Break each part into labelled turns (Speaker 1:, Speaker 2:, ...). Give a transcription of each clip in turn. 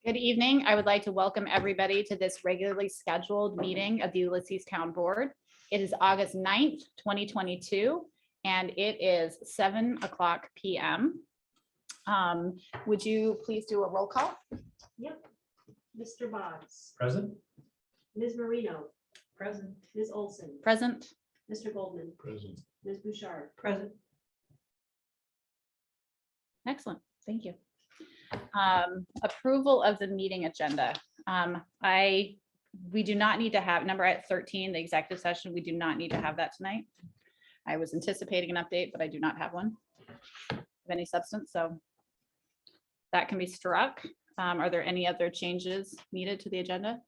Speaker 1: Good evening. I would like to welcome everybody to this regularly scheduled meeting of the Ulysses Town Board. It is August 9th, 2022, and it is 7:00 p.m. Would you please do a roll call?
Speaker 2: Yep. Mr. Boggs,
Speaker 3: Present.
Speaker 2: Ms. Marino,
Speaker 3: Present.
Speaker 2: Ms. Olson,
Speaker 1: Present.
Speaker 2: Mr. Goldman,
Speaker 3: Present.
Speaker 2: Ms. Bouchard.
Speaker 3: Present.
Speaker 1: Excellent. Thank you. Approval of the meeting agenda. We do not need to have number at 13, the executive session. We do not need to have that tonight. I was anticipating an update, but I do not have one of any substance, so that can be struck. Are there any other changes needed to the agenda?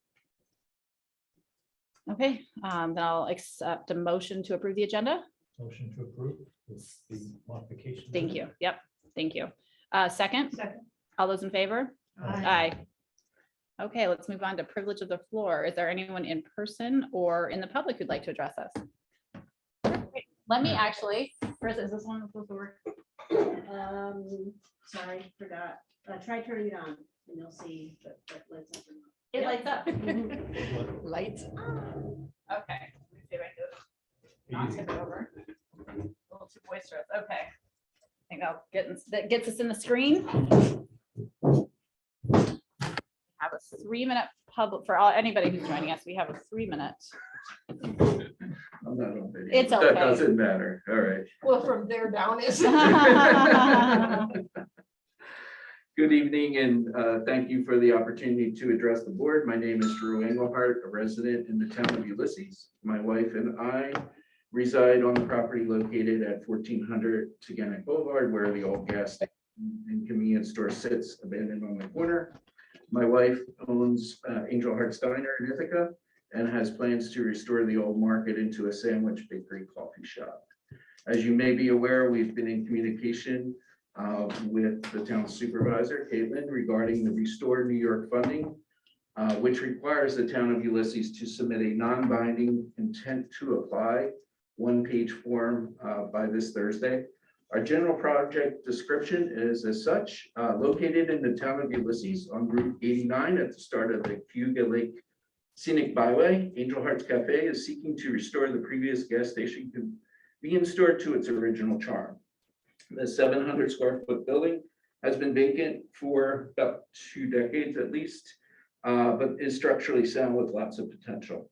Speaker 1: Okay, then I'll accept a motion to approve the agenda.
Speaker 3: Motion to approve with the modification.
Speaker 1: Thank you. Yep, thank you. Second,
Speaker 3: Second.
Speaker 1: all those in favor?
Speaker 3: Aye.
Speaker 1: Aye. Okay, let's move on to privilege of the floor. Is there anyone in person or in the public who'd like to address us? Great. Let me actually, first, is this one supposed to work?
Speaker 2: Sorry, forgot. Try turning it on and you'll see that lights up.
Speaker 1: It lights up.
Speaker 3: Lights.
Speaker 1: Okay. Let me see if I can not tip it over. A little too boisterous. Okay. I think that gets us in the screen. Have a 3-minute public for anybody who's joining us. We have a 3-minute.
Speaker 4: I'm not on video.
Speaker 1: It's
Speaker 4: That
Speaker 1: okay.
Speaker 4: doesn't matter. All right.
Speaker 5: Well, from there down is.
Speaker 4: Good evening and thank you for the opportunity to address the board. My name is Drew Engelhardt, a resident in the town of Ulysses. My wife and I reside on the property located at 1400 Teganic Boulevard, where the old gas station and convenience store sits abandoned on the corner. My wife owns Angel Heart Steiner in Ithaca and has plans to restore the old market into a sandwich bakery coffee shop. As you may be aware, we've been in communication with the town supervisor, Caitlin, regarding the Restore New York funding, which requires the town of Ulysses to submit a non-binding intent to apply one-page form by this Thursday. Our general project description is as such, located in the town of Ulysses on Route 89 at the start of the Cayuga Lake Scenic Byway. Angel Hearts Cafe is seeking to restore the previous gas station convenience store to its original charm. The 700 square foot building has been vacant for about 2 decades at least, but is structurally sound with lots of potential.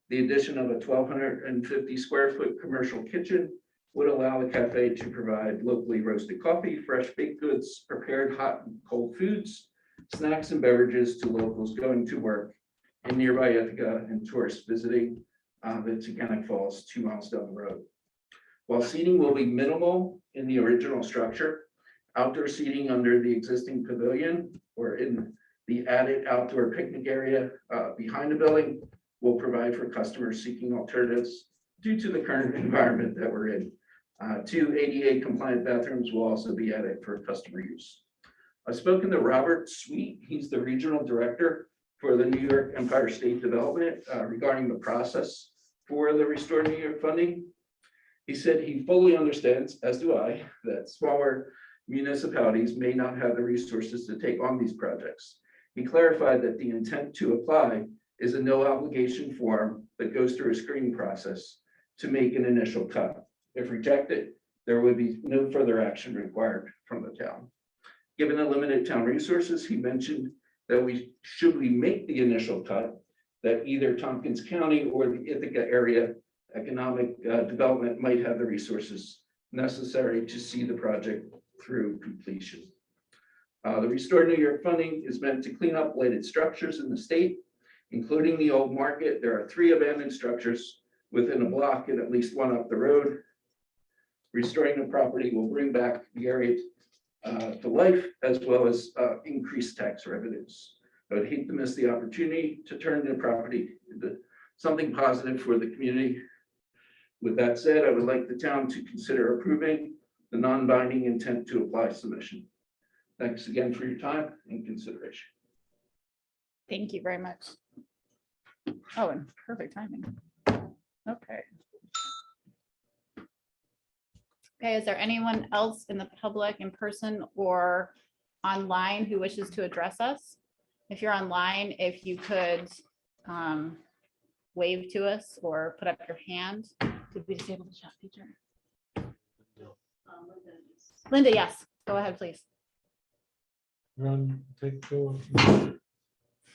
Speaker 4: The addition of a 1,250 square foot commercial kitchen would allow the cafe to provide locally roasted coffee, fresh baked goods, prepared hot and cold foods, snacks and beverages to locals going to work in nearby Ithaca and tourists visiting the Teganic Falls 2 miles down the road. While seating will be minimal in the original structure, outdoor seating under the existing pavilion or in the added outdoor picnic area behind the building will provide for customers seeking alternatives due to the current environment that we're in. 2 ADA compliant bathrooms will also be added for customer use. I've spoken to Robert Sweet. He's the regional director for the New York Empire State Development regarding the process for the Restore New York funding. He said he fully understands, as do I, that smaller municipalities may not have the resources to take on these projects. He clarified that the intent to apply is a no obligation form that goes through a screening process to make an initial cut. If rejected, there would be no further action required from the town. Given the limited town resources, he mentioned that should we make the initial cut, that either Tompkins County or the Ithaca area economic development might have the resources necessary to see the project through completion. The Restore New York funding is meant to clean up blighted structures in the state, including the old market. There are 3 abandoned structures within a block and at least 1 up the road. Restoring the property will bring back the area to life, as well as increased tax revenues. I would hate to miss the opportunity to turn the property into something positive for the community. With that said, I would like the town to consider approving the non-binding intent to apply submission. Thanks again for your time and consideration.
Speaker 1: Thank you very much. Oh, and perfect timing. Okay. Okay, is there anyone else in the public in person or online who wishes to address us? If you're online, if you could wave to us or put up your hand. Did we disable the chat feature?
Speaker 2: Linda is-
Speaker 1: Linda, yes, go ahead, please.
Speaker 5: Run, go.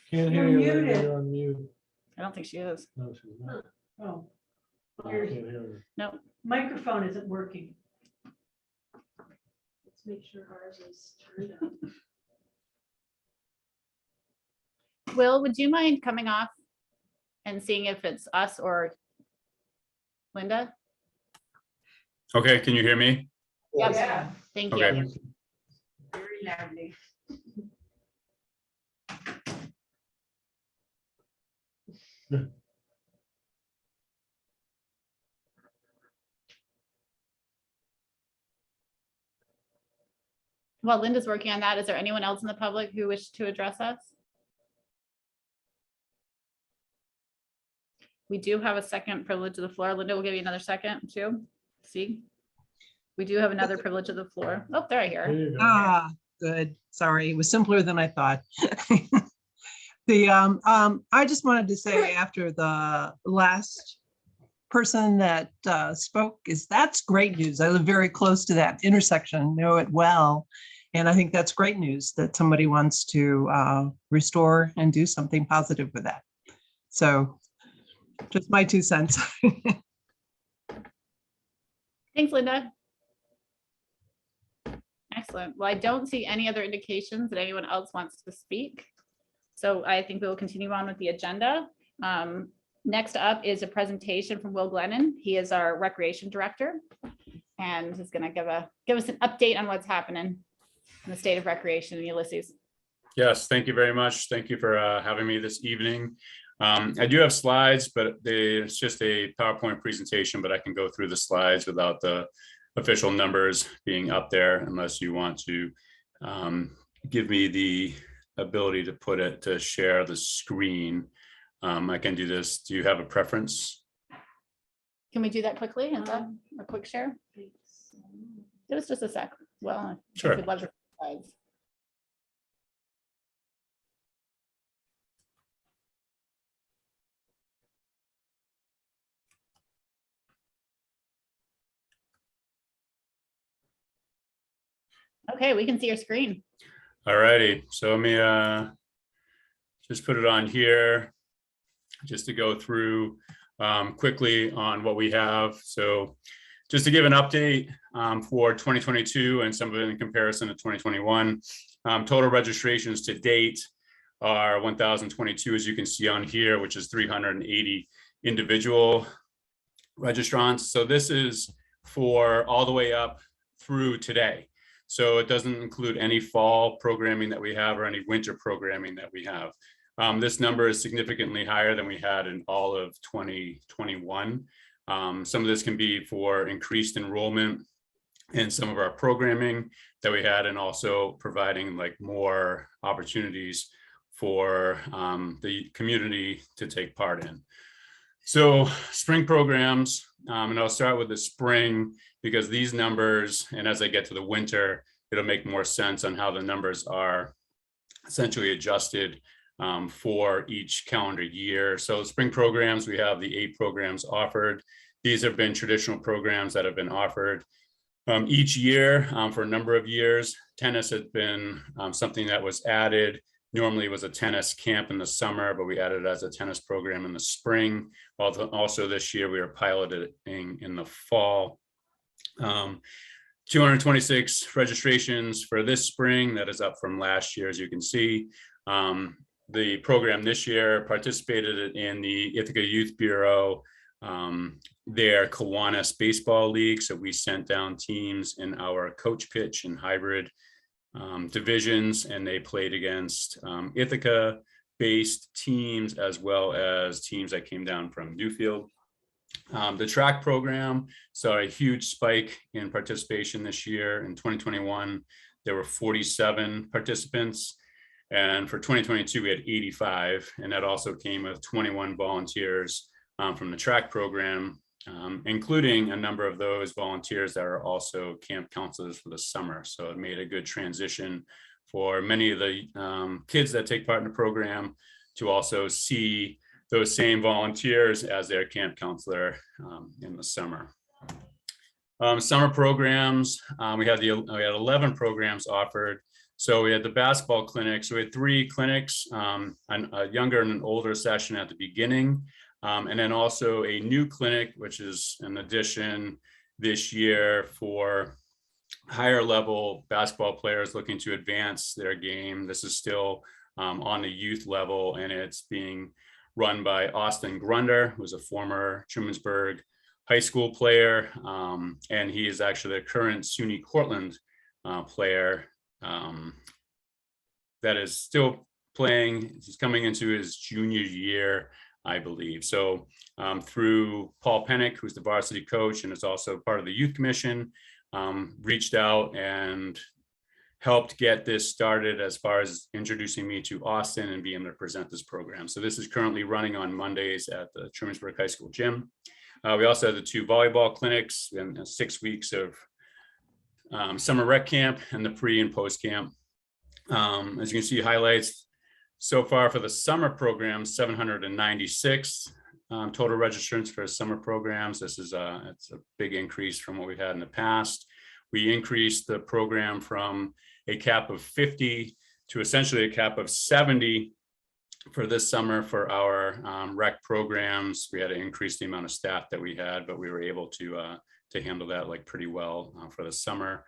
Speaker 5: Can't hear
Speaker 3: You're
Speaker 5: you, Linda,
Speaker 3: muted.
Speaker 5: you're on mute.
Speaker 1: I don't think she is.
Speaker 5: No, she's not.
Speaker 3: Oh,
Speaker 5: I
Speaker 3: your
Speaker 5: can't hear her.
Speaker 1: No,
Speaker 3: microphone isn't working.
Speaker 2: Let's make sure ours is turned on.
Speaker 1: Will, would you mind coming off and seeing if it's us or Linda?
Speaker 6: Okay, can you hear me?
Speaker 1: Yes.
Speaker 3: Yeah,
Speaker 1: Thank
Speaker 6: Okay.
Speaker 1: you.
Speaker 3: very loudly.
Speaker 1: While Linda's working on that, is there anyone else in the public who wishes to address us? We do have a second privilege of the floor. Linda will give you another second too. See? We do have another privilege of the floor. Oh, there I hear.
Speaker 5: There you go.
Speaker 7: Ah, good. Sorry, it was simpler than I thought. The, I just wanted to say after the last person that spoke that's great news. I live very close to that intersection, know it well. And I think that's great news that somebody wants to restore and do something positive with that. So just my 2 cents.
Speaker 1: Thanks, Linda. Excellent. Well, I don't see any other indications that anyone else wants to speak. So I think we will continue on with the agenda. Next up is a presentation from Will Glennon. He is our Recreation Director and is going to give us an update on what's happening in the state of recreation in Ulysses.
Speaker 6: Yes, thank you very much. Thank you for having me this evening. I do have slides, but it's just a PowerPoint presentation, but I can go through the slides without the official numbers being up there unless you want to give me the ability to share the screen. I can do this. Do you have a preference?
Speaker 1: Can we do that quickly? Is that a quick share?
Speaker 2: Thanks.
Speaker 1: Give us just a sec. Well,
Speaker 6: Sure.
Speaker 1: we'd love your slides. Okay, we can see your screen.
Speaker 6: All righty, so let me just put it on here just to go through quickly on what we have. So just to give an update for 2022 and some of it in comparison to 2021, total registrations to date are 1,022, as you can see on here, which is 380 individual registrants. So this is for all the way up through today. So it doesn't include any fall programming that we have or any winter programming that we have. This number is significantly higher than we had in all of 2021. Some of this can be for increased enrollment in some of our programming that we had, and also providing like more opportunities for the community to take part in. So spring programs, and I'll start with the spring because these numbers, and as I get to the winter, it'll make more sense on how the numbers are essentially adjusted for each calendar year. So spring programs, we have the 8 programs offered. These have been traditional programs that have been offered each year for a number of years. Tennis has been something that was added. Normally it was a tennis camp in the summer, but we added it as a tennis program in the spring. Also this year we are piloting in the fall. 226 registrations for this spring. That is up from last year, as you can see. The program this year participated in the Ithaca Youth Bureau, their Kiwanis Baseball League. So we sent down teams in our coach pitch and hybrid divisions, and they played against Ithaca-based teams as well as teams that came down from Newfield. The track program saw a huge spike in participation this year. In 2021, there were 47 participants. And for 2022, we had 85. And that also came with 21 volunteers from the track program, including a number of those volunteers that are also camp counselors for the summer. So it made a good transition for many of the kids that take part in the program to also see those same volunteers as their camp counselor in the summer. Summer programs, we had 11 programs offered. So we had the basketball clinics. So we had 3 clinics, a younger and an older session at the beginning. And then also a new clinic, which is an addition this year for higher level basketball players looking to advance their game. This is still on the youth level, and it's being run by Austin Grunder, who's a former Trumansburg high school player. And he is actually the current SUNY Cortland player that is still playing. He's coming into his junior year, I believe. So through Paul Pennick, who's the varsity coach and is also part of the youth commission, reached out and helped get this started as far as introducing me to Austin and being able to present this program. So this is currently running on Mondays at the Trumansburg High School gym. We also have the 2 volleyball clinics and 6 weeks of summer rec camp and the pre and post camp. As you can see, highlights so far for the summer program, 796 total registrants for summer programs. This is it's a big increase from what we've had in the past. We increased the program from a cap of 50 to essentially a cap of 70 for this summer for our rec programs. We had to increase the amount of staff that we had, but we were able to handle that like pretty well for the summer,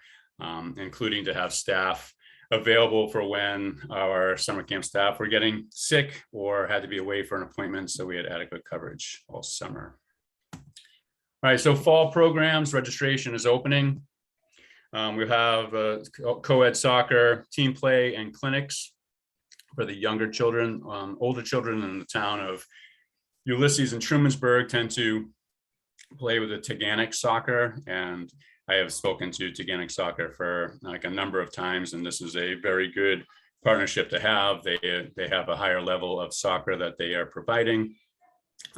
Speaker 6: including to have staff available for when our summer camp staff were getting sick or had to be away for an appointment. So we had adequate coverage all summer. All right, so fall programs, registration is opening. We have co-ed soccer, team play, and clinics for the younger children. Older children in the town of Ulysses and Trumansburg tend to play with the Taganic soccer, and I have spoken to Taganic soccer for like a number of times, and this is a very good partnership to have. They have a higher level of soccer that they are providing,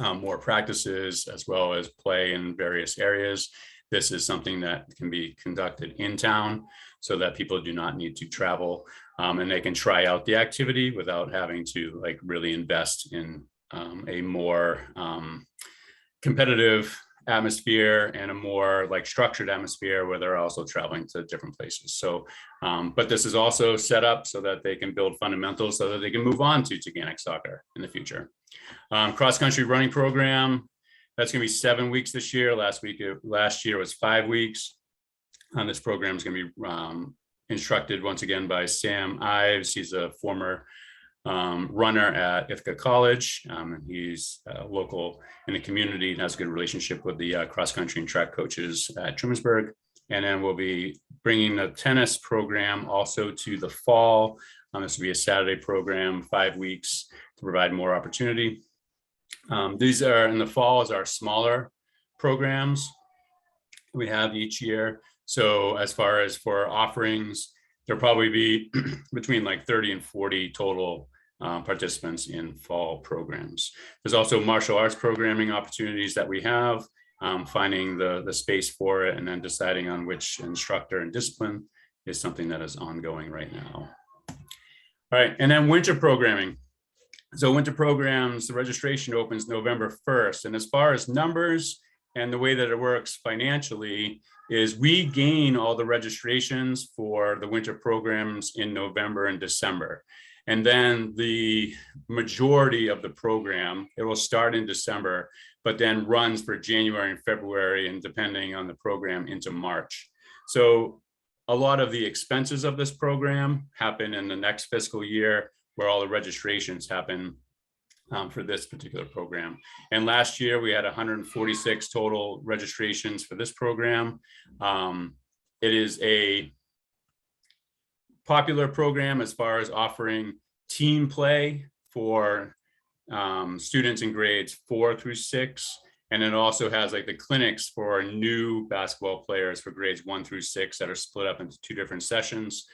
Speaker 6: more practices as well as play in various areas. This is something that can be conducted in town so that people do not need to travel, and they can try out the activity without having to like really invest in a more competitive atmosphere and a more like structured atmosphere where they're also traveling to different places. So, but this is also set up so that they can build fundamentals so that they can move on to Taganic soccer in the future. Cross-country running program, that's going to be 7 weeks this year. Last year was 5 weeks. This program is going to be instructed once again by Sam Ives. He's a former runner at Ithaca College. And he's local in the community and has a good relationship with the cross-country and track coaches at Trumansburg. And then we'll be bringing the tennis program also to the fall. This will be a Saturday program, 5 weeks to provide more opportunity. These are in the fall is our smaller programs we have each year. So as far as for offerings, there'll probably be between like 30 and 40 total participants in fall programs. There's also martial arts programming opportunities that we have, finding the space for it and then deciding on which instructor and discipline is something that is ongoing right now. All right, and then winter programming. So winter programs, the registration opens November 1st. And as far as numbers and the way that it works financially is we gain all the registrations for the winter programs in November and December. And then the majority of the program, it will start in December, but then runs for January and February, and depending on the program into March. So a lot of the expenses of this program happen in the next fiscal year, where all the registrations happen for this particular program. And last year we had 146 total registrations for this program. It is a popular program as far as offering team play for students in grades 4 through 6. And it also has like the clinics for new basketball players for grades 1 through 6 that are split up into 2 different sessions.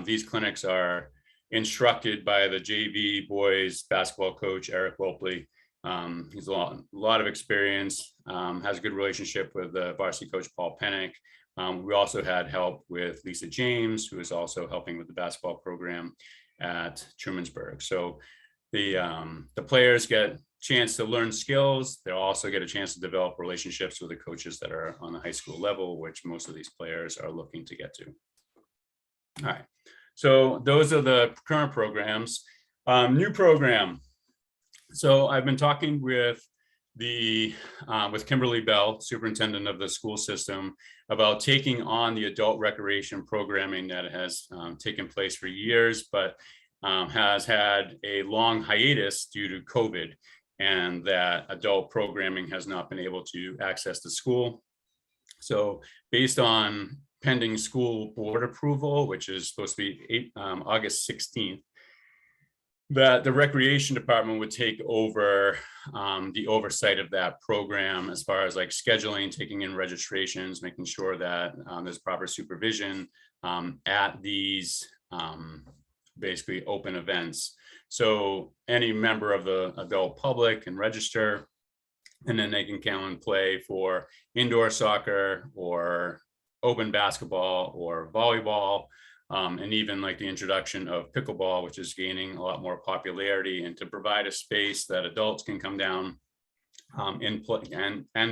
Speaker 6: These clinics are instructed by the JV boys basketball coach, Eric Wolpley. He's a lot of experience, has a good relationship with the varsity coach, Paul Pennick. We also had help with Lisa James, who is also helping with the basketball program at Trumansburg. So the players get chance to learn skills. They'll also get a chance to develop relationships with the coaches that are on the high school level, which most of these players are looking to get to. All right, so those are the current programs. New program. So I've been talking with Kimberly Bell, superintendent of the school system, about taking on the adult recreation programming that has taken place for years, but has had a long hiatus due to COVID, and that adult programming has not been able to access the school. So based on pending school board approval, which is supposed to be August 16th, that the recreation department would take over the oversight of that program, as far as like scheduling, taking in registrations, making sure that there's proper supervision at these basically open events. So any member of the adult public can register, and then they can come and play for indoor soccer or open basketball or volleyball, and even like the introduction of pickleball, which is gaining a lot more popularity, and to provide a space that adults can come down and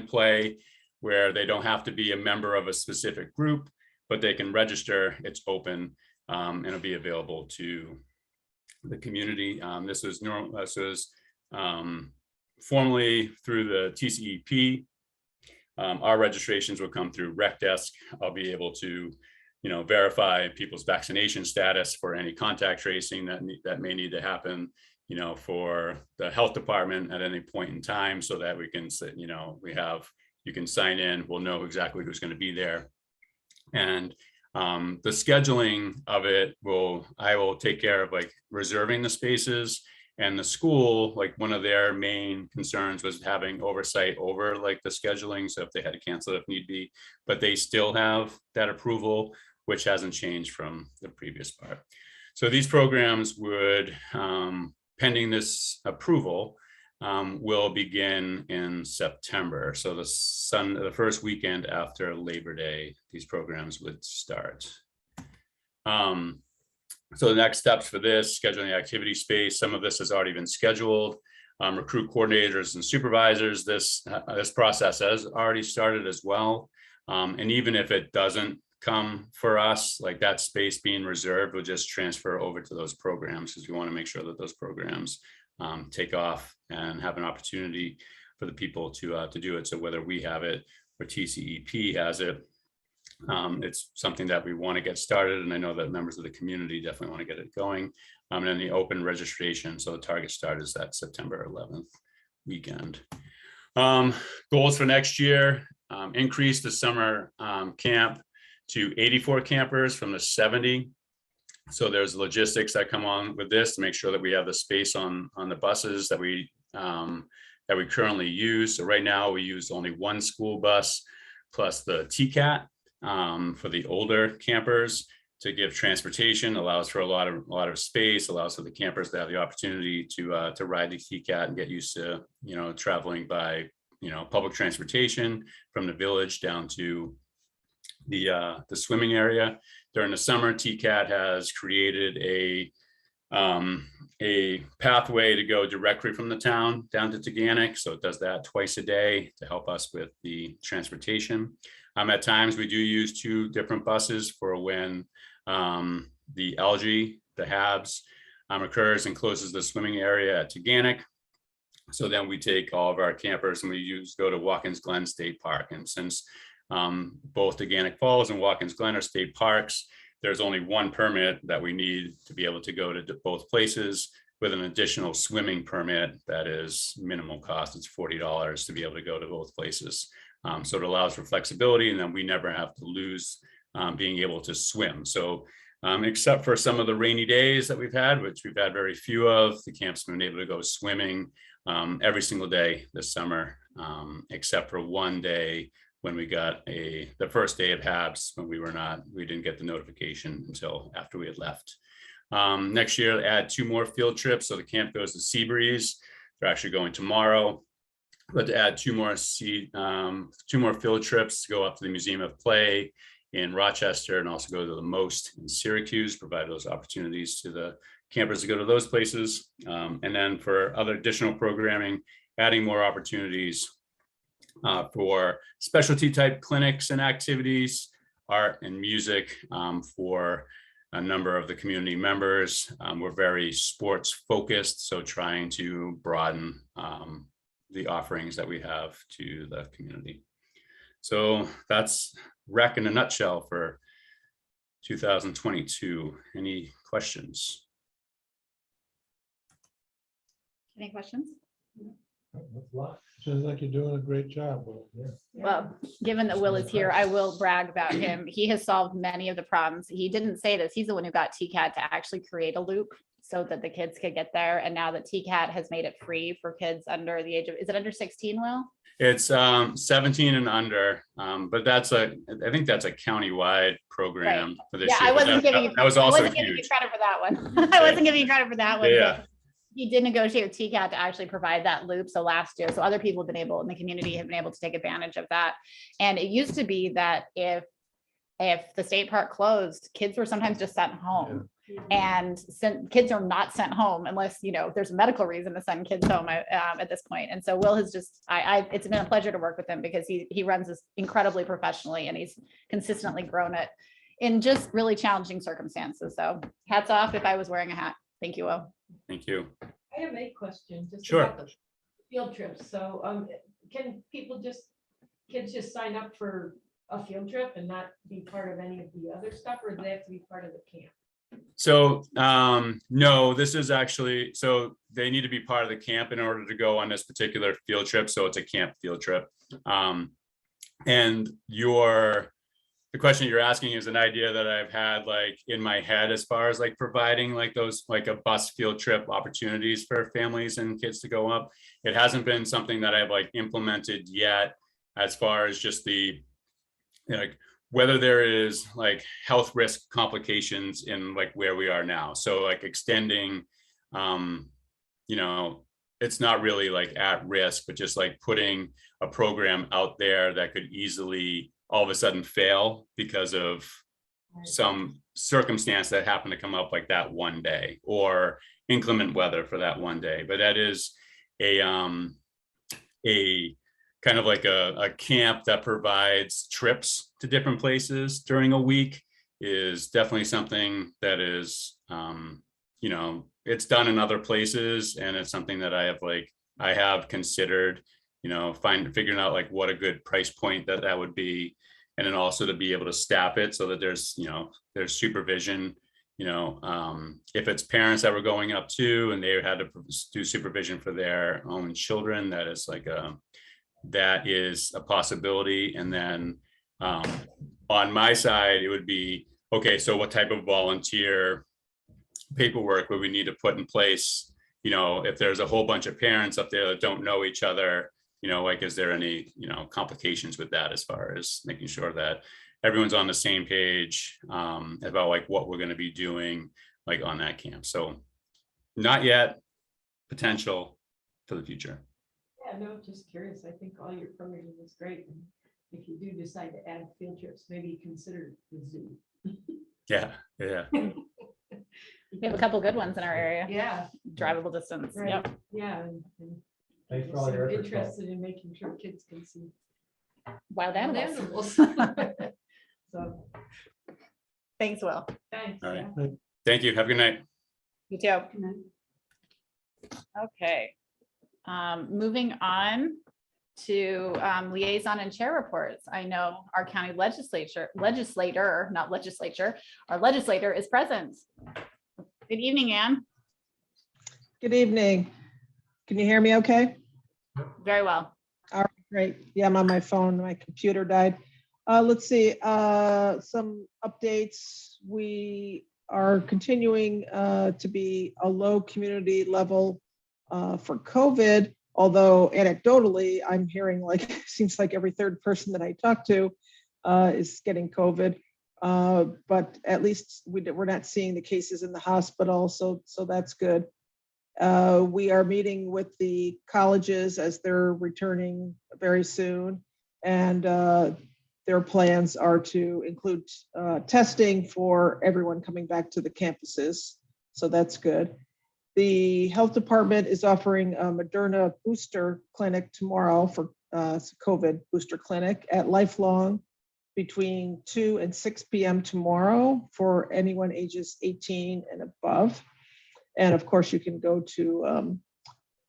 Speaker 6: play, where they don't have to be a member of a specific group, but they can register. It's open, and it'll be available to the community. This was formally through the TCEP. Our registrations will come through Rec Desk. I'll be able to, verify people's vaccination status for any contact tracing that may need to happen, for the health department at any point in time, so that we can, you can sign in. We'll know exactly who's going to be there. And the scheduling of it I will take care of, like reserving the spaces, and the school, like one of their main concerns was having oversight over like the scheduling. So if they had to cancel it if need be, but they still have that approval, which hasn't changed from the previous part. So these programs would, pending this approval, will begin in September. So the first weekend after Labor Day, these programs would start. So the next steps for this, scheduling the activity space, some of this has already been scheduled. Recruit coordinators and supervisors. This process has already started as well. And even if it doesn't come for us, like that space being reserved, will just transfer over to those programs, because we want to make sure that those programs take off and have an opportunity for the people to do it. So whether we have it or TCEP has it, it's something that we want to get started, and I know that members of the community definitely want to get it going. And then the open registration, so the target start is that September 11th weekend. Goals for next year: increase the summer camp to 84 campers from the 70. So there's logistics that come on with this to make sure that we have the space on the buses that we currently use. So right now we use only one school bus plus the TCAT for the older campers to give transportation, allows for a lot of space, allows for the campers to have the opportunity to ride the TCAT and get used to, traveling by, public transportation from the village down to the swimming area. During the summer, TCAT has created a pathway to go directly from the town down to Taganic. So it does that twice a day to help us with the transportation. At times we do use two different buses for when the algae, the HABs, occurs and closes the swimming area at Taganic. So then we take all of our campers and we go to Watkins Glen State Park. And since both Taganic Falls and Watkins Glen are state parks, there's only one permit that we need to be able to go to both places, with an additional swimming permit that is minimal cost. It's $40 to be able to go to both places. So it allows for flexibility, and then we never have to lose being able to swim. So except for some of the rainy days that we've had, which we've had very few of, the camp's been able to go swimming every single day this summer, except for one day when we got the first day of HABs, when we didn't get the notification until after we had left. Next year, add 2 more field trips. So the camp goes to Seabreeze. They're actually going tomorrow, but to add 2 more field trips to go up to the Museum of Play in Rochester and also go to the Most in Syracuse, provide those opportunities to the campers to go to those places. And then for other additional programming, adding more opportunities for specialty type clinics and activities, art and music for a number of the community members. We're very sports focused, so trying to broaden the offerings that we have to the community. So that's rec in a nutshell for 2022. Any questions?
Speaker 1: Any questions?
Speaker 5: That's a lot. Sounds like you're doing a great job. Will. Yeah.
Speaker 1: Well, given that Will is here, I will brag about him. He has solved many of the problems. He didn't say this. He's the one who got TCAT to actually create a loop so that the kids could get there. And now that TCAT has made it free for kids under the age of, is it under 16, Will?
Speaker 6: It's 17 and under, but I think that's a countywide program for this
Speaker 1: Yeah,
Speaker 6: year.
Speaker 1: I wasn't giving you,
Speaker 6: That was
Speaker 1: I
Speaker 6: also
Speaker 1: wasn't giving you
Speaker 6: huge.
Speaker 1: credit for that one. I wasn't giving you credit for that one.
Speaker 6: Yeah.
Speaker 1: but He did negotiate with TCAT to actually provide that loop. So last year, so other people have been able, in the community have been able to take advantage of that. And it used to be that if the state park closed, kids were sometimes just sent home. And kids are not sent home unless, there's a medical reason to send kids home at this point. And so Will has just, it's been a pleasure to work with him because he runs this incredibly professionally and he's consistently grown it in just really challenging circumstances. So hats off if I was wearing a hat. Thank you, Will.
Speaker 6: Thank you.
Speaker 3: I have a question. Just
Speaker 6: Sure.
Speaker 3: about the field trips. So can kids just sign up for a field trip and not be part of any of the other stuff, or do they have to be part of the camp?
Speaker 6: So no, this is actually, so they need to be part of the camp in order to go on this particular field trip. So it's a camp field trip. And the question you're asking is an idea that I've had like in my head as far as like providing like those, like a bus field trip opportunities for families and kids to go up. It hasn't been something that I've like implemented yet as far as just like whether there is like health risk complications in like where we are now. So like extending, it's not really like at risk, but just like putting a program out there that could easily all of a sudden fail because of some circumstance that happened to come up like that one day or inclement weather for that one day. But that is a kind of like a camp that provides trips to different places during a week is definitely something that is, it's done in other places. And it's something that I have considered, figuring out like what a good price point that would be. And then also to be able to staff it so that there's supervision, if it's parents that were going up to, and they had to do supervision for their own children, that is a possibility. And then on my side, it would be, okay, so what type of volunteer paperwork would we need to put in place? If there's a whole bunch of parents up there that don't know each other, is there any, complications with that as far as making sure that everyone's on the same page about like what we're going to be doing like on that camp. So not yet, potential for the future.
Speaker 3: Yeah, no, just curious. I think all your programming is great. And if you do decide to add field trips, maybe consider the zoo.
Speaker 6: Yeah.
Speaker 1: We have a couple good ones in our area,
Speaker 3: Yeah,
Speaker 1: drivable distance.
Speaker 3: right.
Speaker 1: Yep.
Speaker 3: Yeah. And
Speaker 5: Thanks for
Speaker 3: people
Speaker 5: all
Speaker 3: seem
Speaker 5: your efforts, Paul.
Speaker 3: interested in making sure kids can see
Speaker 1: Wild
Speaker 3: wild
Speaker 1: animals.
Speaker 3: animals. So,
Speaker 1: Thanks, Will.
Speaker 3: thanks.
Speaker 6: All right.
Speaker 3: yeah.
Speaker 6: Thank you. Have a good night.
Speaker 1: You too. Okay. Moving on to liaison and chair reports. I know our county our legislator is present. Good evening, Ann.
Speaker 7: Good evening. Can you hear me okay?
Speaker 1: Very well.
Speaker 7: Great. Yeah, I'm on my phone. My computer died. Let's see, some updates. We are continuing to be a low community level for COVID, although anecdotally, I'm hearing like, seems like every third person that I talk to is getting COVID. But at least we're not seeing the cases in the hospital, so that's good. We are meeting with the colleges as they're returning very soon. And their plans are to include testing for everyone coming back to the campuses. So that's good. The health department is offering a Moderna booster clinic tomorrow for COVID booster clinic at Lifelong between 2 and 6 p.m. tomorrow for anyone ages 18 and above. And of course, you can go to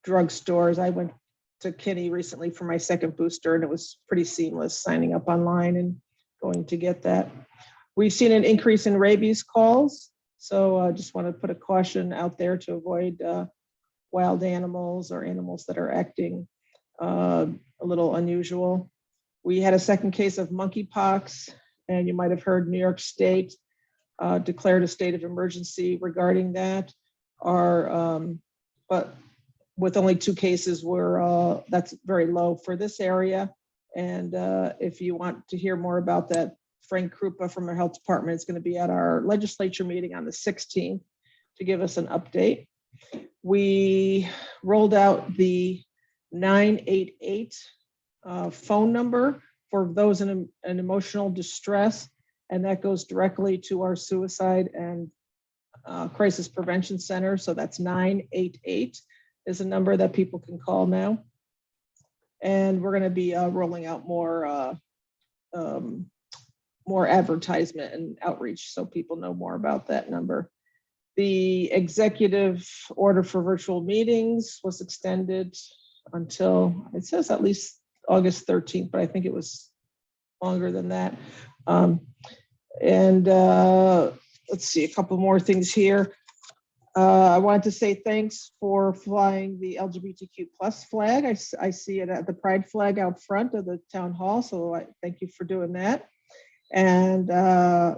Speaker 7: drugstores. I went to Kinney recently for my second booster, and it was pretty seamless signing up online and going to get that. We've seen an increase in rabies calls. So I just want to put a caution out there to avoid wild animals or animals that are acting a little unusual. We had a second case of monkeypox, and you might have heard New York State declared a state of emergency regarding that. But with only 2 cases, that's very low for this area. And if you want to hear more about that, Frank Krupa from our health department is going to be at our legislature meeting on the 16th to give us an update. We rolled out the 988 phone number for those in emotional distress, and that goes directly to our suicide and crisis prevention center. So that's 988 is a number that people can call now. And we're going to be rolling out more advertisement and outreach so people know more about that number. The executive order for virtual meetings was extended until, it says at least August 13th, but I think it was longer than that. Let's see, a couple more things here. I wanted to say thanks for flying the LGBTQ plus flag. I see it at the pride flag out front of the town hall, so I thank you for doing that. And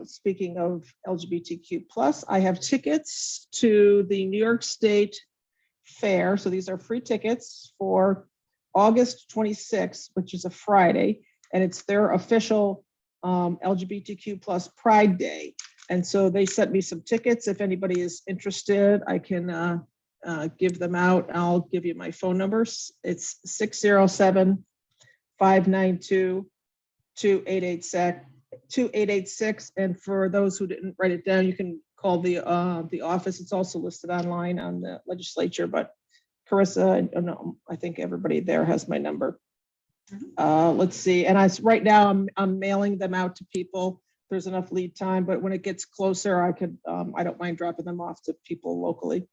Speaker 7: speaking of LGBTQ plus, I have tickets to the New York State Fair. So these are free tickets for August 26th, which is a Friday, and it's their official LGBTQ plus Pride Day. And so they sent me some tickets. If anybody is interested, I can give them out. I'll give you my phone numbers. It's 607-592-2886. And for those who didn't write it down, you can call the office. It's also listed online on the legislature, but Carissa, no, I think everybody there has my number. Let's see. And right now I'm mailing them out to people. There's enough lead time, but when it gets closer, I don't mind dropping them off to people locally.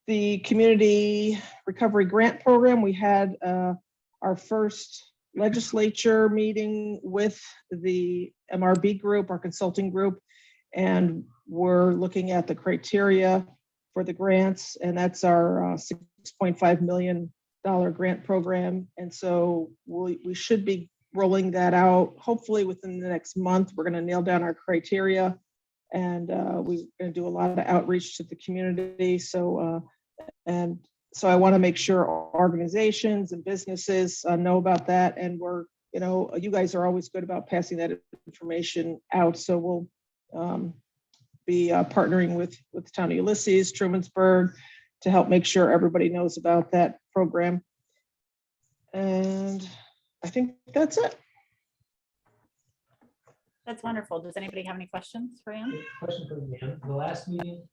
Speaker 7: The Community Recovery Grant Program, we had our first legislature meeting with the MRB group, our consulting group, and we're looking at the criteria for the grants, and that's our $6.5 million grant program. And so we should be rolling that out hopefully within the next month. We're going to nail down our criteria, and we're going to do a lot of outreach to the community. So I want to make sure organizations and businesses know about that. And you guys are always good about passing that information out. So we'll be partnering with the town of Ulysses, Trumansburg, to help make sure everybody knows about that program. And I think that's it.
Speaker 1: That's wonderful. Does anybody have any questions for Ann?
Speaker 8: Question for Leanne. The last meeting,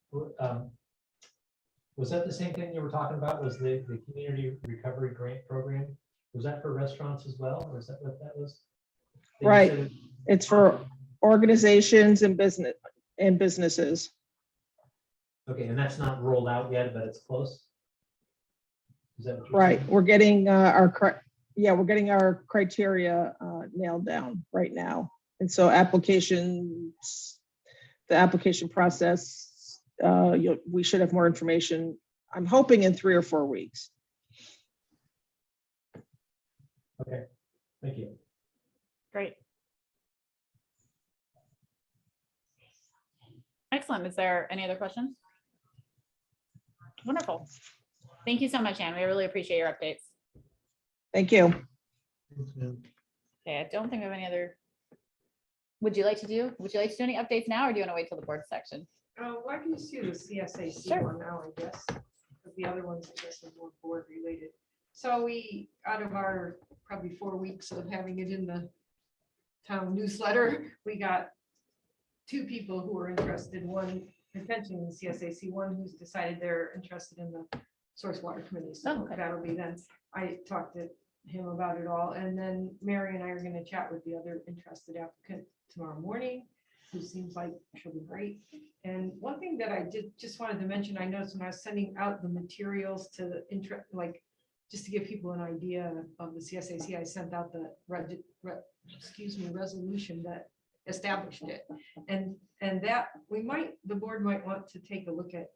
Speaker 8: was that the same thing you were talking about? Was the Community Recovery Grant Program? Was that for restaurants as well? Or is that what that was?
Speaker 7: Right. It's for organizations and businesses.
Speaker 8: Okay, and that's not rolled out yet, but it's close. Is that what you're
Speaker 7: Right.
Speaker 8: saying?
Speaker 7: We're getting our criteria nailed down right now. And so the application process, we should have more information, I'm hoping in 3 or 4 weeks.
Speaker 8: Okay, thank you.
Speaker 1: Great. Excellent. Is there any other questions? Wonderful. Thank you so much, Ann. We really appreciate your updates.
Speaker 7: Thank you.
Speaker 1: Okay, I don't think we have any other. Would you like to do any updates now, or do you want to wait till the board section?
Speaker 3: Why can you see the CSAC
Speaker 1: Sure.
Speaker 3: one now, I guess? Because the other ones, I guess, are more board related. So we, out of our probably 4 weeks of having it in the town newsletter, we got two people who are interested, one potentially in the CSAC, one who's decided they're interested in the source water committee.
Speaker 1: Oh,
Speaker 3: So
Speaker 1: okay.
Speaker 3: that'll be then, I talked to him about it all, and then Mary and I are gonna chat with the other interested applicant tomorrow morning, who seems like she'll be great. And one thing that I just wanted to mention, I noticed when I was sending out the materials to the like, just to give people an idea of the CSAC, I sent out the resolution that established it. And that the board might want to take a look at,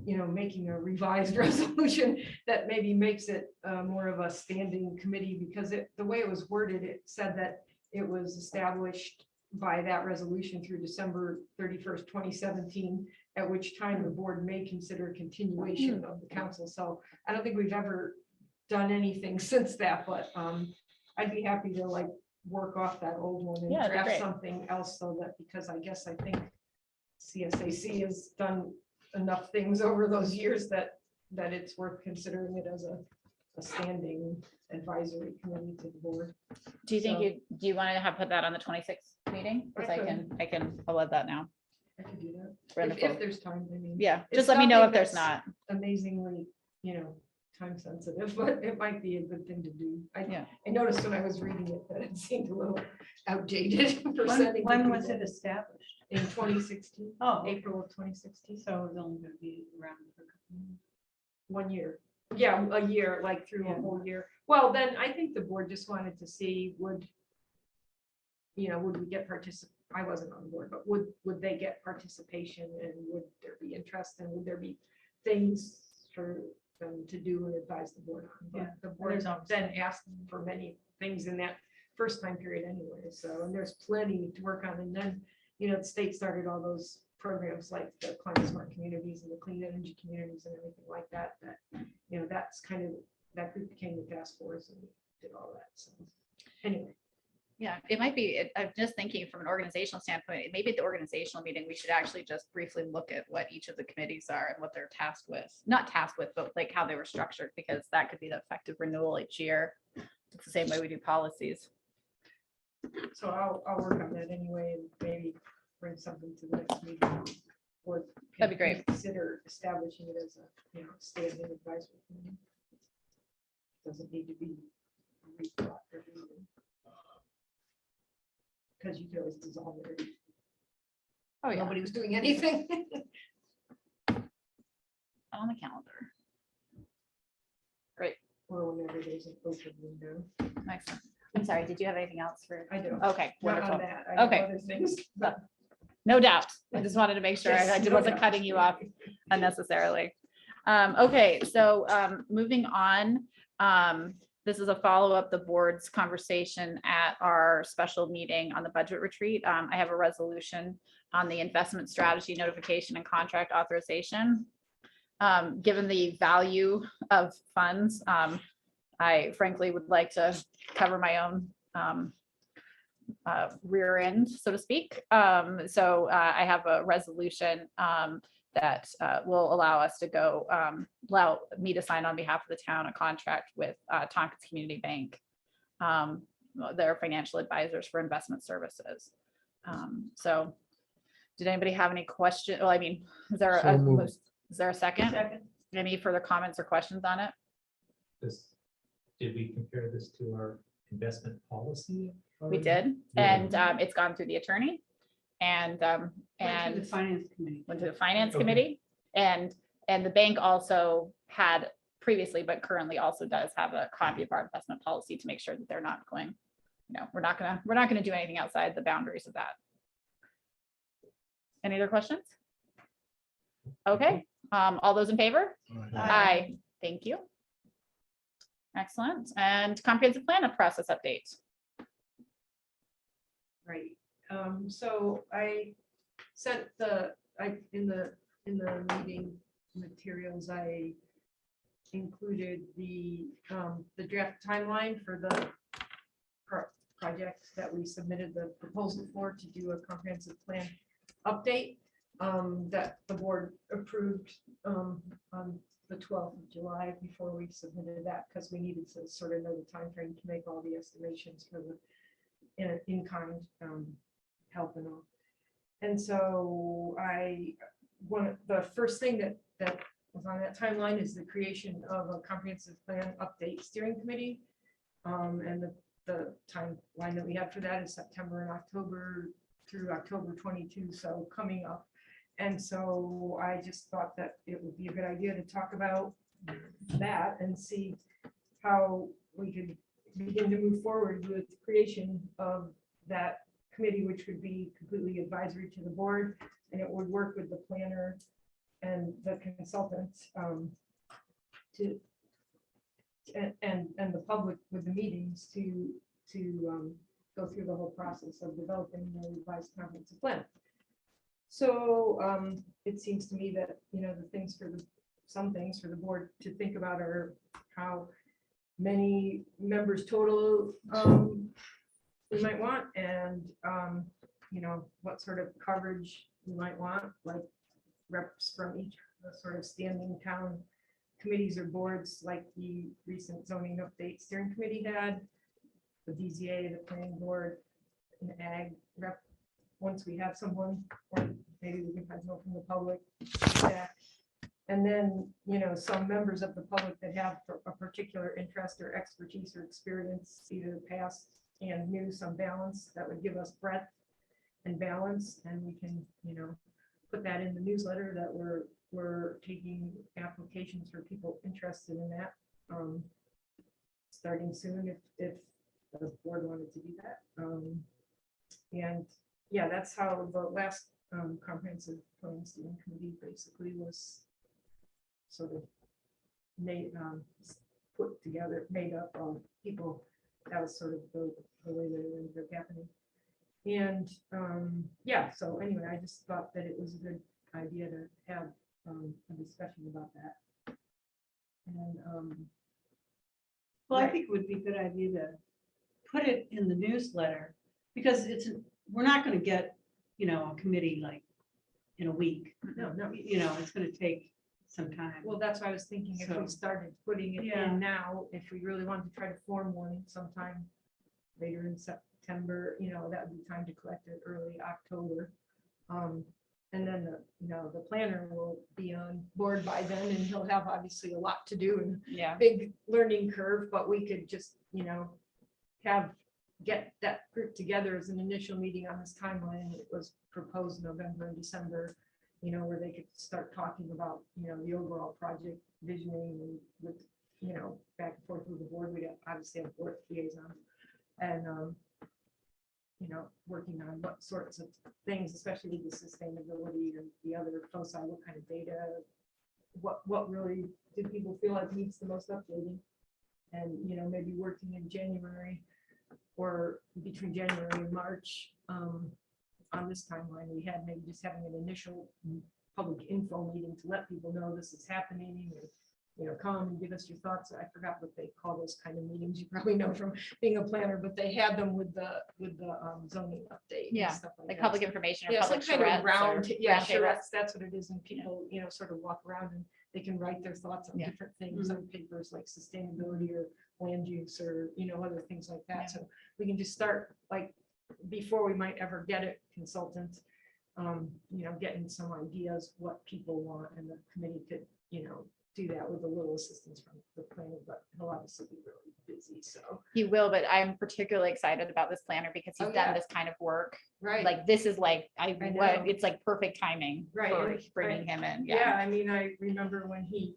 Speaker 3: making a revised resolution that maybe makes it more of a standing committee, because the way it was worded, it said that it was established by that resolution through December 31st, 2017, at which time the board may consider continuation of the council. So I don't think we've ever done anything since that, but I'd be happy to like work off that old one and
Speaker 1: Yeah, that'd be
Speaker 3: draft
Speaker 1: great.
Speaker 3: something else, so that, because I guess I think CSAC has done enough things over those years that it's worth considering it as a standing advisory committee to the board.
Speaker 1: Do you think
Speaker 3: So-
Speaker 1: do you want to put that on the 26th meeting? Because I'll let that know.
Speaker 3: I could do that.
Speaker 1: Wonderful.
Speaker 3: If there's time, I mean.
Speaker 1: Yeah,
Speaker 3: It's
Speaker 1: just let me know if
Speaker 3: nothing
Speaker 1: there's
Speaker 3: that's-
Speaker 1: not.
Speaker 3: Amazingly, time sensitive, but it might be a good thing to do.
Speaker 1: Yeah.
Speaker 3: I noticed when I was reading it that it seemed a little outdated. for
Speaker 2: When
Speaker 3: sending to
Speaker 2: when was
Speaker 3: people.
Speaker 2: it established?
Speaker 3: In 2016,
Speaker 2: Oh,
Speaker 3: April of 2016,
Speaker 2: so it was only gonna be around for a couple of years.
Speaker 3: 1 year. Yeah, a year, like through a
Speaker 2: Yeah.
Speaker 3: whole year. Well, then I think the board just wanted to see would we get I wasn't on the board, but would they get participation, and would there be interest, and would there be things for them to do and advise the board on? But
Speaker 2: Yeah,
Speaker 3: the board
Speaker 2: there's always-
Speaker 3: then asked for many things in that first time period anyway, so, and there's plenty to work on. And then, the state started all those programs like the climate smart communities and the clean energy communities and everything like that, that's kind of, that group became the task force and did all that, so. Anyway,
Speaker 1: Yeah, it might be, I'm just thinking from an organizational standpoint, maybe at the organizational meeting, we should actually just briefly look at what each of the committees are and what they're tasked with. Not tasked with, but like how they were structured, because that could be the effective renewal each year. It's the same way we do policies.
Speaker 3: so I'll work on that anyway, and maybe bring something to the next meeting. Or
Speaker 1: That'd be great.
Speaker 3: Consider establishing it as a, standing advisory committee. Doesn't need to be rethought every year. Because you could always dissolve it. if
Speaker 1: Oh, yeah,
Speaker 3: Nobody was doing anything.
Speaker 1: on the calendar.
Speaker 3: Or whenever there's an open window.
Speaker 1: Excellent. I'm sorry, did you have anything else for?
Speaker 3: I don't.
Speaker 1: Okay,
Speaker 3: Not on
Speaker 1: wonderful.
Speaker 3: that. I have
Speaker 1: Okay.
Speaker 3: other things, but
Speaker 1: No doubt. I just wanted to make sure
Speaker 3: Yes,
Speaker 1: I
Speaker 3: no
Speaker 1: wasn't
Speaker 3: doubt.
Speaker 1: cutting you off unnecessarily. Okay, so moving on. This is a follow-up, the board's conversation at our special meeting on the budget retreat. I have a resolution on the investment strategy notification and contract authorization. Given the value of funds, I frankly would like to cover my own rear end, so to speak. So I have a resolution that will allow us to go, allow me to sign on behalf of the town a contract with Tompkins Community Bank. They're financial advisors for investment services. So did anybody have any question? Well, I mean, is there
Speaker 5: So moved.
Speaker 1: is there a second?
Speaker 2: Second.
Speaker 1: Any further comments or questions on it?
Speaker 8: Did we compare this to our investment policy?
Speaker 1: We
Speaker 8: already?
Speaker 1: did,
Speaker 8: Yeah.
Speaker 1: and it's gone through the attorney and
Speaker 2: Went to the
Speaker 1: and
Speaker 2: finance committee.
Speaker 1: went to the finance
Speaker 8: Okay.
Speaker 1: committee. And the bank also had previously, but currently also does have a copy of our investment policy to make sure that they're not going, we're not gonna do anything outside the boundaries of that. Any other questions? Okay, all those in favor? Aye, thank you. Excellent, and comprehensive plan process update.
Speaker 3: Right, so I sent in the meeting materials, I included the draft timeline for the project that we submitted the proposal for, to do a comprehensive plan update that the board approved on the 12th of July, before we submitted that, because we needed to sort of know the timeframe to make all the estimations for the in kind help and all. And so the first thing that was on that timeline is the creation of a comprehensive plan update steering committee. And the timeline that we have for that is September and October through October 22, so coming up. And so I just thought that it would be a good idea to talk about that and see how we could begin to move forward with the creation of that committee, which would be completely advisory to the board, and it would work with the planner and the consultant and the public with the meetings to go through the whole process of developing the revised comprehensive plan. So it seems to me that, some things for the board to think about are how many members total we might want, and what sort of coverage we might want, like reps from each of the sort of standing town committees or boards, like the recent zoning update steering committee had, the BZA, the planning board, an ag rep. Once we have someone, or maybe we can find someone from the public. Yeah. And then, some members of the public that have a particular interest or expertise or experience, either past and new, some balance that would give us breadth and balance. And we can, put that in the newsletter that we're taking applications for people interested in that. Starting soon if the board wanted to do that. And yeah, that's how the last comprehensive plan steering committee basically was sort of made, made up of people. That was sort of the way that it ended up happening. And yeah, so anyway, I just thought that it was a good idea to have a discussion about that. And
Speaker 2: Well, I think it would be a good idea to put it in the newsletter, because we're not gonna get, a committee like in a week.
Speaker 3: no,
Speaker 2: It's gonna take some time.
Speaker 3: well, that's why I was thinking if we
Speaker 2: So-
Speaker 3: started putting it
Speaker 2: Yeah.
Speaker 3: in now, if we really wanted to try to form one sometime later in September, that would be time to collect it early October. And then the planner will be on board by then, and he'll have obviously a lot to do and
Speaker 1: Yeah.
Speaker 3: big learning curve, but we could just, get that group together as an initial meeting on this timeline. It was proposed November and December, where they could start talking about, the overall project visioning and with, back and forth with the board. We obviously have board liaison and, working on what sorts of things, especially with the sustainability and the other foci, what kind of data, what really do people feel like needs the most updating? And, maybe working in January or between January and March, on this timeline, we had maybe just having an initial public info meeting to let people know this is happening, and, come and give us your thoughts. I forgot what they call those kind of meetings. You probably know from being a planner, but they had them with the zoning update. and
Speaker 1: Yeah,
Speaker 3: stuff
Speaker 1: Like
Speaker 3: that.
Speaker 1: public information or
Speaker 3: Yeah, some
Speaker 1: public
Speaker 3: kind of
Speaker 1: charrettes or
Speaker 3: round, yeah,
Speaker 1: round
Speaker 3: sure,
Speaker 1: tables.
Speaker 3: that's what it is, and people, sort of walk around and they can write their thoughts on
Speaker 1: Yeah.
Speaker 3: different things on papers like sustainability or land use or, other things like
Speaker 1: Yeah.
Speaker 3: that, so we can just start, like, before we might ever get a consultant, getting some ideas what people want, and the committee could, do that with a little assistance from the planner, but he'll obviously be really busy, so.
Speaker 1: He will, but I'm particularly excited about this planner because he's
Speaker 3: Oh,
Speaker 1: done
Speaker 3: yeah.
Speaker 1: this kind of work.
Speaker 3: Right.
Speaker 1: Like, this is like,
Speaker 3: know.
Speaker 1: it's like perfect timing
Speaker 3: Right,
Speaker 1: for
Speaker 3: and
Speaker 1: bringing him in.
Speaker 3: Yeah,
Speaker 1: Yeah.
Speaker 3: I mean, I remember when he,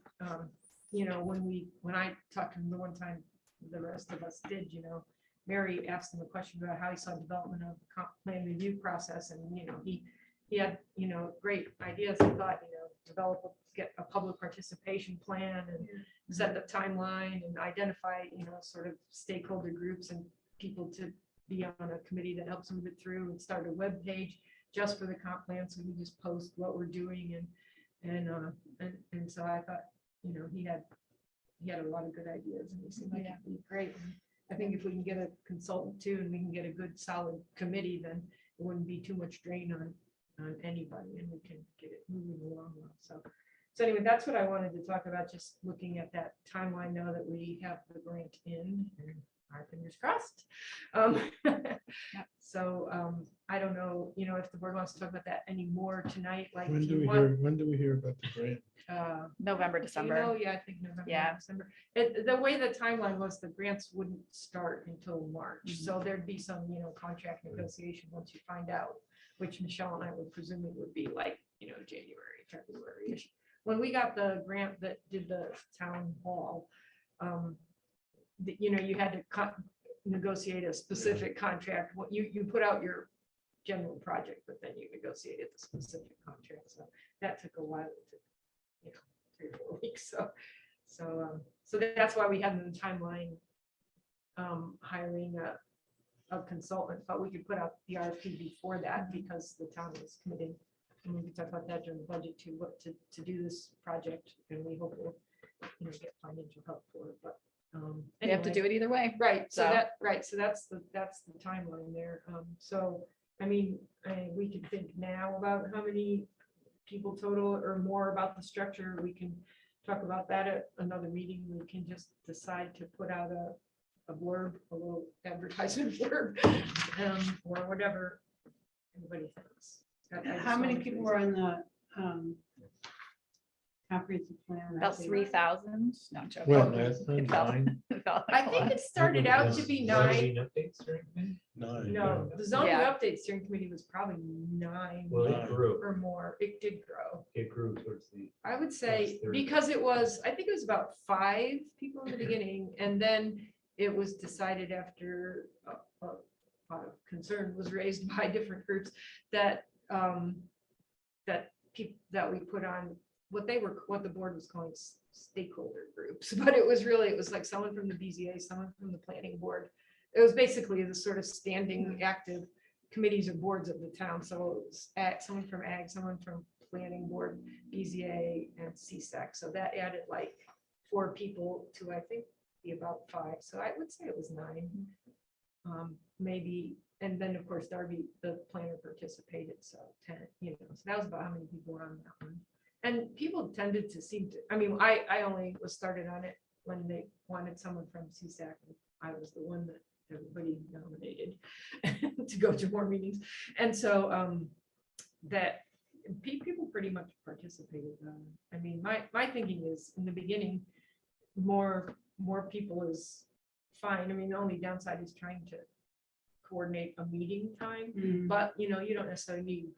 Speaker 3: when I talked to him the one time, the rest of us did, Mary asked him a question about how he saw development of the comp plan review process, and, he had, great ideas. I thought, get a public participation plan and set the timeline and identify, sort of stakeholder groups and people to be on a committee that helps move it through, and start a web page just for the comp plan. So we just post what we're doing, and so I thought, he had a lot of good ideas, and he seemed like it'd be great. And I think if we can get a consultant too, and we can get a good solid committee, then it wouldn't be too much drain on anybody, and we can get it moving along well. So anyway, that's what I wanted to talk about, just looking at that timeline now that we have the grant in. And our fingers crossed. So I don't know, if the board wants to talk about that anymore tonight, like.
Speaker 5: When
Speaker 3: if
Speaker 5: do
Speaker 3: you
Speaker 5: we
Speaker 3: want,
Speaker 5: hear, when do we hear about the grant?
Speaker 1: November,
Speaker 3: you
Speaker 1: December.
Speaker 3: know, yeah, I think November,
Speaker 1: Yeah.
Speaker 3: December. The way the timeline was, the grants wouldn't start until March, so there'd be some, contract negotiation once you find out, which Michelle and I would presume it would be like, January, February-ish. When we got the grant that did the town hall, you had to negotiate a specific contract. What you put out your general project, but then you negotiated the specific contract. So that took a while. It took 3 or 4 weeks. So that's why we had in the timeline hiring a consultant, but we could put out the RFP before that because the town was committing. And we could talk about that during the budget too, what to do this project, and we hope we'll get financial help for it. But
Speaker 1: You have to do it either way.
Speaker 3: Right, so
Speaker 1: So-
Speaker 3: that's the timeline there. So, I mean, we can think now about how many people total or more about the structure. We can talk about that at another meeting. We can just decide to put out a blurb, a little advertisement blurb, or whatever everybody thinks.
Speaker 2: How many people were on the comprehensive plan?
Speaker 1: About 3,000. No, I'm joking.
Speaker 5: When, last time,
Speaker 1: It felt-
Speaker 5: 9?
Speaker 1: it felt
Speaker 3: I
Speaker 1: like a
Speaker 3: think
Speaker 1: lot.
Speaker 3: it started out to be 9.
Speaker 8: Zoning updates during the-
Speaker 5: 9.
Speaker 3: No, the zoning
Speaker 1: Yeah.
Speaker 3: update steering committee was probably 9
Speaker 8: Well,
Speaker 5: Nine.
Speaker 8: it grew,
Speaker 3: or more. It did grow.
Speaker 8: it grew towards the,
Speaker 3: I would say,
Speaker 8: Plus 30.
Speaker 3: because I think it was about 5 people in the beginning, and then it was decided after a lot of concern was raised by different groups that that we put on what the board was calling stakeholder groups, but it was like someone from the BZA, someone from the planning board. It was basically the sort of standing active committees or boards of the town. So it was someone from ag, someone from planning board, BZA, and CSAC. So that added like 4 people to, I think, be about 5. So I would say it was 9, maybe. And then, of course, Darby, the planner, participated. So 10, so that was about how many people were on that one. And people tended to seem to, I mean, I only was started on it when they wanted someone from CSAC. And I was the one that everybody nominated to go to more meetings. And so that people pretty much participated. I mean, my thinking is in the beginning, more people is fine. I mean, the only downside is trying to coordinate a meeting time, but you don't necessarily need,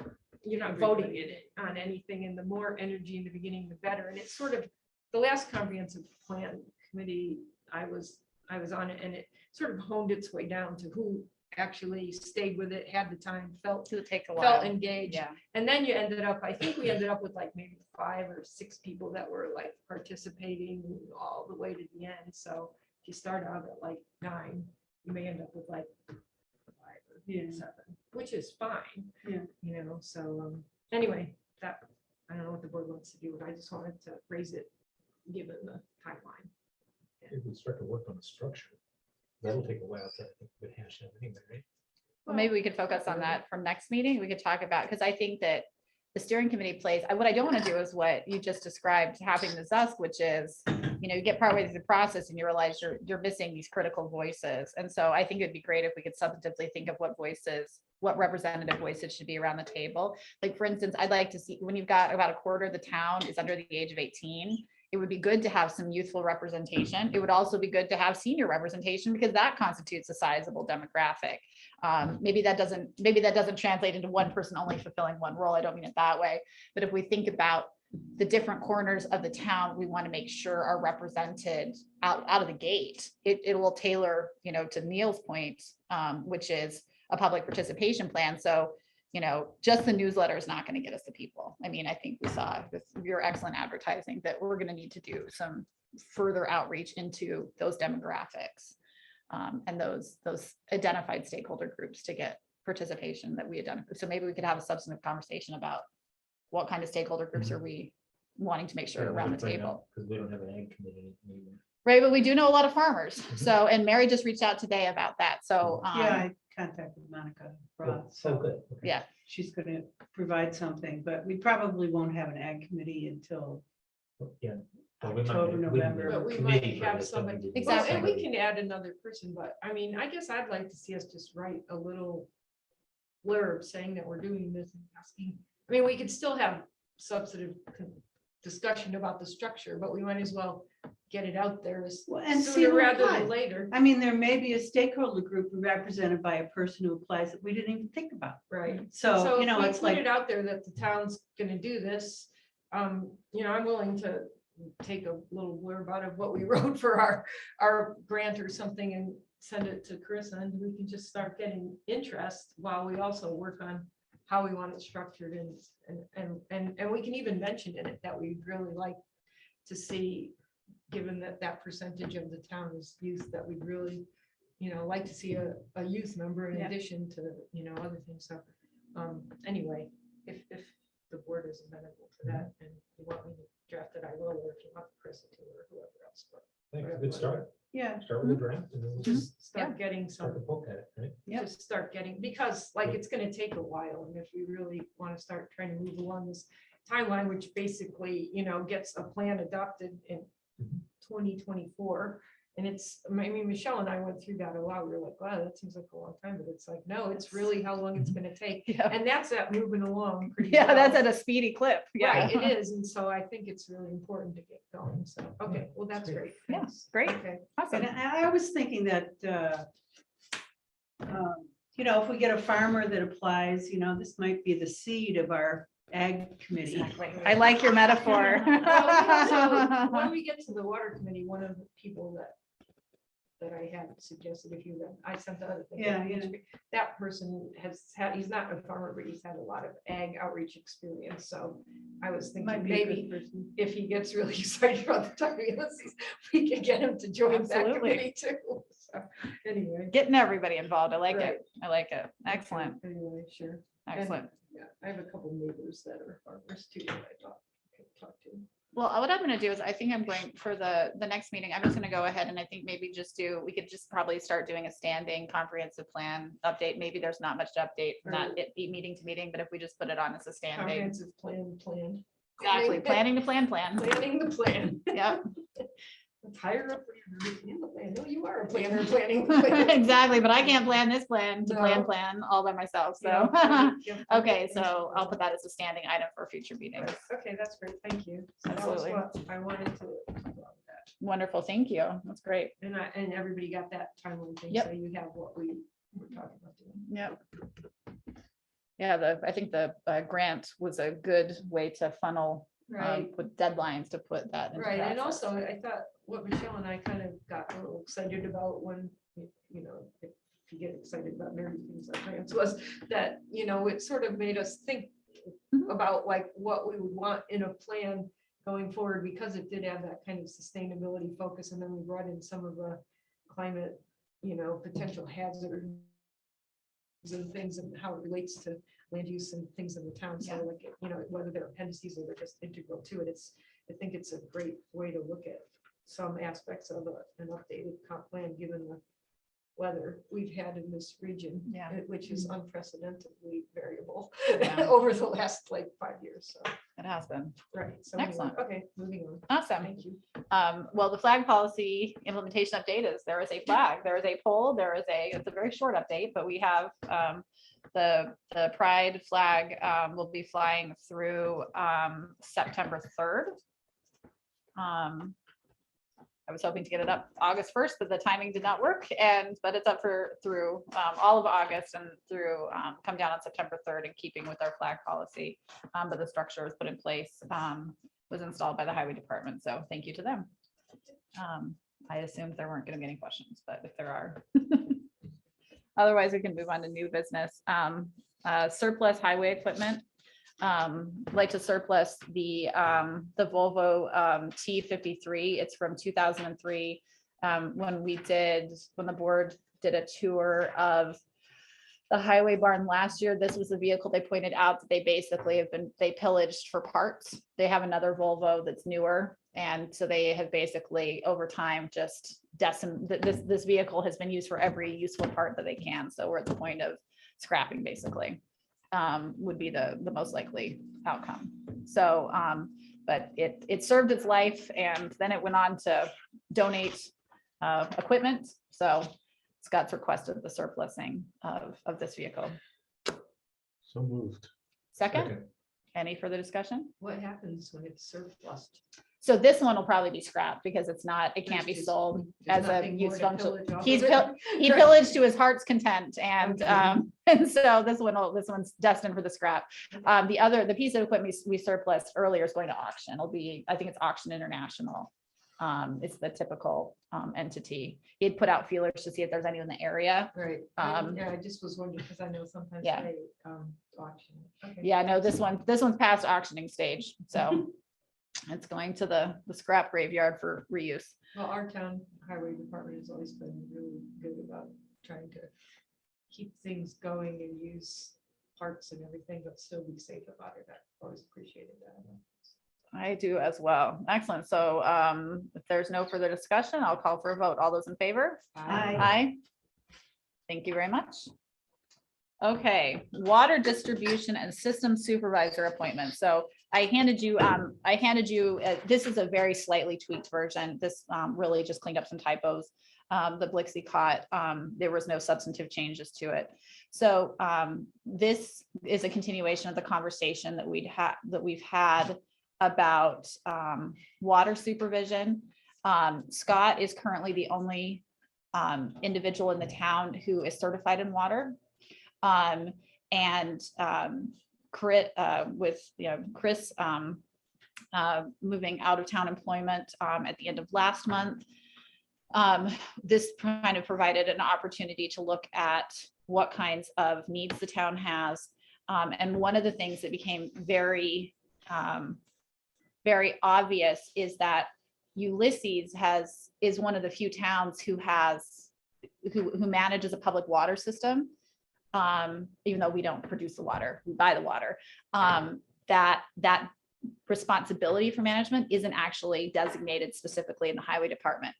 Speaker 3: you're not voting in it on anything, and the more energy in the beginning, the better. And it's sort of the last comprehensive plan committee, I was on it, and it sort of honed its way down to who actually stayed with it, had the time, felt
Speaker 1: It'll take a while.
Speaker 3: felt engaged.
Speaker 1: Yeah.
Speaker 3: And then I think we ended up with like maybe 5 or 6 people that were like participating all the way to the end. So if you start out at like 9, you may end up with like 5 or 7, which is fine.
Speaker 2: Yeah.
Speaker 3: So anyway, that, I don't know what the board wants to do, but I just wanted to raise it, given the timeline.
Speaker 8: if we start to work on the structure. That'll take a while to, I think, but hash out anyway, right?
Speaker 1: Well, maybe we could focus on that from next meeting. We could talk about, because I think that the steering committee plays, what I don't want to do is what you just described, having the ZUSC, which is, you get partway through the process and you realize you're missing these critical voices. And so I think it'd be great if we could substantively think of what representative voices should be around the table. Like, for instance, I'd like to see, when you've got about a quarter of the town is under the age of 18, it would be good to have some youthful representation. It would also be good to have senior representation because that constitutes a sizable demographic. Maybe that doesn't translate into one person only fulfilling one role. I don't mean it that way. But if we think about the different corners of the town, we want to make sure are represented out of the gate. It will tailor, to Neil's point, which is a public participation plan. So, just the newsletter is not going to get us the people. I mean, I think we saw with your excellent advertising that we're going to need to do some further outreach into those demographics and those identified stakeholder groups to get participation that we identify. So maybe we could have a substantive conversation about what kind of stakeholder groups are we wanting to make sure are around the table.
Speaker 8: Because we don't have an ag committee anymore.
Speaker 1: Right, but we do know a lot of farmers. So, and Mary just reached out today about that. So,
Speaker 2: Yeah, I contacted Monica Roth,
Speaker 8: Oh,
Speaker 2: so
Speaker 8: good. Okay.
Speaker 1: yeah.
Speaker 2: she's gonna provide something, but we probably won't have an ag committee until
Speaker 8: Yeah. But we might-
Speaker 2: October,
Speaker 8: we-
Speaker 2: November.
Speaker 3: But we
Speaker 8: committee
Speaker 3: might
Speaker 8: for
Speaker 3: have
Speaker 8: this, don't
Speaker 3: somebody.
Speaker 8: we?
Speaker 3: Well,
Speaker 1: Exactly.
Speaker 3: And we can add another person, but I mean, I guess I'd like to see us just write a little blurb saying that we're doing this and asking. I mean, we could still have substantive discussion about the structure, but we might as well get it out there as
Speaker 2: Well, and see
Speaker 3: sooner
Speaker 2: who
Speaker 3: rather
Speaker 2: applies.
Speaker 3: than later.
Speaker 2: I mean, there may be a stakeholder group represented by a person who applies that we didn't even think about.
Speaker 3: Right.
Speaker 2: So, you
Speaker 3: if
Speaker 2: know,
Speaker 3: we
Speaker 2: it's
Speaker 3: put it
Speaker 2: like,
Speaker 3: out there that the town's gonna do this, you know, I'm willing to take a little blurb out of what we wrote for our grant or something and send it to Chris, and we can just start getting interest while we also work on how we want it structured and we can even mention in it that we'd really like to see, given that that percentage of the town is youth, that we'd really, you know, like to see a youth member in
Speaker 2: Yeah.
Speaker 3: addition to, you know, other things. So, anyway, if the board is amenable to that and you want me to draft it, I will, or if you want Chris to or whoever else. But
Speaker 8: I think it's a good start.
Speaker 2: yeah,
Speaker 8: Start with the draft and then we'll just
Speaker 3: just start getting
Speaker 8: start to
Speaker 3: some,
Speaker 8: poke at it, right?
Speaker 2: Yep.
Speaker 3: just start getting, because like it's gonna take a while, and if we really want to start trying to move along this timeline, which basically, you know, gets a plan adopted in
Speaker 8: Mhm.
Speaker 3: 2024. And it's, I mean, Michelle and I went through that a lot. We were like, wow, that seems like a long time, but it's like, no, it's really how long it's gonna take.
Speaker 1: Yeah,
Speaker 3: And that's that moving along pretty
Speaker 1: yeah, that's
Speaker 3: well.
Speaker 1: at a speedy clip. Yeah.
Speaker 3: Right, it is. And so I think it's really important to get going. So, okay, well, that's great.
Speaker 1: Yeah,
Speaker 3: Thanks.
Speaker 1: great.
Speaker 3: Okay.
Speaker 1: Awesome.
Speaker 2: and I was thinking that, you know, if we get a farmer that applies, you know, this might be the seed of our ag committee.
Speaker 1: Exactly. I like your metaphor.
Speaker 3: Well, you know, so when we get to the water committee, one of the people that I had suggested, if you, I sent the other thing.
Speaker 2: Yeah, yeah.
Speaker 3: That person has had, he's not a farmer, but he's had a lot of ag outreach experience. So I was thinking
Speaker 2: Might be a good
Speaker 3: maybe
Speaker 2: person.
Speaker 3: if he gets really excited about the time, we can get him to join that
Speaker 1: Absolutely.
Speaker 3: committee too. So anyway.
Speaker 1: Getting everybody involved. I like
Speaker 3: Right.
Speaker 1: it. I like it. Excellent.
Speaker 3: Anyway, sure.
Speaker 1: Excellent.
Speaker 3: Yeah, I have a couple neighbors that are farmers too that I could talk to.
Speaker 1: Well, what I'm gonna do is I think I'm going for the next meeting, I'm just gonna go ahead and I think maybe we could just probably start doing a standing comprehensive plan update. Maybe there's not much to update from that meeting to meeting, but if we just put it on as a standing.
Speaker 3: Comprehensive plan.
Speaker 1: Exactly, planning to plan.
Speaker 3: Planning the plan.
Speaker 1: Yep,
Speaker 3: Let's hire a planner to plan the plan. No, you are a planner planning. the plan.
Speaker 1: exactly, but I can't plan this plan to
Speaker 3: No.
Speaker 1: plan all by myself, so.
Speaker 3: Yeah, yeah,
Speaker 1: Okay, so I'll put that as a standing item for future meetings.
Speaker 3: Okay, that's great. Thank you. So that was
Speaker 1: Absolutely.
Speaker 3: what I wanted to talk about that.
Speaker 1: Wonderful, thank you. That's great.
Speaker 3: And everybody got that timeline thing.
Speaker 1: Yep.
Speaker 3: So you have what we were talking about doing.
Speaker 1: Yep. Yeah, I think the grant was a good way to funnel, put deadlines to put that. into
Speaker 3: Right, and
Speaker 1: process.
Speaker 3: also I thought what Michelle and I kind of got a little excited about when, you know, if you get excited about very things like grants, was that, you know, it sort of made us think
Speaker 1: Mhm.
Speaker 3: about like what we would want in a plan going forward, because it did have that kind of sustainability focus, and then we brought in some of the climate, you know, potential hazards and things and how it relates to land use and things in the town. So
Speaker 1: Yeah.
Speaker 3: like, you know, whether they're appendices or they're just integral to it, I think it's a great way to look at some aspects of an updated comp plan, given the weather we've had in this region,
Speaker 1: Yeah.
Speaker 3: which is unprecedentedly variable
Speaker 1: Yeah.
Speaker 3: over the last like 5 years. So,
Speaker 1: It has been.
Speaker 3: right. So anyway,
Speaker 1: Excellent.
Speaker 3: okay, moving on.
Speaker 1: Awesome.
Speaker 3: Thank you.
Speaker 1: Well, the flag policy implementation update is there is a flag, there is a pole, it's a very short update, but we have the pride flag will be flying through September 3rd. I was hoping to get it up August 1st, but the timing did not work, but it's up through all of August and through come down on September 3rd, in keeping with our flag policy. But the structure was put in place, was installed by the highway department, so thank you to them. I assumed there weren't going to be any questions, but if there are. Otherwise, we can move on to new business. Surplus highway equipment. Like to surplus the Volvo T53. It's from 2003. When the board did a tour of the highway barn last year, this was the vehicle they pointed out that they basically they pillaged for parts. They have another Volvo that's newer. And so they have basically over time just this vehicle has been used for every useful part that they can. So we're at the point of scrapping basically. Would be the most likely outcome. So But it served its life, and then it went on to donate equipment. So Scott's requested the surplusing of this vehicle.
Speaker 5: So moved.
Speaker 1: Second, any further discussion?
Speaker 3: What happens when it's surplus?
Speaker 1: So this one will probably be scrapped because it can't be
Speaker 3: There's
Speaker 1: sold
Speaker 3: There's
Speaker 1: as a
Speaker 3: nothing more
Speaker 1: use
Speaker 3: to
Speaker 1: function.
Speaker 3: pillage off
Speaker 1: He's
Speaker 3: of it?
Speaker 1: He pillaged to his heart's content, and
Speaker 3: Okay.
Speaker 1: and so this one's destined for the scrap. The piece of equipment we surplus earlier is going to auction. It'll be, I think it's Auction International. It's the typical entity. He had put out feelers to see if there's any in the area.
Speaker 3: Right, yeah, I just was wondering, because I know sometimes
Speaker 1: Yeah.
Speaker 3: they auction. Okay.
Speaker 1: Yeah, no, this one's past auctioning stage, so it's going to the scrap graveyard for reuse.
Speaker 3: Well, our town highway department has always been really good about trying to keep things going and use parts and everything, but still be safe about it. I've always appreciated that.
Speaker 1: I do as well. Excellent. So if there's no further discussion, I'll call for a vote. All those in favor?
Speaker 2: Aye.
Speaker 1: Aye. Thank you very much. Okay, water distribution and system supervisor appointment. So I handed you, this is a very slightly tweaked version. This really just cleaned up some typos. The Blixie caught, there was no substantive changes to it. So this is a continuation of the conversation that we've had about water supervision. Scott is currently the only individual in the town who is certified in water. Chris moving out of town employment at the end of last month. This kind of provided an opportunity to look at what kinds of needs the town has. And one of the things that became very obvious is that Ulysses is one of the few towns who manages a public water system. Even though we don't produce the water, we buy the water, that responsibility for management isn't actually designated specifically in the highway department.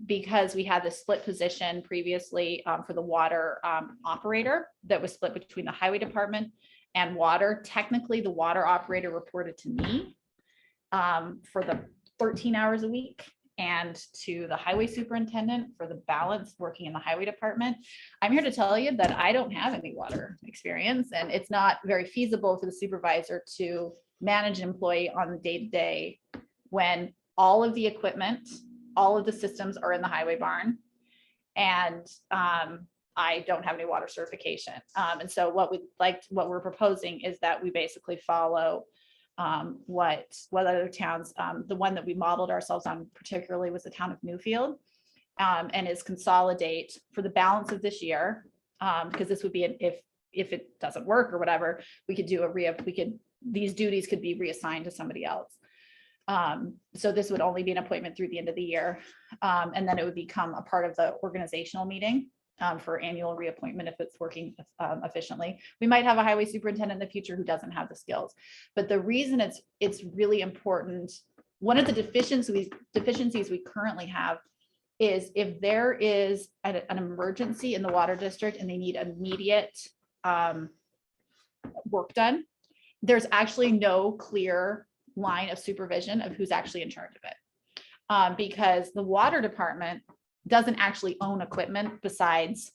Speaker 1: Because we had this split position previously for the water operator that was split between the highway department and water. Technically, the water operator reported to me for the 13 hours a week, and to the highway superintendent for the balance working in the highway department. I'm here to tell you that I don't have any water experience, and it's not very feasible for the supervisor to manage an employee on the day-to-day when all of the equipment, all of the systems are in the highway barn. And I don't have any water certification. And so what we're proposing is that we basically follow what other towns, the one that we modeled ourselves on particularly was the town of Newfield, and is consolidate for the balance of this year, because this would be if it doesn't work or whatever, we could do these duties could be reassigned to somebody else. So this would only be an appointment through the end of the year, and then it would become a part of the organizational meeting for annual reappointment if it's working efficiently. We might have a highway superintendent in the future who doesn't have the skills, but the reason it's really important, one of the deficiencies we currently have is if there is an emergency in the water district and they need immediate work done, there's actually no clear line of supervision of who's actually in charge of it. Because the water department doesn't actually own equipment besides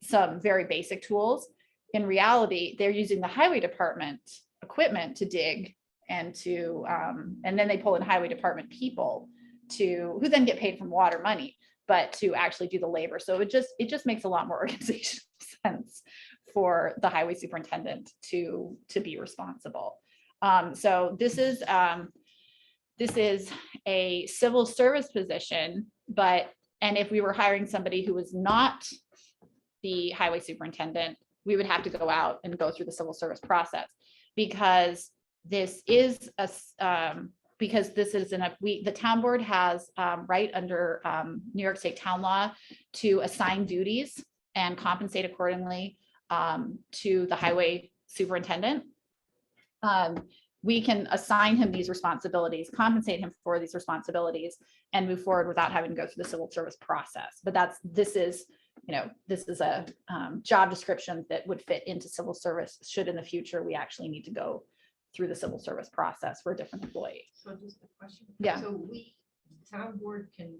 Speaker 1: some very basic tools. In reality, they're using the highway department equipment to dig and then they pull in highway department people who then get paid from water money, but to actually do the labor. So it just makes a lot more organizational sense for the highway superintendent to be responsible. So this is a civil service position, and if we were hiring somebody who was not the highway superintendent, we would have to go out and go through the civil service process, because this is the town board has right under New York State town law to assign duties and compensate accordingly to the highway superintendent. We can assign him these responsibilities, compensate him for these responsibilities, and move forward without having to go through the civil service process. But this is a job description that would fit into civil service should in the future we actually need to go through the civil service process for a different employee.
Speaker 3: So just a question.
Speaker 1: Yeah.
Speaker 3: So we, town board can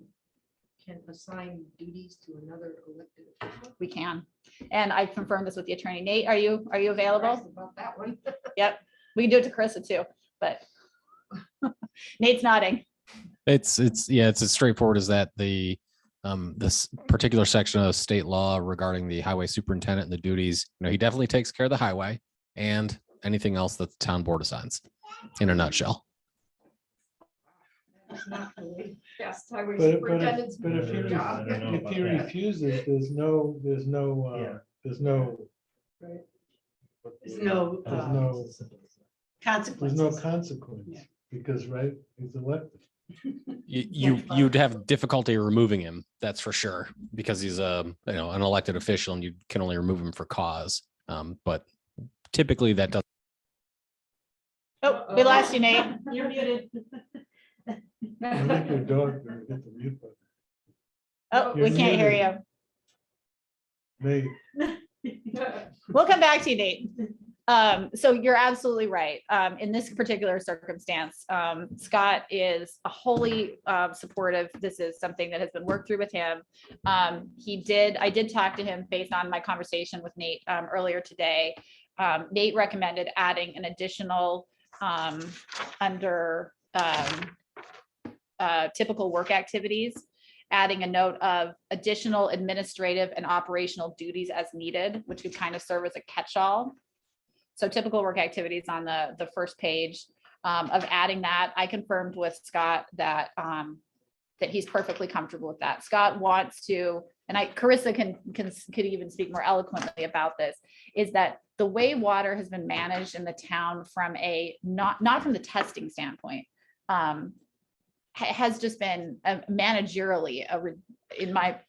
Speaker 3: assign duties to another elected official?
Speaker 1: We can. And I confirmed this with the attorney. Nate, are you available?
Speaker 3: Surprised About that one.
Speaker 1: Yep. We can do it to Carissa too, but Nate's nodding.
Speaker 9: It's as straightforward as that. This particular section of state law regarding the highway superintendent and the duties, he definitely takes care of the highway and anything else that the town board assigns, in a nutshell.
Speaker 3: That's not the way fast highway
Speaker 5: But
Speaker 3: superintendent's
Speaker 5: if he,
Speaker 3: job.
Speaker 8: I don't know
Speaker 5: if
Speaker 8: about
Speaker 5: he
Speaker 8: that.
Speaker 5: refuses, there's no,
Speaker 8: Yeah.
Speaker 2: There's no
Speaker 5: there's no,
Speaker 2: consequences.
Speaker 5: there's no consequence,
Speaker 2: Yeah.
Speaker 5: because, right, he's elected.
Speaker 9: You'd have difficulty removing him, that's for sure, because he's an elected official and you can only remove him for cause. But typically that doesn't.
Speaker 1: Oh, we lost you, Nate.
Speaker 2: You're muted.
Speaker 5: I think your dog better hit the mute button.
Speaker 1: Oh, we
Speaker 5: You're
Speaker 1: can't hear
Speaker 5: muted.
Speaker 1: you.
Speaker 5: Nate,
Speaker 1: We'll come back to you, Nate. So you're absolutely right. In this particular circumstance, Scott is wholly supportive. This is something that has been worked through with him. I did talk to him based on my conversation with Nate earlier today. Nate recommended adding an additional under typical work activities, adding a note of additional administrative and operational duties as needed, which could kind of serve as a catch-all. So typical work activities on the first page of adding that. I confirmed with Scott that that he's perfectly comfortable with that. Scott wants to, and Carissa could even speak more eloquently about this, is that the way water has been managed in the town from not from the testing standpoint, has just been managerially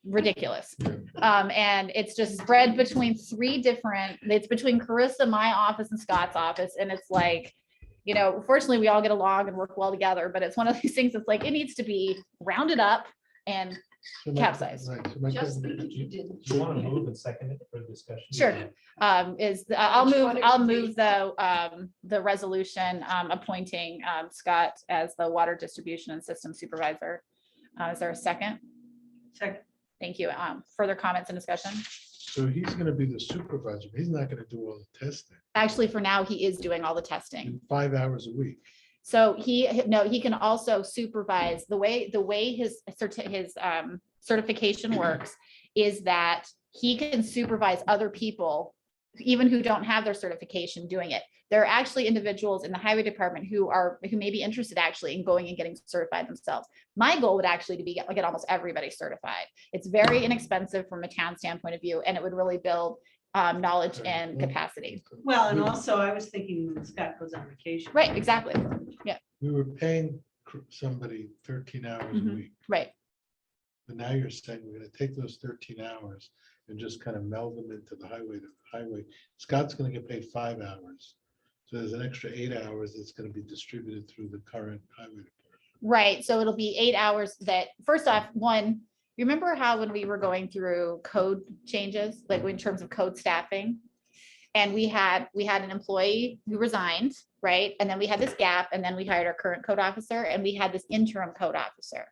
Speaker 1: ridiculous. And it's just spread between it's between Carissa, my office, and Scott's office. And it's like, fortunately we all get along and work well together, but it's one of these things that's like, it needs to be rounded up and
Speaker 5: so my-
Speaker 1: capsize.
Speaker 5: right, so my
Speaker 3: Just
Speaker 5: question-
Speaker 3: because you didn't.
Speaker 8: Do you want to move and second it for discussion?
Speaker 1: Sure. I'll
Speaker 3: Which
Speaker 1: move,
Speaker 3: one it
Speaker 1: I'll
Speaker 3: would be?
Speaker 1: move the resolution appointing Scott as the water distribution and system supervisor. Is there a second?
Speaker 2: Second.
Speaker 1: Thank you. Further comments and discussion?
Speaker 5: So he's gonna be the supervisor, but he's not gonna do all the testing,
Speaker 1: Actually, for now, he is doing all the testing.
Speaker 5: in 5 hours a week.
Speaker 1: So he can also supervise the way his certification works is that he can supervise other people, even who don't have their certification, doing it. There are actually individuals in the highway department who may be interested actually in going and getting certified themselves. My goal would actually be to get almost everybody certified. It's very inexpensive from a town standpoint of view, and it would really build knowledge and capacity.
Speaker 2: Well, and also I was thinking when Scott goes on vacation.
Speaker 1: Right, exactly.
Speaker 5: We were paying somebody 13 hours a
Speaker 1: Mhm.
Speaker 5: week,
Speaker 1: Right.
Speaker 5: but now you're saying we're gonna take those 13 hours and just kind of meld them into the highway. Scott's gonna get paid 5 hours. So there's an extra 8 hours that's gonna be distributed through the current highway department.
Speaker 1: Right, so it'll be 8 hours that, first off, one, you remember how when we were going through code changes, like in terms of code staffing? And we had an employee who resigned, right? And then we had this gap, and then we hired our current code officer, and we had this interim code officer.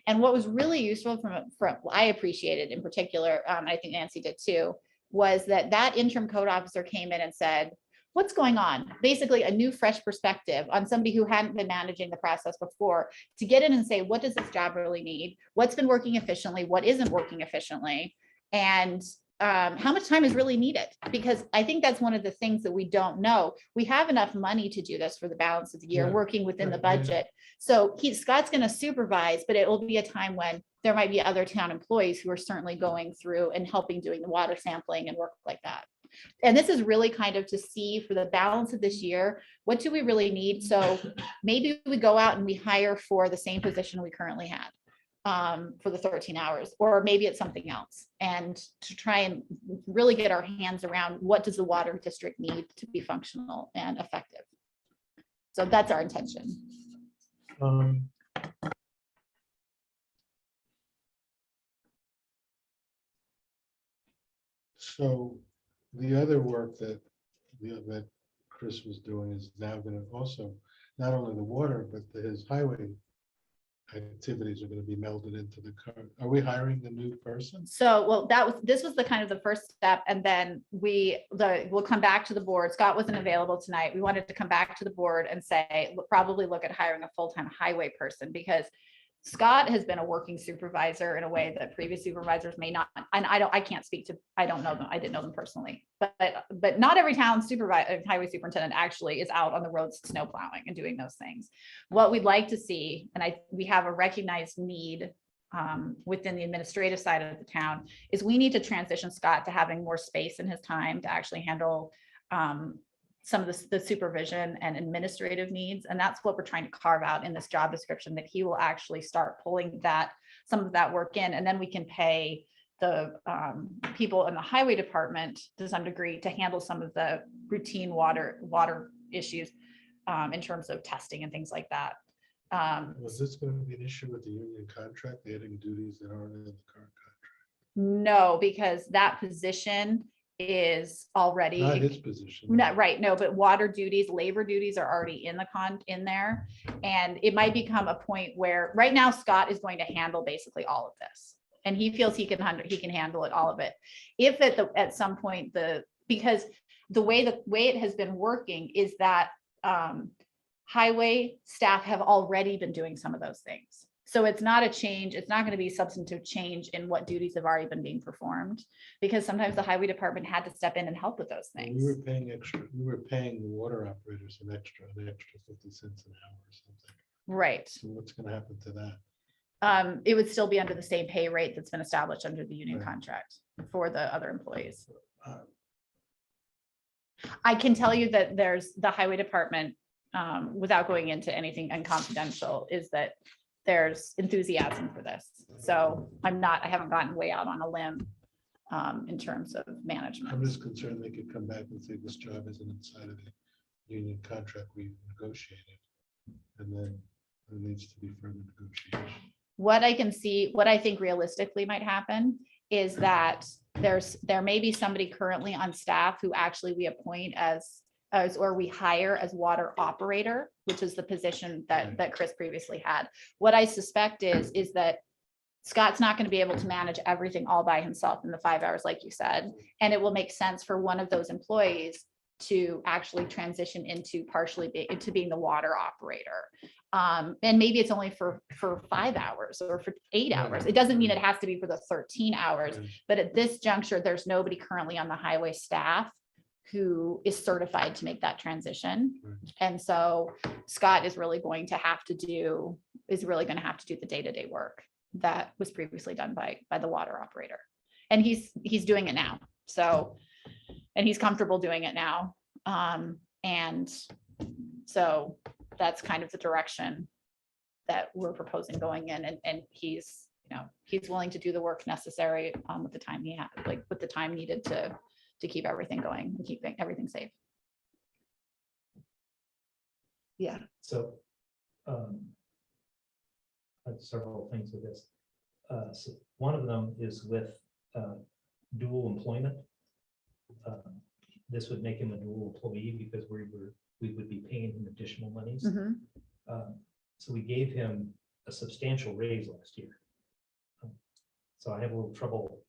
Speaker 1: And what was really useful from I appreciated in particular, I think Nancy did too, was that interim code officer came in and said, what's going on? Basically a new fresh perspective on somebody who hadn't been managing the process before, to get in and say, what does this job really need? What's been working efficiently? What isn't working efficiently? And how much time is really needed? Because I think that's one of the things that we don't know. We have enough money to do this for the balance of the year,
Speaker 5: Right,
Speaker 1: working within the
Speaker 5: right, yeah.
Speaker 1: budget. So Scott's going to supervise, but it will be a time when there might be other town employees who are certainly going through and helping doing the water sampling and work like that. And this is really kind of to see for the balance of this year, what do we really need? So maybe we go out and we hire for the same position we currently had for the 13 hours, or maybe it's something else. And to try and really get our hands around what does the water district need to be functional and effective. So that's our intention.
Speaker 5: So the other work that Chris was doing is now gonna also, not only the water, but his highway activities are gonna be melded into the current. Are we hiring the new person?
Speaker 1: So, well, this was the kind of the first step, and then we'll come back to the board. Scott wasn't available tonight. We wanted to come back to the board and say, probably look at hiring a full-time highway person, because Scott has been a working supervisor in a way that previous supervisors may not, and I can't speak to, I don't know them, I didn't know them personally, but not every town highway superintendent actually is out on the roads snow plowing and doing those things. What we'd like to see, and we have a recognized need within the administrative side of the town, is we need to transition Scott to having more space in his time to actually handle some of the supervision and administrative needs. And that's what we're trying to carve out in this job description, that he will actually start pulling some of that work in, and then we can pay the people in the highway department to some degree to handle some of the routine water issues in terms of testing and things like that.
Speaker 5: Was this gonna be an issue with the union contract, adding duties that aren't in the current contract?
Speaker 1: No, because that position is already.
Speaker 5: Not his position.
Speaker 1: Not right, no, but water duties, labor duties are already in there. And it might become a point where, right now, Scott is going to handle basically all of this. And he feels he can handle it, all of it. If at some point because the way it has been working is that highway staff have already been doing some of those things. So it's not a change. It's not going to be substantive change in what duties have already been being performed, because sometimes the highway department had to step in and help with those things.
Speaker 5: We were paying the water operators an extra 50 cents an hour or something.
Speaker 1: Right.
Speaker 5: So what's gonna happen to that?
Speaker 1: It would still be under the same pay rate that's been established under the union
Speaker 5: Right.
Speaker 1: contract for the other employees.
Speaker 5: Uh,
Speaker 1: I can tell you that there's the highway department, without going into anything unconfidential, is that there's enthusiasm for this. So I haven't gotten way out on a limb in terms of management.
Speaker 5: I'm just concerned they could come back and say this job isn't inside of the union contract we negotiated. And then there needs to be further negotiation.
Speaker 1: What I think realistically might happen is that there may be somebody currently on staff who actually we appoint or we hire as water operator, which is the position that Chris previously had. What I suspect is that Scott's not going to be able to manage everything all by himself in the 5 hours, like you said, and it will make sense for one of those employees to actually transition into being the water operator. And maybe it's only for 5 hours or for 8 hours. It doesn't mean it has to be for the 13 hours,
Speaker 5: Right.
Speaker 1: but at this juncture, there's nobody currently on the highway staff who is certified to make that transition.
Speaker 5: Right.
Speaker 1: And so Scott is really going to have to do the day-to-day work that was previously done by the water operator. And he's doing it now. So, and he's comfortable doing it now. And so that's kind of the direction that we're proposing going in, and he's willing to do the work necessary with the time with the time needed to keep everything going and keeping everything safe. Yeah.
Speaker 8: So I have several things with this. So one of them is with dual employment. This would make him a dual employee because we would be paying him additional monies.
Speaker 1: Mhm.
Speaker 8: So we gave him a substantial raise last year. So I have a little trouble,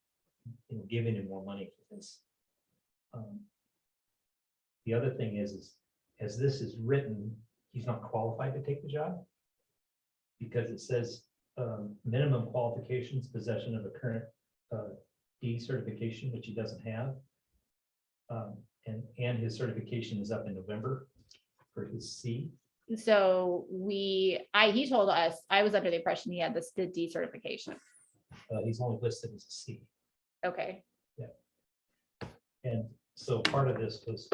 Speaker 8: giving him more money for this. The other thing is as this is written, he's not qualified to take the job because it says minimum qualifications, possession of a current D certification, which he doesn't have. And his certification is up in November for his C.
Speaker 1: So he told us, I was under the impression he had the D certification.
Speaker 8: He's only listed as a C.
Speaker 1: Okay.
Speaker 8: And so part of this was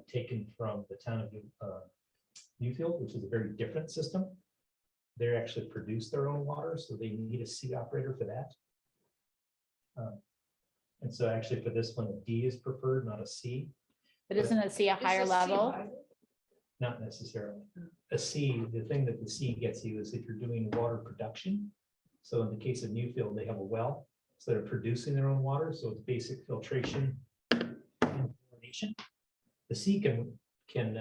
Speaker 8: taken from the town of Newfield, which is a very different system. They actually produce their own water, so they need a C operator for that. And so actually for this one, a D is preferred, not a C.
Speaker 1: But isn't a C a higher level?
Speaker 8: Not necessarily. A C, the thing that the C gets you is if you're doing water production. So in the case of Newfield, they have a well, so they're producing their own water, so it's basic filtration and chlorination. The C can can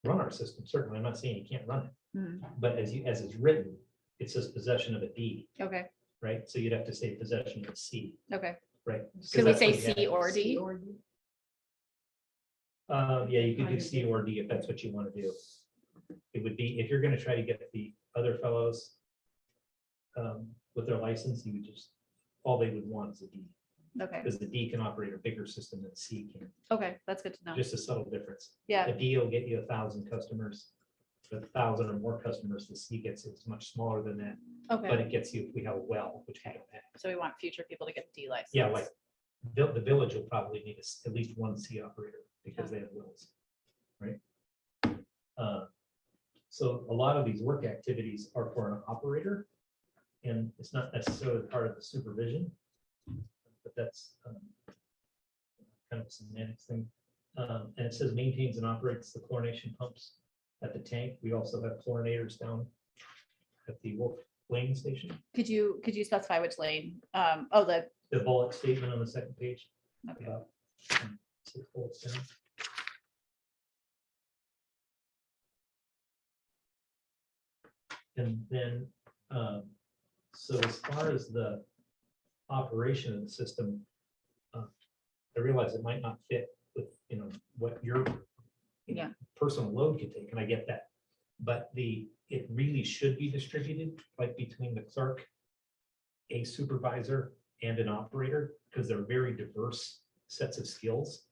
Speaker 8: run our system, certainly. I'm not saying you can't run it,
Speaker 1: Hmm,
Speaker 8: but as it's written, it says possession of a D,
Speaker 1: okay,
Speaker 8: right? So you'd have to say possession of a C,
Speaker 1: okay.
Speaker 8: right? 'Cause
Speaker 1: Could we
Speaker 8: that's
Speaker 1: say
Speaker 8: what you have.
Speaker 1: C or D?
Speaker 8: Yeah, you could do C or D if that's what you want to do. It would be, if you're gonna try to get the other fellows with their license, you would just, all they would want is a D,
Speaker 1: Okay,
Speaker 8: because the D can operate a bigger system than C can.
Speaker 1: okay, that's good to know.
Speaker 8: Just a subtle difference.
Speaker 1: Yeah,
Speaker 8: A D will get you 1,000 customers. 1,000 or more customers, the C gets, it's much smaller than that, but
Speaker 1: okay.
Speaker 8: it gets you, if we have a well, which we don't have.
Speaker 1: So we want future people to get the D license.
Speaker 8: Yeah, like the village will probably need at least one C operator because they have wells, right? So a lot of these work activities are for an operator, and it's not necessarily part of the supervision, but that's kind of a semantics thing. And it says maintains and operates the chlorination pumps at the tank. We also have chlorinators down at the Wolf Lane station.
Speaker 1: Could you specify which lane?
Speaker 8: The bullet statement on the second page.
Speaker 1: Okay.
Speaker 8: About 6 bullets down. And then, so as far as the operation of the system, I realize it might not fit with, what your
Speaker 1: Yeah.
Speaker 8: personal load could take, and I get that. But it really should be distributed, like between the clerk, a supervisor, and an operator, because they're very diverse sets of skills.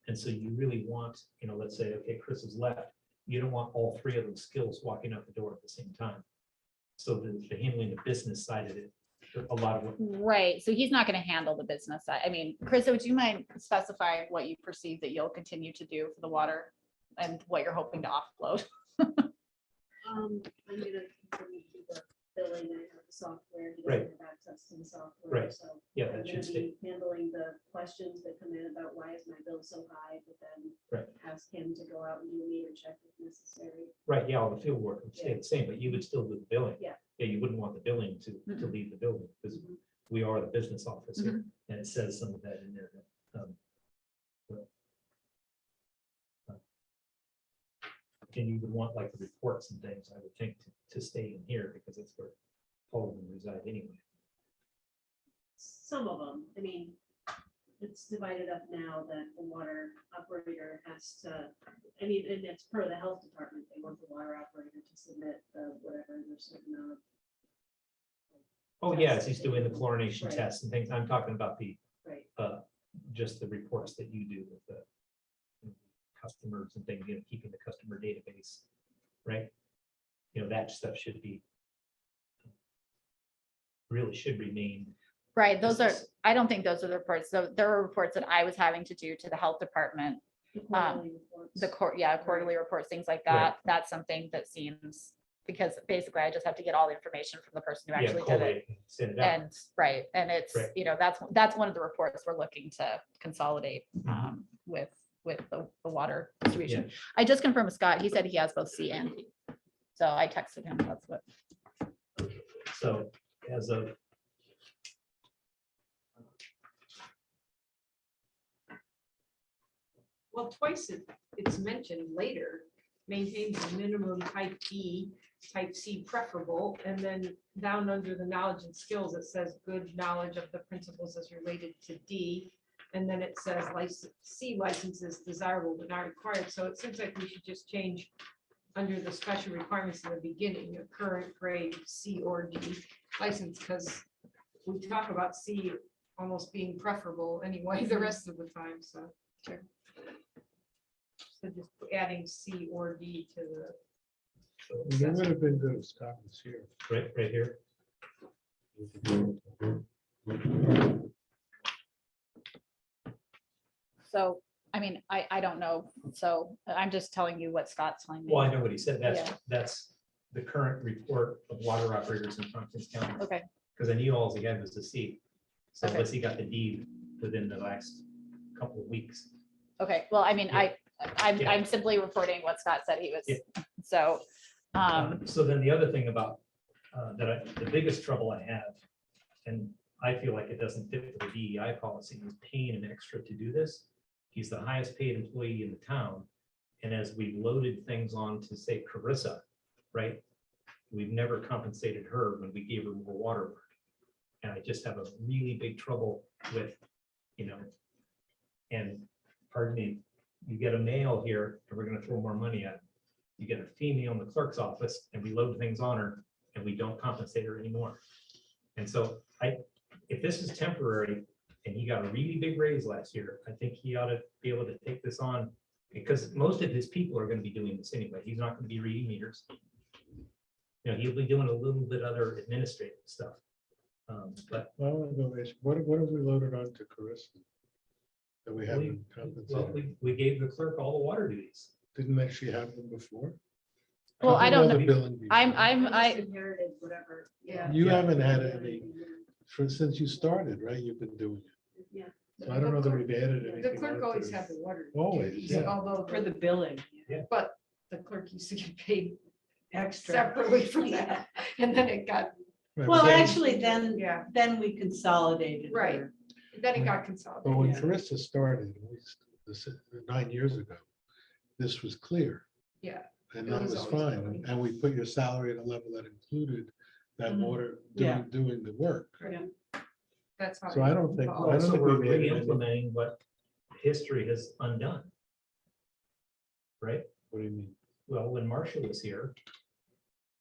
Speaker 8: And so you really want, let's say, okay, Chris has left. You don't want all three of those skills walking out the door at the same time. So the handling the business side of it, a lot of,
Speaker 1: Right, so he's not gonna handle the business side. I mean, Chris, would you mind specifying what you perceive that you'll continue to do for the water and what you're hoping to offload?
Speaker 10: I'm gonna continue to do the billing, I have the software, he
Speaker 8: Right.
Speaker 10: doesn't have access to the software,
Speaker 8: Right.
Speaker 10: so.
Speaker 8: yeah,
Speaker 10: I'm
Speaker 8: that
Speaker 10: gonna
Speaker 8: should stay.
Speaker 10: be handling the questions that come in about why is my bill so high, but then
Speaker 8: Right.
Speaker 10: ask him to go out and do a meter check if necessary.
Speaker 8: Right, yeah, all the field work would stay
Speaker 10: Yeah.
Speaker 8: the same, but you would still do the billing.
Speaker 10: Yeah.
Speaker 8: Yeah, you wouldn't want the billing to
Speaker 1: Mhm.
Speaker 8: leave the building, because
Speaker 10: Mhm.
Speaker 8: we are the business office here,
Speaker 1: Mm-hmm.
Speaker 8: and it says some of that in there. But, and you would want like the reports and things, I would think, to stay in here, because that's where all of them reside anyway.
Speaker 10: Some of them, I mean, it's divided up now that the water operator has to, and it's per the health department, they want the water operator to submit the whatever, there's a certain amount of.
Speaker 8: Oh, yes, he's doing the chlorination
Speaker 10: Right.
Speaker 8: tests and things. I'm talking about
Speaker 10: Right.
Speaker 8: just the reports that you do with the customers and things, keeping the customer database, right? That stuff should be, really should remain.
Speaker 1: Right, those are,
Speaker 8: business.
Speaker 1: I don't think those are the reports. So there were reports that I was having to do to the health department.
Speaker 10: The quarterly reports.
Speaker 1: Quarterly reports, things like that. That's something that seems, because basically I just have to get all the information from the person who
Speaker 8: Yeah,
Speaker 1: actually did it.
Speaker 8: collate and send it out.
Speaker 1: And, right, and it's,
Speaker 8: Right.
Speaker 1: that's one of the reports we're looking to consolidate
Speaker 8: Mm-hmm.
Speaker 1: with the water distribution.
Speaker 8: Yeah.
Speaker 1: I just confirmed with Scott, he said he has both C and D. So I texted him, that's what,
Speaker 8: So as of.
Speaker 3: Well, twice it's mentioned later, maintains a minimum type D, type C preferable, and then down under the knowledge and skills, it says good knowledge of the principles as related to D. And then it says C licenses desirable but not required. So it seems like we should just change under the special requirements in the beginning, a current grade C or D license, because we talk about C almost being preferable anyway, the rest of the time, so. Sure. So just adding C or D to the.
Speaker 5: It would have been good if Scott was here.
Speaker 8: Right here.
Speaker 1: so, I mean, I don't know. So I'm just telling you what Scott's telling me.
Speaker 8: Well, I know what he said.
Speaker 1: Yeah.
Speaker 8: That's the current report of water operators in Tompkins County.
Speaker 1: Okay,
Speaker 8: Because I knew all he had was the C. So
Speaker 1: Okay.
Speaker 8: unless he got the D within the last couple of weeks.
Speaker 1: okay, well, I mean,
Speaker 8: Yeah.
Speaker 1: I'm
Speaker 8: Yeah.
Speaker 1: simply reporting what Scott said he was,
Speaker 8: Yeah.
Speaker 1: so.
Speaker 8: So then the other thing about, the biggest trouble I have, and I feel like it doesn't fit with the DEI policy, is paying him extra to do this. He's the highest paid employee in the town, And as we loaded things on to say Carissa, right? We've never compensated her when we gave her more water work. And I just have a really big trouble with, you know, and pardon me, you get a male here and we're gonna throw more money at it. You get a female in the clerk's office and we load things on her and we don't compensate her anymore. And so if this is temporary and he got a really big raise last year, I think he ought to be able to take this on because most of his people are gonna be doing this anyway. He's not gonna be reading meters. You know, he'll be doing a little bit other administrative stuff. But
Speaker 5: I want to go, what have we loaded on to Carissa? That we
Speaker 8: we,
Speaker 5: haven't
Speaker 8: well,
Speaker 5: compensated?
Speaker 8: we gave the clerk all the water duties.
Speaker 5: Didn't actually have them before?
Speaker 1: Well, I don't
Speaker 5: the
Speaker 1: know.
Speaker 5: billing before.
Speaker 10: I just inherited whatever, yeah.
Speaker 5: You
Speaker 8: Yeah.
Speaker 5: haven't had any, since you started, right? You've been doing it.
Speaker 10: Yeah.
Speaker 5: So I don't know that we've added
Speaker 3: The
Speaker 5: anything.
Speaker 3: clerk
Speaker 5: onto
Speaker 3: always
Speaker 5: it.
Speaker 3: had the water.
Speaker 5: Always,
Speaker 3: duties,
Speaker 5: yeah.
Speaker 3: Although,
Speaker 2: For the billing.
Speaker 3: but the clerk used to get paid
Speaker 2: Extra.
Speaker 3: separately from that. And then it got,
Speaker 5: Right,
Speaker 2: Well,
Speaker 5: but then-
Speaker 2: actually,
Speaker 3: yeah,
Speaker 2: then we consolidated.
Speaker 3: Right.
Speaker 2: her.
Speaker 3: then it got
Speaker 5: But
Speaker 3: consolidated.
Speaker 5: when
Speaker 2: Yeah.
Speaker 5: Carissa started, 9 years ago, this was clear.
Speaker 3: Yeah.
Speaker 5: And
Speaker 3: It
Speaker 5: that
Speaker 3: was
Speaker 5: was
Speaker 3: always
Speaker 5: fine.
Speaker 3: billing.
Speaker 5: And we put your salary at a level that included that
Speaker 3: Mhm.
Speaker 5: water
Speaker 2: Yeah.
Speaker 5: doing the work.
Speaker 3: That's how.
Speaker 5: So I don't think, I don't
Speaker 8: Also,
Speaker 5: think
Speaker 8: we're
Speaker 5: we've added any.
Speaker 8: re-implementing what history has undone. Right?
Speaker 5: What do you mean?
Speaker 8: Well, when Marcia was here,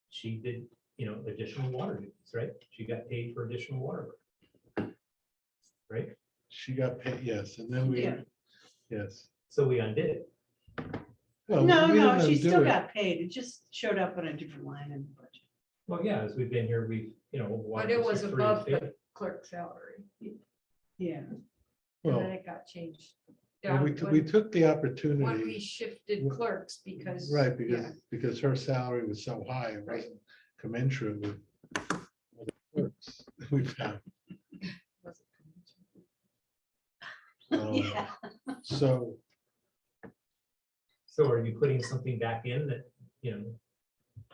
Speaker 8: she did, you know, additional water duties, right? She got paid for additional water work. Right?
Speaker 5: She got paid, yes, and then we,
Speaker 2: Yeah.
Speaker 5: yes.
Speaker 8: So we undid it.
Speaker 5: Well,
Speaker 2: No,
Speaker 5: we
Speaker 2: no,
Speaker 5: didn't
Speaker 2: she
Speaker 5: undo
Speaker 2: still
Speaker 5: it.
Speaker 2: got paid. It just showed up on a different line in the budget.
Speaker 8: Well, yeah, as we've been here, we, you know.
Speaker 3: But
Speaker 8: water
Speaker 3: it was
Speaker 8: district three
Speaker 3: above
Speaker 8: is paid.
Speaker 3: the clerk salary.
Speaker 2: Yeah.
Speaker 3: And
Speaker 5: Well,
Speaker 3: then it got changed.
Speaker 5: well,
Speaker 3: down
Speaker 5: we
Speaker 3: when-
Speaker 5: took the
Speaker 3: When we
Speaker 5: opportunity,
Speaker 3: shifted clerks because.
Speaker 5: right,
Speaker 3: yeah,
Speaker 5: because her salary was so high, it
Speaker 3: Right.
Speaker 5: wasn't commensurate with other clerks that we found.
Speaker 3: wasn't-
Speaker 2: Yeah.
Speaker 5: So,
Speaker 8: So are you putting something back in that, you know,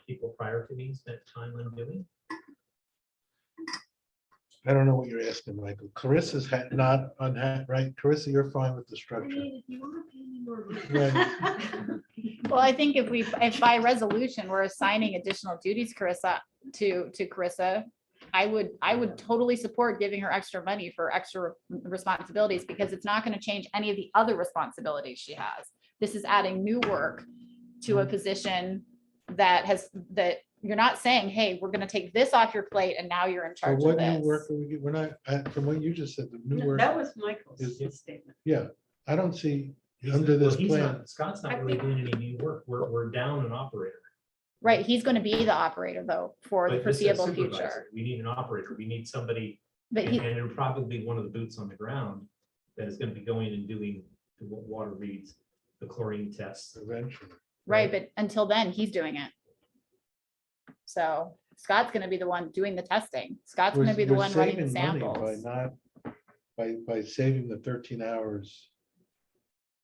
Speaker 8: people prior to me spent time on doing?
Speaker 5: I don't know what you're asking, Michael. Carissa's not unhappy, right? Carissa, you're fine with the
Speaker 10: I
Speaker 5: structure.
Speaker 10: mean, if you want to pay me more money.
Speaker 5: Right.
Speaker 1: Well, I think if by resolution, we're assigning additional duties, Carissa, to Carissa, I would totally support giving her extra money for extra responsibilities because it's not going to change any of the other responsibilities she has. This is adding new work to a position that you're not saying, hey, we're going to take this off your plate and now you're in
Speaker 5: So
Speaker 1: charge of
Speaker 5: what new work
Speaker 1: this.
Speaker 5: are we, we're not, from what you just said, the new work,
Speaker 2: That was Michael's
Speaker 5: is-
Speaker 2: statement.
Speaker 5: yeah, I don't see
Speaker 8: He's-
Speaker 5: under
Speaker 8: well,
Speaker 5: this
Speaker 8: he's not-
Speaker 5: plan.
Speaker 8: Scott's
Speaker 3: I
Speaker 8: not really
Speaker 3: think-
Speaker 8: doing any new work. We're down an operator.
Speaker 1: Right, he's going to be the operator though, for the
Speaker 8: But this says
Speaker 1: foreseeable
Speaker 8: supervisor.
Speaker 1: future.
Speaker 8: We need an operator. We need somebody,
Speaker 1: But
Speaker 8: and
Speaker 1: he,
Speaker 8: it'll probably be one of the boots on the ground that is gonna be going and doing the water reads, the chlorine tests.
Speaker 5: Eventually.
Speaker 1: right, but until then, he's doing it. So Scott's going to be the one doing the testing. Scott's going to be the
Speaker 5: We're
Speaker 1: one running the
Speaker 5: saving money
Speaker 1: samples.
Speaker 5: By not, by saving the 13 hours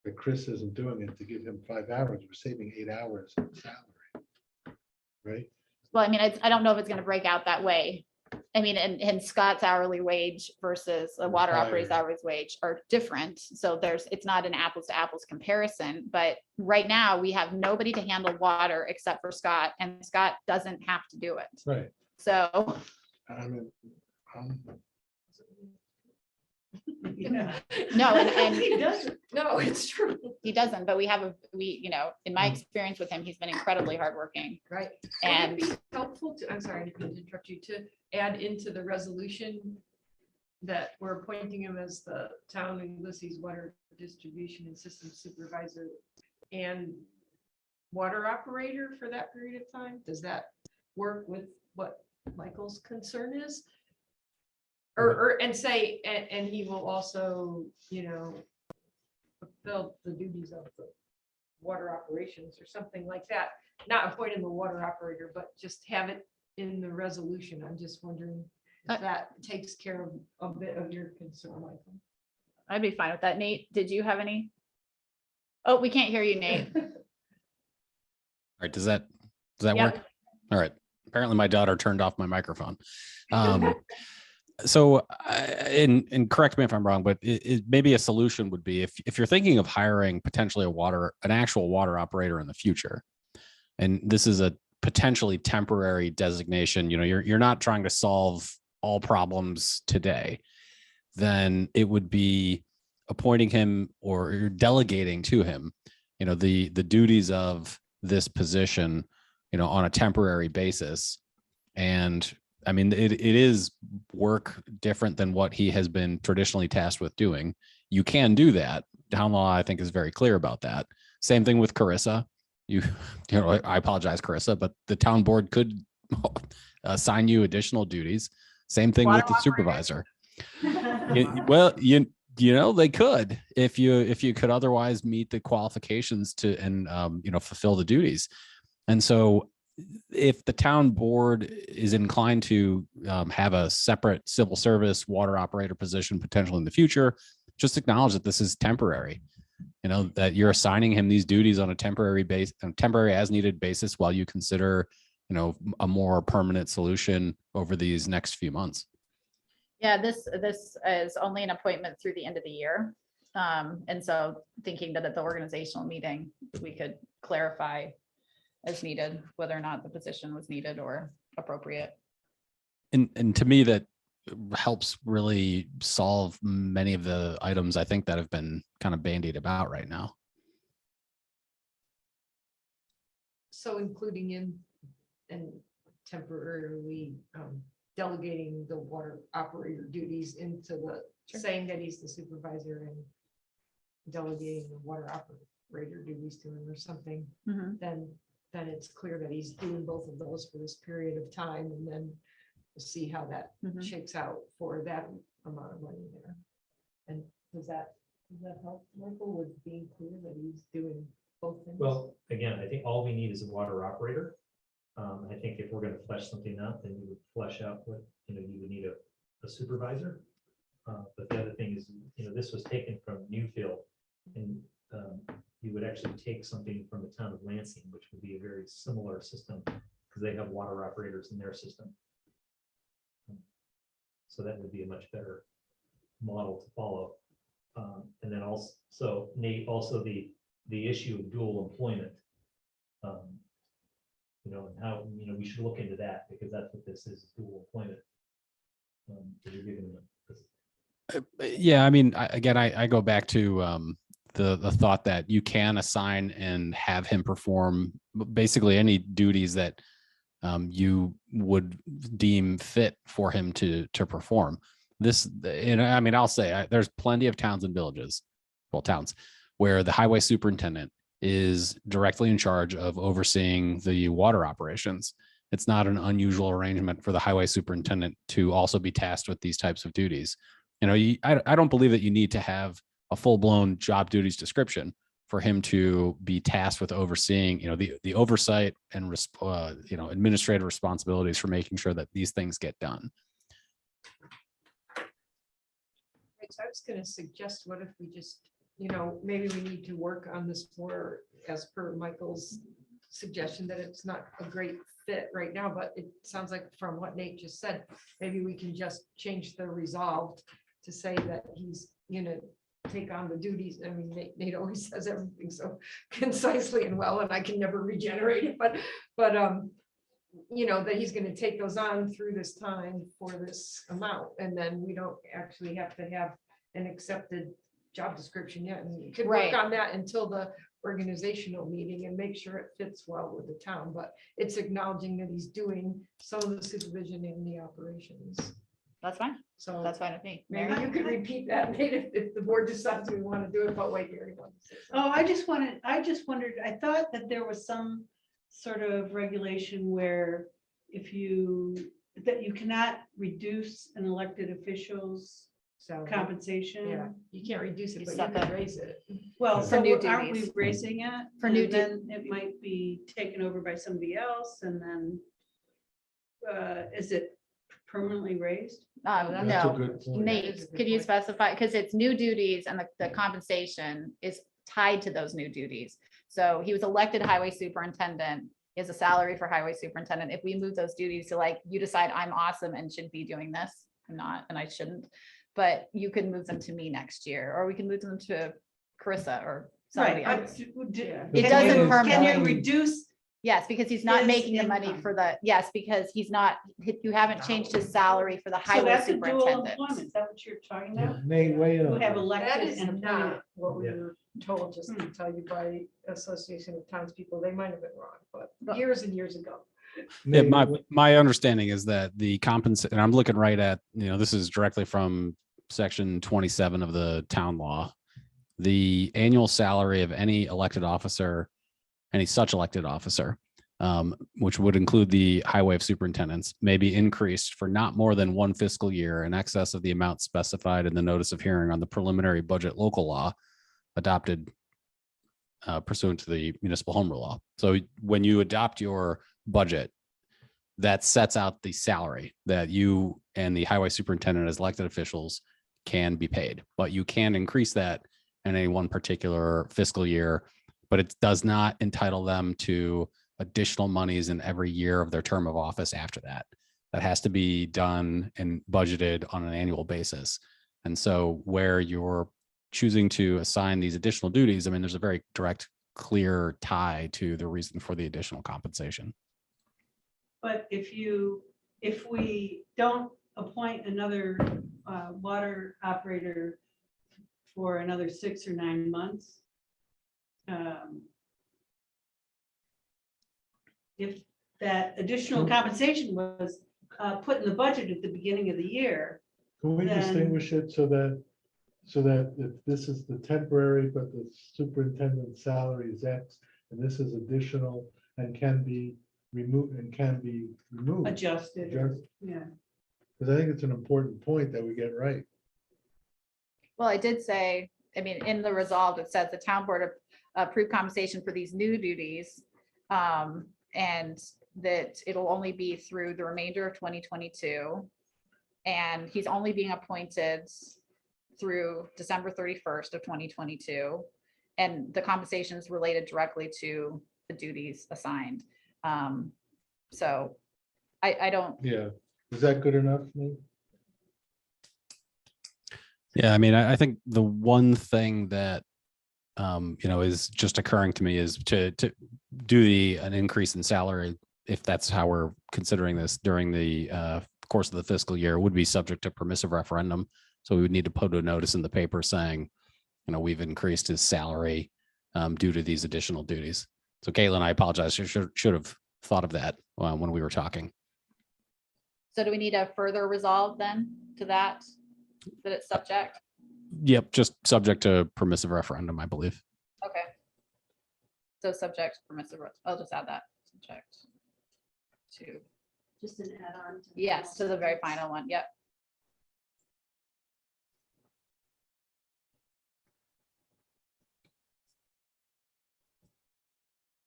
Speaker 5: that Chris isn't doing it to give him 5 hours, we're saving 8 hours in salary. Right?
Speaker 1: Well, I mean, I don't know if it's gonna break out that way. I mean, and Scott's hourly wage versus a water operator's
Speaker 5: higher.
Speaker 1: hourly wage are different. So it's not an apples to apples comparison, but right now we have nobody to handle water except for Scott, and Scott doesn't have to do it.
Speaker 5: Right.
Speaker 1: So,
Speaker 5: I mean,
Speaker 2: Yeah.
Speaker 1: no, and
Speaker 2: He doesn't.
Speaker 3: No, it's true,
Speaker 1: he doesn't, but in my experience with him, he's been incredibly hardworking.
Speaker 3: right?
Speaker 1: And-
Speaker 3: Would it be helpful to, I'm sorry, I didn't mean to interrupt you, to add into the resolution that we're appointing him as the town of Ulysses Water Distribution and System Supervisor and water operator for that period of time? Does that work with what Michael's concern is? And say, and he will also, you know, fulfill the duties of the water operations or something like that. Not appoint him a water operator, but just have it in the resolution. I'm just wondering if that takes care of a bit of your concern, Michael.
Speaker 1: I'd be fine with that. Nate, did you have any? Oh, we can't hear you, Nate.
Speaker 9: All right, does that
Speaker 1: Yep.
Speaker 9: work? All right. Apparently my daughter turned off my microphone. So, and correct me if I'm wrong, but maybe a solution would be if you're thinking of hiring potentially an actual water operator in the future, and this is a potentially temporary designation, you're not trying to solve all problems today, then it would be appointing him or you're delegating to him, the duties of this position, on a temporary basis. And I mean, it is work different than what he has been traditionally tasked with doing. You can do that. Town law, I think, is very clear about that. Same thing with Carissa. I apologize, Carissa, but the town board could assign you additional duties. Same thing with the supervisor. Well, they could, if you could otherwise meet the qualifications and fulfill the duties. And so if the town board is inclined to have a separate civil service water operator position potentially in the future, just acknowledge that this is temporary, that you're assigning him these duties on a temporary as needed basis while you consider, a more permanent solution over these next few months.
Speaker 1: Yeah, this is only an appointment through the end of the year. And so thinking that at the organizational meeting, we could clarify as needed, whether or not the position was needed or appropriate.
Speaker 9: And to me, that helps really solve many of the items I think that have been kind of bandied about right now.
Speaker 3: So including in and temporarily delegating the water operator duties into the, saying that he's the supervisor and delegating the water operator duties to him or something, then it's clear that he's doing both of those for this period of time, and then we'll see how that shakes out for that amount of money there. And does that help, Michael, with being clear that he's doing both things?
Speaker 8: Well, again, I think all we need is a water operator. I think if we're going to flesh something out, then you would flesh out what, you would need a supervisor. But the other thing is, this was taken from Newfield, and you would actually take something from the town of Lansing, which would be a very similar system because they have water operators in their system. So that would be a much better model to follow. And then also, Nate, also the issue of dual employment. And how, we should look into that because that's what this is, dual employment.
Speaker 9: Yeah, I mean, I go back to the thought that you can assign and have him perform basically any duties that you would deem fit for him to perform. This, I mean, I'll say there's plenty of towns and villages, towns, where the highway superintendent is directly in charge of overseeing the water operations. It's not an unusual arrangement for the highway superintendent to also be tasked with these types of duties. I don't believe that you need to have a full-blown job duties description for him to be tasked with overseeing, the oversight and administrative responsibilities for making sure that these things get done.
Speaker 3: Right, so I was going to suggest, what if we just, maybe we need to work on this more as per Michael's suggestion that it's not a great fit right now, but it sounds like from what Nate just said, maybe we can just change the resolved to say that he's take on the duties. I mean, Nate always says everything so concisely and well, and I can never regenerate it, but that he's going to take those on through this time for this amount, and then we don't actually have to have an accepted job description yet, and you could work on that until the organizational meeting and make sure it fits well with the town, but it's acknowledging that he's doing some of the supervision in the operations.
Speaker 1: That's fine.
Speaker 3: So
Speaker 1: That's fine with me.
Speaker 3: maybe
Speaker 1: Mary?
Speaker 3: you could repeat that, Nate, if the board decides we want to do it, but wait, Gary wants to say something.
Speaker 2: Oh, I just wondered, I thought that there was some sort of regulation where that you cannot reduce an elected official's
Speaker 3: So,
Speaker 2: compensation.
Speaker 3: yeah, you can't reduce it,
Speaker 1: You
Speaker 3: but you
Speaker 1: set
Speaker 3: can
Speaker 1: that-
Speaker 3: raise it.
Speaker 2: Well,
Speaker 1: For
Speaker 2: so
Speaker 1: new
Speaker 2: aren't we
Speaker 1: duties.
Speaker 2: raising it?
Speaker 1: For new
Speaker 2: And then it might be taken over by somebody else, and then is it permanently raised?
Speaker 5: That's a
Speaker 1: No,
Speaker 5: good point.
Speaker 3: That is
Speaker 1: Nate,
Speaker 3: a good
Speaker 1: could you
Speaker 3: point.
Speaker 1: specify, because it's new duties and the compensation is tied to those new duties. So he was elected highway superintendent, he has a salary for highway superintendent. If we move those duties to you decide I'm awesome and should be doing this, I'm not, and I shouldn't. But you can move them to me next year, or we can move them to Carissa or somebody
Speaker 2: Right.
Speaker 1: else.
Speaker 2: It
Speaker 1: It doesn't
Speaker 2: Can you reduce?
Speaker 1: Yes, because he's not
Speaker 2: His
Speaker 1: making the money
Speaker 2: income.
Speaker 1: for the, yes, because he's not, you haven't changed his salary for the
Speaker 2: So
Speaker 1: highway
Speaker 2: that's a dual
Speaker 1: superintendent.
Speaker 2: employment. Is that what you're talking about?
Speaker 5: May weigh in
Speaker 2: Who
Speaker 5: on
Speaker 2: have
Speaker 5: that.
Speaker 3: That
Speaker 2: elected
Speaker 3: is
Speaker 2: and appointed.
Speaker 3: not what we
Speaker 8: Yeah.
Speaker 3: were told, just to
Speaker 2: Hmm.
Speaker 3: tell you by Association of Townspeople. They might have been wrong, but
Speaker 1: But-
Speaker 3: years and years ago.
Speaker 9: Yeah,
Speaker 5: May-
Speaker 9: my understanding is that the compensation, and I'm looking right at, this is directly from section 27 of the town law. The annual salary of any elected officer, any such elected officer, which would include the highway superintendents, may be increased for not more than one fiscal year in excess of the amount specified in the notice of hearing on the preliminary budget local law adopted pursuant to the municipal home rule law. So when you adopt your budget, that sets out the salary that you and the highway superintendent as elected officials can be paid, but you can increase that in any one particular fiscal year, but it does not entitle them to additional monies in every year of their term of office after that. That has to be done and budgeted on an annual basis. And so where you're choosing to assign these additional duties, I mean, there's a very direct, clear tie to the reason for the additional compensation.
Speaker 2: But if we don't appoint another water operator for another 6 or 9 months, if that additional compensation was put in the budget at the beginning of the year,
Speaker 5: Can we
Speaker 2: then-
Speaker 5: distinguish it so that if this is the temporary, but the superintendent's salary is X, and this is additional and can be removed.
Speaker 2: adjusted, yeah.
Speaker 5: Because I think it's an important point that we get right.
Speaker 1: Well, I did say, I mean, in the resolve, it says the town board approved compensation for these new duties. And that it'll only be through the remainder of 2022. And he's only being appointed through December 31st of 2022. And the compensation is related directly to the duties assigned. So I don't,
Speaker 5: Yeah. Is that good enough, Nate?
Speaker 9: Yeah, I mean, I think the one thing that is just occurring to me is to do an increase in salary, if that's how we're considering this during the course of the fiscal year, would be subject to permissive referendum. So we would need to put a notice in the paper saying, we've increased his salary due to these additional duties. So Caitlin, I apologize. You should have thought of that when we were talking.
Speaker 1: so do we need a further resolve then to that it's subject?
Speaker 9: Yep, just subject to permissive referendum, I believe.
Speaker 1: Okay. So subject to permissive, I'll just add that, subject to,
Speaker 10: Just an add-on. to the
Speaker 1: yes, to the very
Speaker 10: policy.
Speaker 1: final one, yep.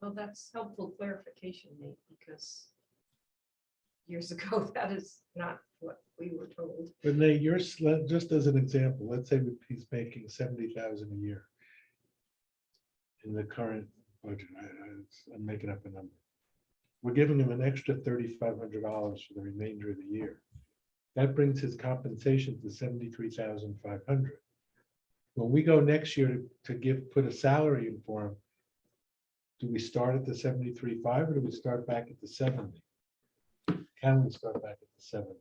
Speaker 3: Well, that's helpful clarification, Nate, because years ago, that is not what we were told.
Speaker 5: But Nate, just as an example, let's say he's making 70,000 a year in the current budget. I'm making up a number. We're giving him an extra $3,500 for the remainder of the year. That brings his compensation to 73,500. When we go next year to put a salary in for him, do we start at the 73.5 or do we start back at the 70? Can we start back at the 70?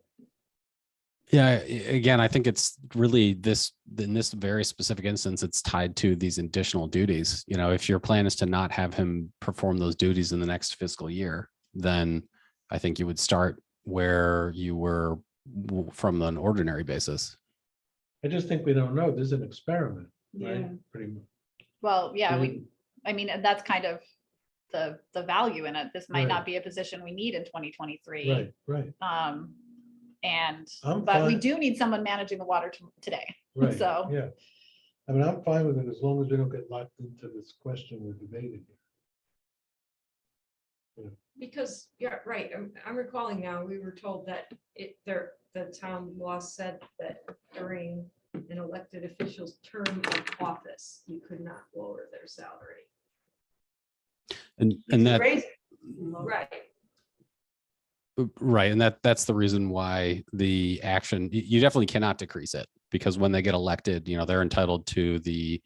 Speaker 9: Yeah, again, I think it's really in this very specific instance, it's tied to these additional duties. If your plan is to not have him perform those duties in the next fiscal year, then I think you would start where you were from an ordinary basis.
Speaker 5: I just think we don't know. This is an experiment, right?
Speaker 2: Yeah.
Speaker 5: Pretty much.
Speaker 1: Well, yeah, I mean, that's kind of the value in it. This might
Speaker 5: Right.
Speaker 1: not be a position we need in 2023.
Speaker 5: Right.
Speaker 1: And,
Speaker 5: I'm
Speaker 1: but we
Speaker 5: fine.
Speaker 1: do need someone managing the water today.
Speaker 5: Right,
Speaker 1: So-
Speaker 5: yeah. I mean, I'm fine with it as long as we don't get locked into this question we're debating.
Speaker 3: Because, yeah, right, I'm recalling now, we were told that the town law said that during an elected official's term of office, you could not lower their salary.
Speaker 9: And
Speaker 2: You
Speaker 9: that,
Speaker 2: raise it.
Speaker 3: Right.
Speaker 9: Right, and that's the reason why the action, you definitely cannot decrease it, because when they get elected, they're entitled to the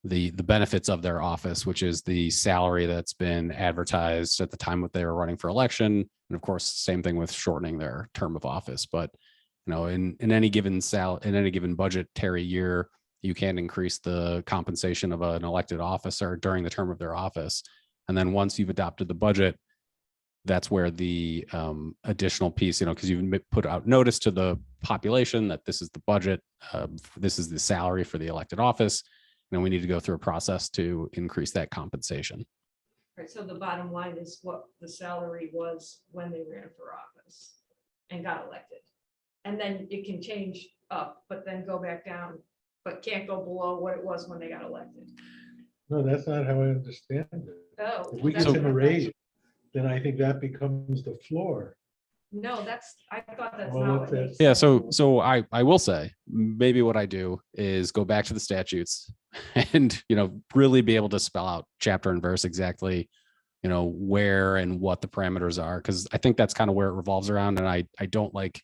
Speaker 9: benefits of their office, which is the salary that's been advertised at the time that they were running for election. And of course, same thing with shortening their term of office. But in any given in any given budgetary year, you can increase the compensation of an elected officer during the term of their office. And then once you've adopted the budget, that's where the additional piece, because you've put out notice to the population that this is the budget, this is the salary for the elected office, and we need to go through a process to increase that compensation.
Speaker 3: Right, so the bottom line is what the salary was when they ran for office and got elected. And then it can change up, but then go back down, but can't go below what it was when they got elected.
Speaker 5: No, that's not how I understand it.
Speaker 3: Oh.
Speaker 5: If we give
Speaker 3: that's
Speaker 5: him a
Speaker 3: what-
Speaker 5: raise, then I think that becomes the floor.
Speaker 3: No, I thought that's
Speaker 5: Well,
Speaker 3: not what
Speaker 5: that's-
Speaker 3: they
Speaker 9: Yeah,
Speaker 3: said.
Speaker 9: so I will say, maybe what I do is go back to the statutes and, really be able to spell out chapter and verse exactly, where and what the parameters are, because I think that's kind of where it revolves around. And I don't like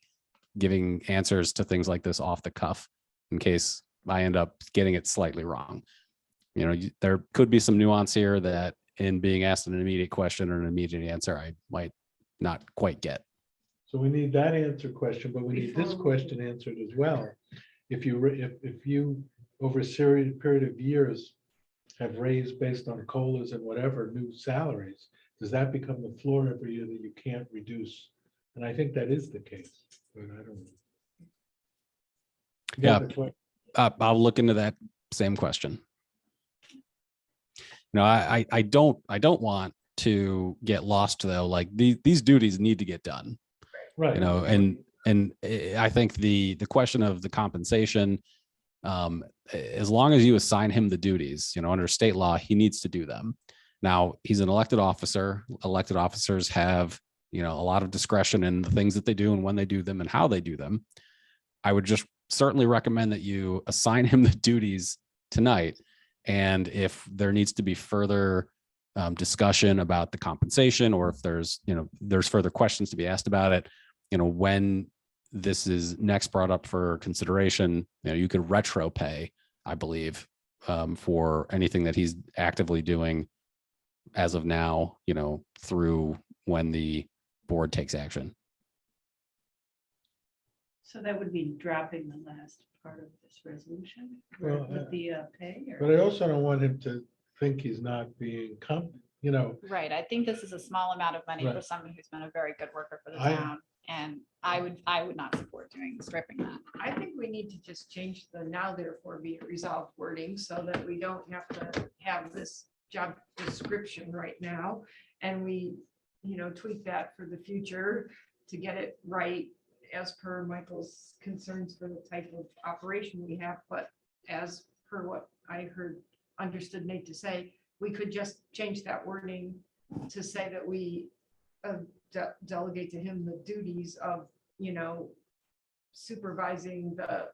Speaker 9: giving answers to things like this off the cuff in case I end up getting it slightly wrong. There could be some nuance here that in being asked an immediate question or an immediate answer, I might not quite get.
Speaker 5: So we need that answer question, but we need this
Speaker 3: Before we-
Speaker 5: question answered as well. If you over a period of years have raised based on COLAs and whatever new salaries, does that become the floor every year that you can't reduce? And I think that is the case, but I don't know. You got the que-
Speaker 9: I'll look into that same question. I don't want to get lost though. Like these duties need to get done,
Speaker 5: Right.
Speaker 9: and I think the question of the compensation, as long as you assign him the duties, under state law, he needs to do them. Now he's an elected officer. Elected officers have, a lot of discretion in the things that they do and when they do them and how they do them. I would just certainly recommend that you assign him the duties tonight. And if there needs to be further discussion about the compensation, or if there's further questions to be asked about it, when this is next brought up for consideration, you could retro pay, I believe, for anything that he's actively doing as of now, through when the board takes action.
Speaker 2: So that would be dropping the last part of this resolution
Speaker 5: Well,
Speaker 2: with the pay. Or-
Speaker 5: But I also don't want him to think he's not being
Speaker 1: Right, I think this is a small amount of money for
Speaker 5: Right.
Speaker 1: someone who's been a very good worker for the
Speaker 5: I-
Speaker 1: town. And I would not support stripping that.
Speaker 3: I think we need to just change the now therefore be it resolved wording so that we don't have to have this job description right now. And we, tweak that for the future to get it right as per Michael's concerns for the type of operation we have. But as per what I understood Nate to say, we could just change that wording to say that we delegate to him the duties of, supervising the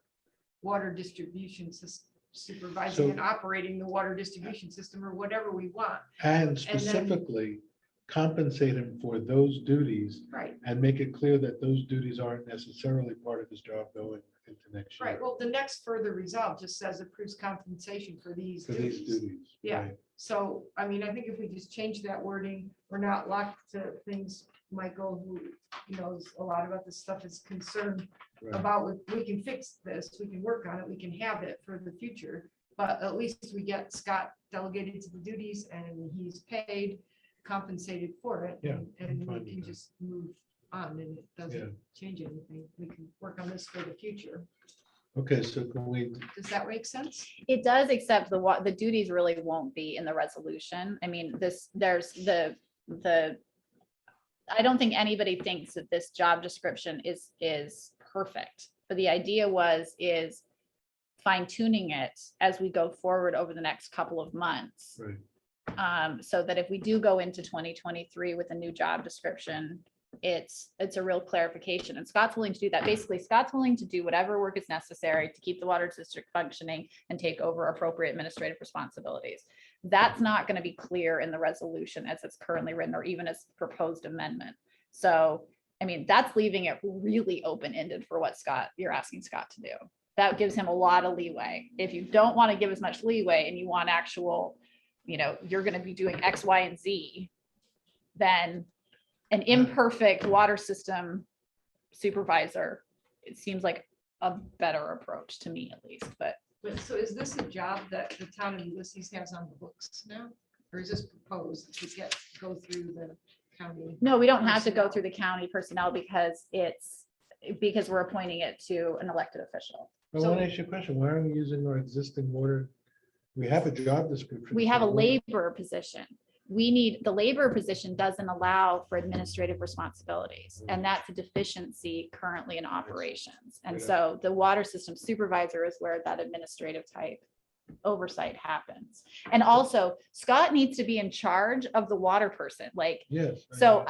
Speaker 3: water distribution system, supervising
Speaker 5: So-
Speaker 3: and operating the water distribution system, or whatever we want.
Speaker 5: and specifically compensate him for those duties
Speaker 3: Right,
Speaker 5: and make it clear that those duties aren't necessarily part of his job going into next year.
Speaker 3: right. Well, the next further resolve just says approves compensation for these
Speaker 5: For these
Speaker 3: duties.
Speaker 5: duties.
Speaker 3: Yeah.
Speaker 5: right.
Speaker 3: So, I mean, I think if we just change that wording, we're not locked to things, Michael, who knows a lot about this stuff, is concerned
Speaker 5: Right.
Speaker 3: about, we can fix this, we can work on it, we can have it for the future. But at least we get Scott delegated to the duties and he's paid, compensated for it.
Speaker 5: Yeah,
Speaker 3: And
Speaker 5: I'm
Speaker 3: we
Speaker 5: fine with
Speaker 3: can
Speaker 5: that.
Speaker 3: just move on and it
Speaker 5: Yeah.
Speaker 3: doesn't change anything. We can work on this for the future.
Speaker 5: Okay, so can we,
Speaker 3: Does that make sense?
Speaker 1: It does, except the duties really won't be in the resolution. I mean, there's the, I don't think anybody thinks that this job description is perfect. But the idea is fine tuning it as we go forward over the next couple of months.
Speaker 5: right,
Speaker 1: So that if we do go into 2023 with a new job description, it's a real clarification, and Scott's willing to do that. Basically, Scott's willing to do whatever work is necessary to keep the water district functioning and take over appropriate administrative responsibilities. That's not going to be clear in the resolution as it's currently written, or even as proposed amendment. So, I mean, that's leaving it really open-ended for what you're asking Scott to do. That gives him a lot of leeway. If you don't want to give as much leeway and you want actual, you're going to be doing X, Y, and Z, then an imperfect water system supervisor, it seems like a better approach to me at least, but
Speaker 3: But so is this a job that the town of Ulysses has on the books now? Or is this proposed to go through the county?
Speaker 1: no, we don't have to go
Speaker 3: personnel?
Speaker 1: through the county personnel because we're appointing it to an elected official.
Speaker 5: I want to ask you a question. Why aren't we using our existing water? We have a job description.
Speaker 1: We have a
Speaker 5: for water.
Speaker 1: labor position. The labor position doesn't allow for administrative responsibilities, and that's a deficiency currently in operations. And so the water system supervisor is where that administrative type oversight happens. And also Scott needs to be in charge of the water person, like,
Speaker 5: Yes.
Speaker 1: so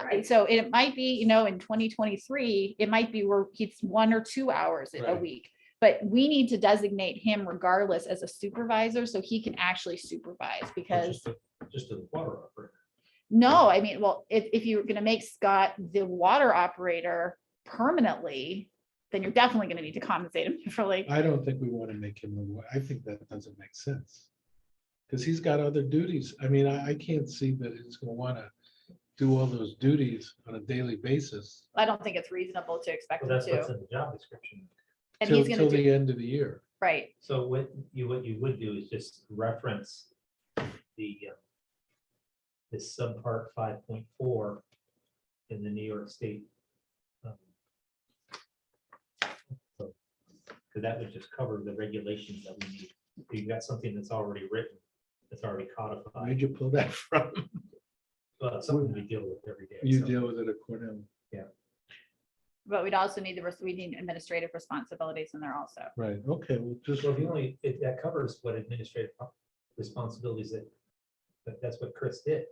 Speaker 1: it might be, in 2023, it might be where he's 1 or 2 hours a
Speaker 5: Right.
Speaker 1: week. But we need to designate him regardless as a supervisor, so he can actually supervise, because
Speaker 8: Just a water operator.
Speaker 1: no, I mean, well, if you're gonna make Scott the water operator permanently, then you're definitely gonna need to compensate him differently.
Speaker 5: I don't think we want to make him, I think that doesn't make sense. Because he's got other duties. I mean, I can't see that he's going to want to do all those duties on a daily basis
Speaker 1: I don't think it's reasonable to expect
Speaker 8: Well,
Speaker 1: him
Speaker 8: that's what's
Speaker 1: to,
Speaker 8: in the job description.
Speaker 1: and
Speaker 5: till
Speaker 1: he's gonna
Speaker 5: the
Speaker 1: do,
Speaker 5: end of the year.
Speaker 1: right,
Speaker 8: So what you would do is just reference the this subpart 5.4 in the New York State. Because that would just cover the regulations that we need. You've got something that's already written, that's already codified,
Speaker 5: Where'd you pull that from?
Speaker 8: but something we deal with every day.
Speaker 5: You
Speaker 8: so-
Speaker 5: deal with it at Cornell.
Speaker 1: but we'd also need we need administrative responsibilities in there also.
Speaker 5: Right, okay, well, just,
Speaker 8: Well, the only, that covers what administrative responsibilities that's what Chris did.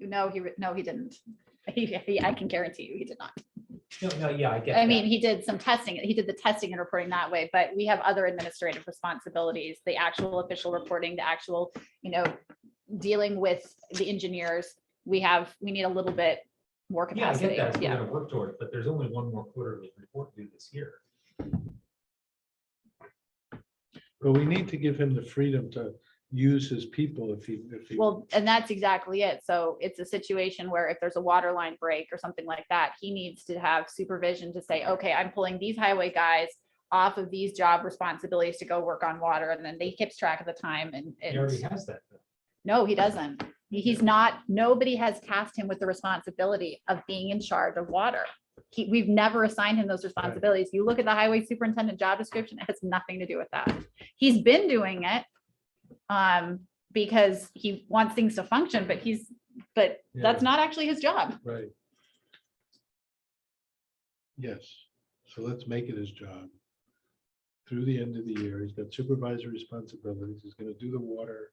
Speaker 1: No, he didn't. I can guarantee you, he did not.
Speaker 8: No, yeah, I get
Speaker 1: I
Speaker 8: that.
Speaker 1: mean, he did some testing, he did the testing and reporting that way, but we have other administrative responsibilities, the actual official reporting, the actual, dealing with the engineers. We need a little bit more
Speaker 8: Yeah, I
Speaker 1: capacity.
Speaker 8: get that. We're
Speaker 1: Yeah,
Speaker 8: gonna work toward it, but there's only one more quarterly report due this year.
Speaker 5: but we need to give him the freedom to use his people if he.
Speaker 1: well, and that's exactly it. So it's a situation where if there's a water line break or something like that, he needs to have supervision to say, okay, I'm pulling these highway guys off of these job responsibilities to go work on water, and then they keeps track of the time and.
Speaker 8: He already has that. though.
Speaker 1: No, he doesn't. He's not, nobody has tasked him with the responsibility of being in charge of water. We've never assigned him those responsibilities. You look at the highway superintendent job description, it has nothing to do with that. He's been doing it because he wants things to function, but that's
Speaker 5: Yeah.
Speaker 1: not actually his job.
Speaker 5: Right. Yes, so let's make it his job. Through the end of the year, he's got supervisory responsibilities, he's gonna do the water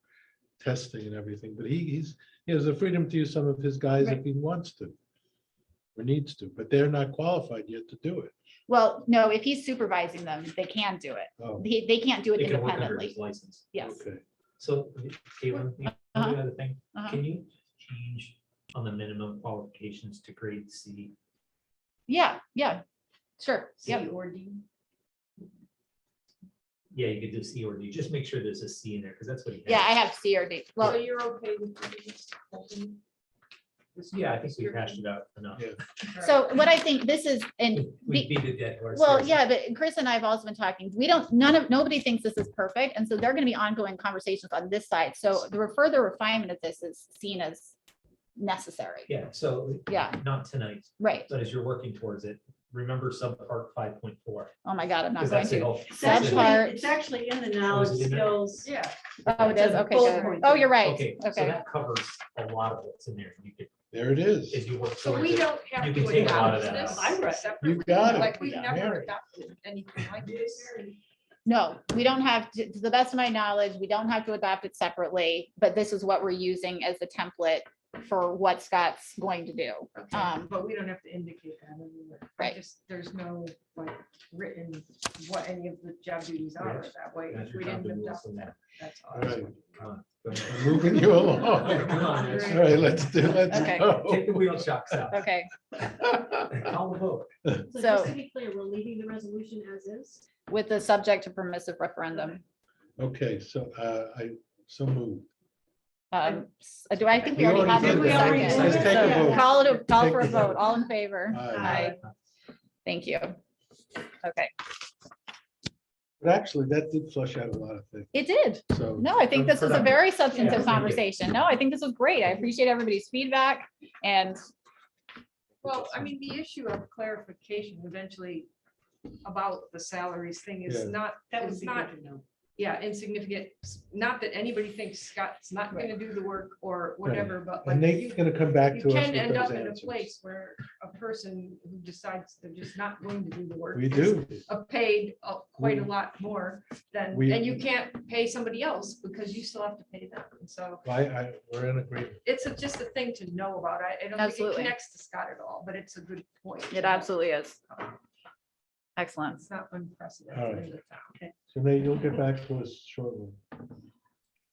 Speaker 5: testing and everything, but he has the freedom to use some of his guys if he wants to. Or needs to, but they're not qualified yet to do it.
Speaker 1: Well, no, if he's supervising them, they can do it.
Speaker 5: Oh,
Speaker 1: They can't do it
Speaker 8: They can work under
Speaker 1: independently.
Speaker 8: his license.
Speaker 1: Yes.
Speaker 5: okay.
Speaker 8: So, Caitlin, the
Speaker 1: Uh-huh.
Speaker 8: other thing,
Speaker 1: Uh-huh.
Speaker 8: can you change on the minimum qualifications to grade C?
Speaker 1: Yeah, sure.
Speaker 3: C
Speaker 1: Yep.
Speaker 3: or D?
Speaker 8: Yeah, you could do C or D. Just make sure there's a C in there, because that's what he has.
Speaker 1: Yeah, I have C or D.
Speaker 3: So
Speaker 1: Well,
Speaker 3: you're okay with this whole thing? This
Speaker 8: Yeah, I think we
Speaker 3: year?
Speaker 8: hashed it out enough.
Speaker 5: Yeah.
Speaker 3: All right.
Speaker 1: so what I think this is, and
Speaker 8: We beat the dead horse.
Speaker 1: well,
Speaker 8: there.
Speaker 1: yeah, but Chris and I have also been talking, nobody thinks this is perfect. And so there are going to be ongoing conversations on this side. So the further refinement of this is seen as necessary.
Speaker 8: Yeah, so
Speaker 1: Yeah,
Speaker 8: not tonight,
Speaker 1: right.
Speaker 8: but as you're working towards it, remember subpart 5.4.
Speaker 1: Oh my God, I'm not
Speaker 8: Because
Speaker 1: going
Speaker 8: that's the
Speaker 1: to.
Speaker 8: whole.
Speaker 2: It's
Speaker 1: That's
Speaker 2: actually,
Speaker 1: part-
Speaker 2: it's actually in the knowledge
Speaker 8: Oh, is it in there?
Speaker 2: skills.
Speaker 3: Yeah.
Speaker 1: Oh, it is. Okay,
Speaker 2: Bullet
Speaker 1: good.
Speaker 2: point.
Speaker 1: Oh, you're right.
Speaker 8: Okay, so
Speaker 1: Okay.
Speaker 8: that covers a lot of what's in there. You could,
Speaker 5: There it is.
Speaker 8: as you work
Speaker 3: So
Speaker 8: towards
Speaker 3: we
Speaker 8: it.
Speaker 3: don't have
Speaker 8: You
Speaker 3: to
Speaker 8: can take a lot of
Speaker 3: adopt
Speaker 8: that
Speaker 3: this
Speaker 8: out.
Speaker 2: I read it.
Speaker 3: separately?
Speaker 5: You got it.
Speaker 3: Like we
Speaker 5: Yeah.
Speaker 3: never
Speaker 5: Mary.
Speaker 3: adopted anything like this.
Speaker 1: No, we don't have, to the best of my knowledge, we don't have to adopt it separately, but this is what we're using as the template for what Scott's going to do.
Speaker 3: Okay, but we don't have to indicate that anywhere.
Speaker 1: Right.
Speaker 3: There's no like written what any of the job duties are that way.
Speaker 8: That's
Speaker 3: If we
Speaker 8: your
Speaker 3: didn't
Speaker 8: copy,
Speaker 3: adopt
Speaker 8: Wilson.
Speaker 3: that, that's all.
Speaker 5: All right,
Speaker 8: Come on, go ahead.
Speaker 5: I'm moving you along. All
Speaker 8: Come on, Rich.
Speaker 5: right, let's
Speaker 1: Okay.
Speaker 5: go.
Speaker 8: Take the wheel shocks out.
Speaker 1: Okay,
Speaker 8: Call the vote.
Speaker 10: So just
Speaker 1: So-
Speaker 10: to be clear, we're leaving the resolution as is.
Speaker 1: with the subject to permissive referendum.
Speaker 5: Okay, so so moved.
Speaker 1: Do I think we
Speaker 5: We
Speaker 1: already
Speaker 5: already
Speaker 1: have
Speaker 5: did
Speaker 1: it?
Speaker 2: that.
Speaker 1: Second.
Speaker 2: Let's take a
Speaker 1: So
Speaker 5: vote.
Speaker 1: Call
Speaker 5: Take
Speaker 1: for a
Speaker 5: a
Speaker 1: vote.
Speaker 5: vote.
Speaker 1: All in favor?
Speaker 5: Aye.
Speaker 1: Thank you. Okay,
Speaker 5: But actually, that did flush out a lot of things,
Speaker 1: it did.
Speaker 5: so.
Speaker 1: No, I think this was a very substantive
Speaker 8: thank you.
Speaker 1: conversation. No, I think this was great. I appreciate everybody's feedback and
Speaker 3: Well, I mean, the issue of clarification eventually about the salaries thing
Speaker 5: Yeah.
Speaker 3: is not,
Speaker 2: That would
Speaker 3: it's
Speaker 2: be
Speaker 3: not,
Speaker 2: good to know.
Speaker 3: yeah, insignificant. Not that anybody thinks Scott's not gonna do the work or whatever, but
Speaker 5: And
Speaker 3: like
Speaker 5: Nate's
Speaker 3: you,
Speaker 5: gonna come back
Speaker 3: you
Speaker 5: to us
Speaker 3: can
Speaker 5: with
Speaker 3: end
Speaker 5: those
Speaker 3: up in a
Speaker 5: answers.
Speaker 3: place where a person who decides they're just not going to do the work.
Speaker 5: We
Speaker 3: is
Speaker 5: do.
Speaker 3: Paid quite a
Speaker 5: We-
Speaker 3: lot more than,
Speaker 5: we-
Speaker 3: and you can't pay somebody else because you still have to pay them. And so
Speaker 5: We're in agreement.
Speaker 3: it's just a thing to know about. I don't think it
Speaker 1: Absolutely.
Speaker 3: connects to Scott at all, but it's a good point.
Speaker 1: it absolutely is. Excellent.
Speaker 3: It's not
Speaker 5: All
Speaker 3: unprecedented
Speaker 5: right.
Speaker 3: in the town.
Speaker 5: So Nate, you'll get back to us shortly.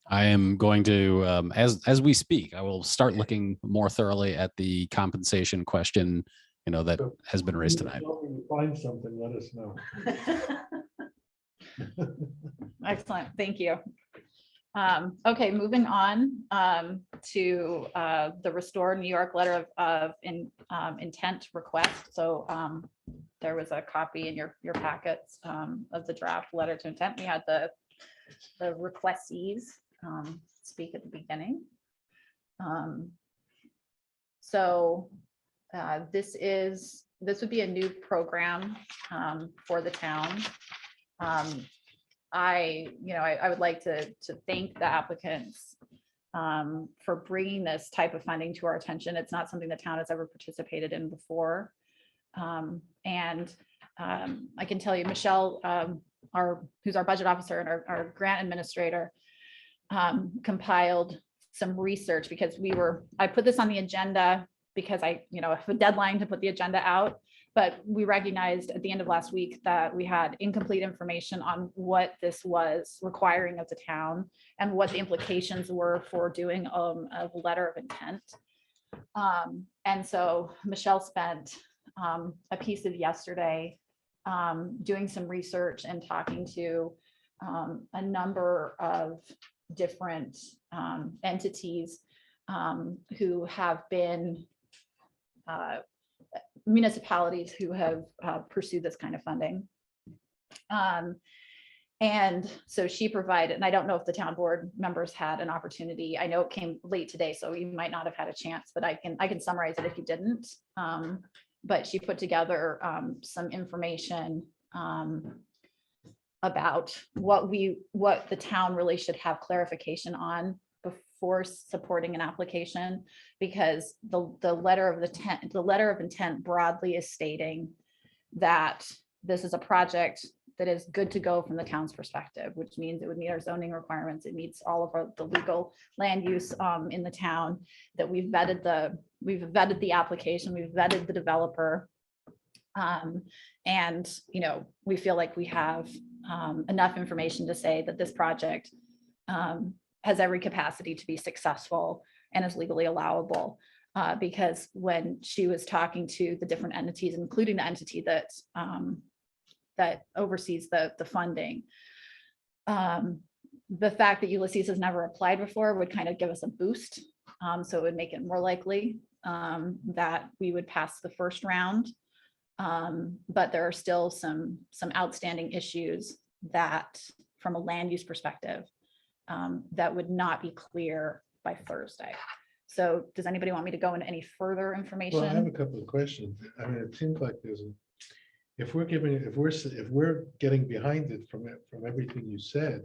Speaker 9: I am going to, as we speak, I will start looking more thoroughly at the compensation question, that has been raised tonight.
Speaker 5: When you find something, let us know.
Speaker 1: Excellent. Thank you. Okay, moving on to the Restore New York letter of intent request. So there was a copy in your packets of the draft letter to intent. We had the requestees speak at the beginning. So this would be a new program for the town. I would like to thank the applicants for bringing this type of funding to our attention. It's not something the town has ever participated in before. And I can tell you, Michelle, who's our budget officer and our grant administrator, compiled some research because I put this on the agenda because I have a deadline to put the agenda out. But we recognized at the end of last week that we had incomplete information on what this was requiring of the town and what the implications were for doing a letter of intent. And so Michelle spent a piece of yesterday doing some research and talking to a number of different entities who have been municipalities who have pursued this kind of funding. And so she provided, and I don't know if the town board members had an opportunity. I know it came late today, so you might not have had a chance, but I can summarize it if you didn't. But she put together some information about what the town really should have clarification on before supporting an application, because the letter of intent broadly is stating that this is a project that is good to go from the town's perspective, which means it would meet our zoning requirements. It meets all of the legal land use in the town, that we've vetted the application, we've vetted the developer. And, we feel like we have enough information to say that this project has every capacity to be successful and is legally allowable. Because when she was talking to the different entities, including the entity that oversees the funding, the fact that Ulysses has never applied before would kind of give us a boost. So it would make it more likely that we would pass the first round. But there are still some outstanding issues that, from a land use perspective, that would not be clear by Thursday. So does anybody want me to go into any further information?
Speaker 5: Well, I have a couple of questions. I mean, it seems like if we're getting behind it from everything you said,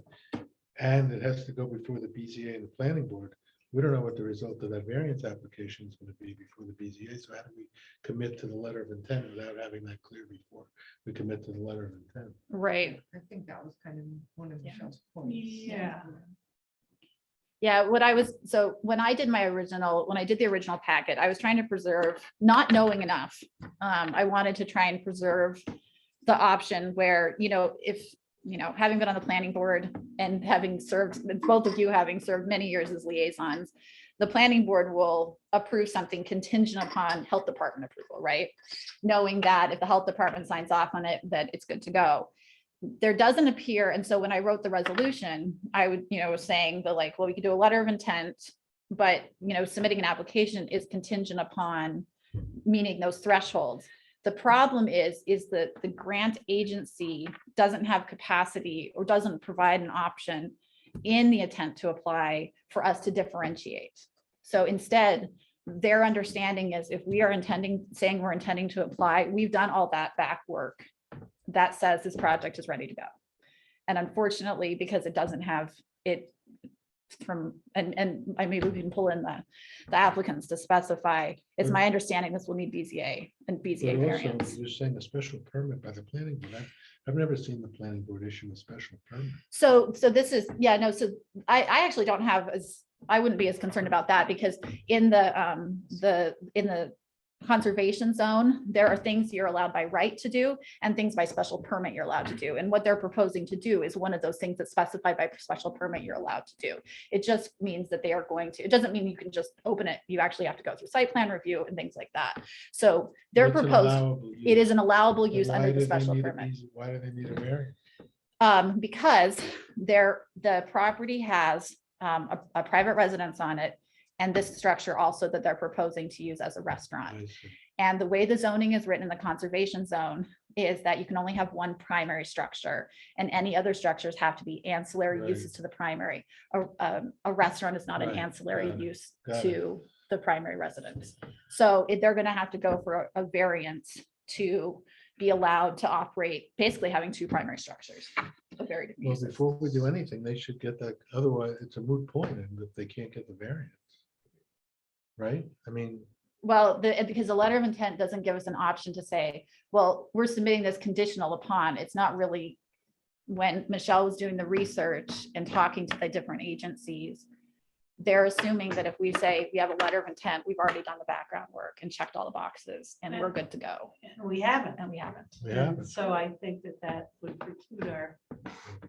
Speaker 5: and it has to go before the BZA and the planning board, we don't know what the result of that variance application is going to be before the BZA. So how do we commit to the letter of intent without having that clear before we commit to the letter of intent?
Speaker 1: Right.
Speaker 3: I think that was kind of one of
Speaker 1: Yeah.
Speaker 3: Michelle's points.
Speaker 2: Yeah.
Speaker 1: Yeah, so when I did the original packet, I was trying to preserve, not knowing enough. I wanted to try and preserve the option where, if, having been on the planning board and having served, both of you having served many years as liaisons, the planning board will approve something contingent upon health department approval, right? Knowing that if the health department signs off on it, that it's good to go. There doesn't appear, and so when I wrote the resolution, I would, was saying that like, well, we could do a letter of intent, but, submitting an application is contingent upon meeting those thresholds. The problem is that the grant agency doesn't have capacity or doesn't provide an option in the intent to apply for us to differentiate. So instead, their understanding is if we are saying we're intending to apply, we've done all that back work that says this project is ready to go. And unfortunately, because it doesn't have it from, and I mean, we can pull in the applicants to specify, it's my understanding this will need BZA and BZA
Speaker 5: But also,
Speaker 1: variants.
Speaker 5: you're saying a special permit by the planning board. I've never seen the planning board issue a special permit.
Speaker 1: So this is, yeah, no, so I actually don't have I wouldn't be as concerned about that because in the conservation zone, there are things you're allowed by right to do and things by special permit you're allowed to do. And what they're proposing to do is one of those things that's specified by special permit you're allowed to do. It just means that they are going to, it doesn't mean you can just open it. You actually have to go through site plan review and things like that. So they're
Speaker 5: What's an
Speaker 1: proposed,
Speaker 5: allowable use?
Speaker 1: it is an allowable
Speaker 5: Then
Speaker 1: use
Speaker 5: why
Speaker 1: under
Speaker 5: do
Speaker 1: the
Speaker 5: they
Speaker 1: special
Speaker 5: need a
Speaker 1: permit.
Speaker 5: Why do they need a variance?
Speaker 1: Because the property has a private residence on it. And this structure also that they're proposing to use as a restaurant.
Speaker 5: I see.
Speaker 1: And the way the zoning is written in the conservation zone is that you can only have one primary structure and any other structures have to be ancillary
Speaker 5: Right.
Speaker 1: uses to the primary. A restaurant is not an
Speaker 5: Right.
Speaker 1: ancillary
Speaker 5: Got it.
Speaker 1: use
Speaker 5: Got it.
Speaker 1: to the primary residence. So they're going to have to go for a variance to be allowed to operate, basically having two primary structures of very different
Speaker 5: Well,
Speaker 1: uses.
Speaker 5: before we do anything, they should get that, otherwise it's a moot point and if they can't get the variance. Right? I mean,
Speaker 1: Well, because the letter of intent doesn't give us an option to say, well, we're submitting this conditional upon, it's not really. When Michelle was doing the research and talking to the different agencies, they're assuming that if we say we have a letter of intent, we've already done the background work and checked all the boxes and we're good to go,
Speaker 2: And we haven't.
Speaker 1: and we haven't.
Speaker 5: we
Speaker 2: And
Speaker 5: haven't.
Speaker 2: so I think that would preclude our,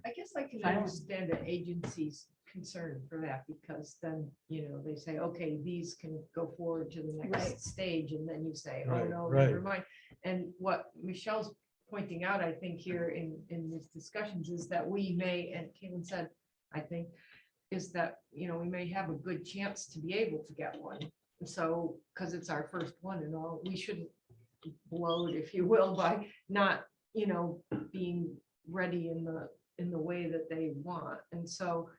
Speaker 3: I guess I can
Speaker 2: Fine.
Speaker 3: understand the agency's concern for that, because then, they say, okay, these can go forward to the
Speaker 1: Right.
Speaker 3: next stage, and then you say, oh,
Speaker 5: Right,
Speaker 3: no,
Speaker 5: right.
Speaker 3: never mind. And what Michelle's pointing out, I think, here in these discussions is that we may, and Caitlin said, I think, is that, we may have a good chance to be able to get one. So, because it's our first one and all, we shouldn't blow it, if you will, by not, being ready in the way that they want. And so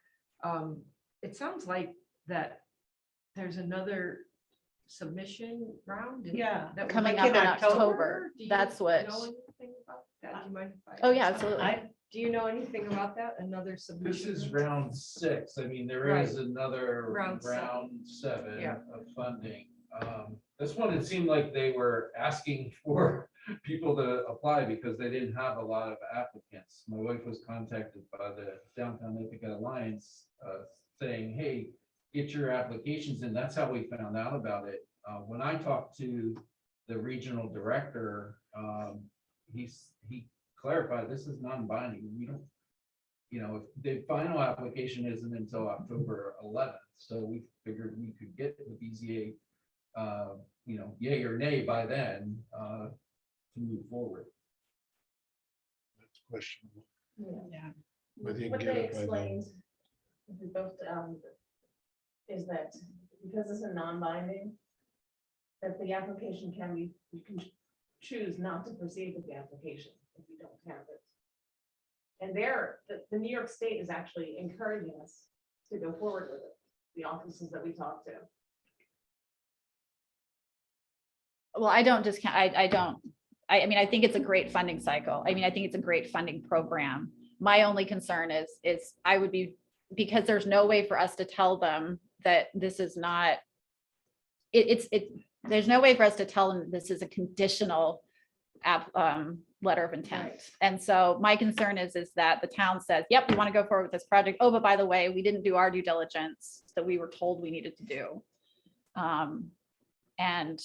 Speaker 3: it sounds like that there's another submission round.
Speaker 2: yeah.
Speaker 3: that
Speaker 1: Coming
Speaker 3: might
Speaker 1: up
Speaker 3: be
Speaker 1: in October,
Speaker 3: Do you
Speaker 1: that's what-
Speaker 3: know anything about that? Do you mind if I
Speaker 1: Oh, yeah,
Speaker 3: ask?
Speaker 1: absolutely.
Speaker 3: Do you know anything about that? Another submission?
Speaker 11: This is round 6. I mean, there is another
Speaker 3: Round
Speaker 11: round
Speaker 3: seven.
Speaker 11: 7
Speaker 3: Yeah.
Speaker 11: of funding. This one, it seemed like they were asking for people to apply because they didn't have a lot of applicants. My wife was contacted by the Downtown Ithaca Alliance saying, hey, get your applications in. That's how we found out about it. When I talked to the regional director, he clarified, this is non-binding. We don't, the final application isn't until October 11th. So we figured we could get the BZA, yay or nay by then to move forward.
Speaker 5: That's questionable.
Speaker 1: Yeah.
Speaker 5: Whether you
Speaker 10: What
Speaker 5: can get
Speaker 10: they
Speaker 5: it by then.
Speaker 10: explained, we both, is that because it's a non-binding, that the application can be, you can choose not to proceed with the application if you don't have it. And the New York State is actually encouraging us to go forward with it, the offices that we talked to.
Speaker 1: Well, I don't discount, I mean, I think it's a great funding cycle. I mean, I think it's a great funding program. My only concern is I would be, because there's no way for us to tell them that this is not, there's no way for us to tell them this is a conditional letter of intent. And so my concern is that the town says, yep, we want to go forward with this project. Oh, but by the way, we didn't do our due diligence that we were told we needed to do. And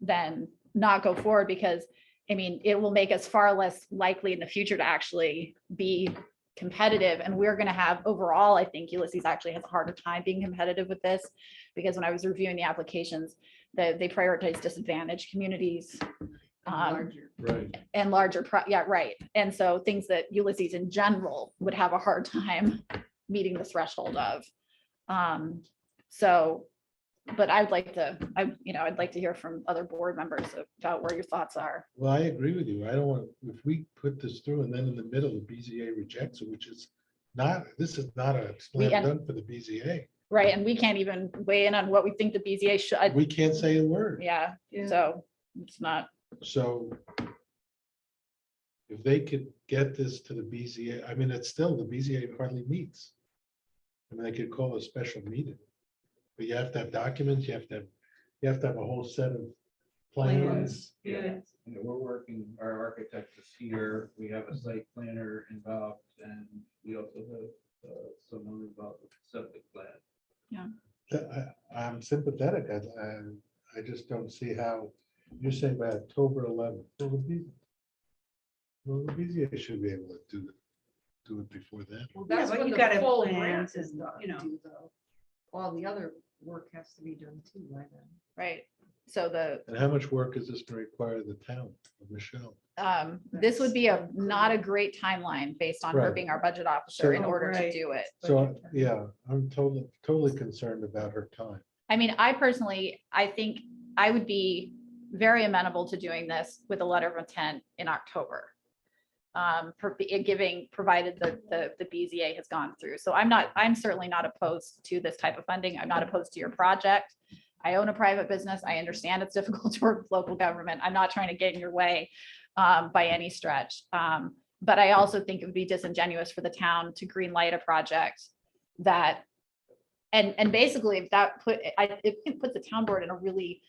Speaker 1: then not go forward because I mean, it will make us far less likely in the future to actually be competitive. And we're going to have overall, I think Ulysses actually has a harder time being competitive with this, because when I was reviewing the applications, they prioritize disadvantaged communities.
Speaker 5: Right.
Speaker 1: And larger, yeah, right. And so things that Ulysses in general would have a hard time meeting the threshold of. So, but I'd like to, I'd like to hear from other board members about where your thoughts are.
Speaker 5: Well, I agree with you. I don't want, if we put this through and then in the middle, the BZA rejects it, which is not, this is not a slam
Speaker 1: and-
Speaker 5: dunk for the BZA.
Speaker 1: Right, and we can't even weigh in on what we think the BZA should,
Speaker 5: We can't say a word.
Speaker 1: yeah,
Speaker 2: Yeah.
Speaker 1: so it's not,
Speaker 5: So if they could get this to the BZA, I mean, it's still, the BZA hardly meets. I mean, they could call a special meeting, but you have to have documents, you have to have a whole set of plans.
Speaker 2: Yeah.
Speaker 11: You know, we're working, our architect is here, we have a site planner involved, and we also have someone involved with septic plan.
Speaker 5: I'm sympathetic. I just don't see how, you're saying by October 11th. Well, the BZA should be able to do it before then.
Speaker 3: Well,
Speaker 2: Yeah,
Speaker 3: that's
Speaker 2: but
Speaker 3: when
Speaker 2: you
Speaker 3: the
Speaker 2: gotta have
Speaker 3: full
Speaker 2: plans
Speaker 3: grant is
Speaker 2: and,
Speaker 3: done,
Speaker 2: you know.
Speaker 3: though. All the other work has to be done too by then.
Speaker 1: right. So
Speaker 5: And how much work is this going to require the town of Michelle?
Speaker 1: this would be not a great timeline based on her
Speaker 5: Right.
Speaker 1: being our budget officer in
Speaker 2: So-
Speaker 1: order to
Speaker 2: Right.
Speaker 1: do it.
Speaker 5: So, yeah, I'm totally concerned about her time.
Speaker 1: I mean, I personally, I think I would be very amenable to doing this with a letter of intent in October. Provided the BZA has gone through. So I'm certainly not opposed to this type of funding. I'm not opposed to your project. I own a private business. I understand it's difficult to work with local government. I'm not trying to get in your way by any stretch. But I also think it would be disingenuous for the town to green light a project that, and basically if that it puts the town board in a really,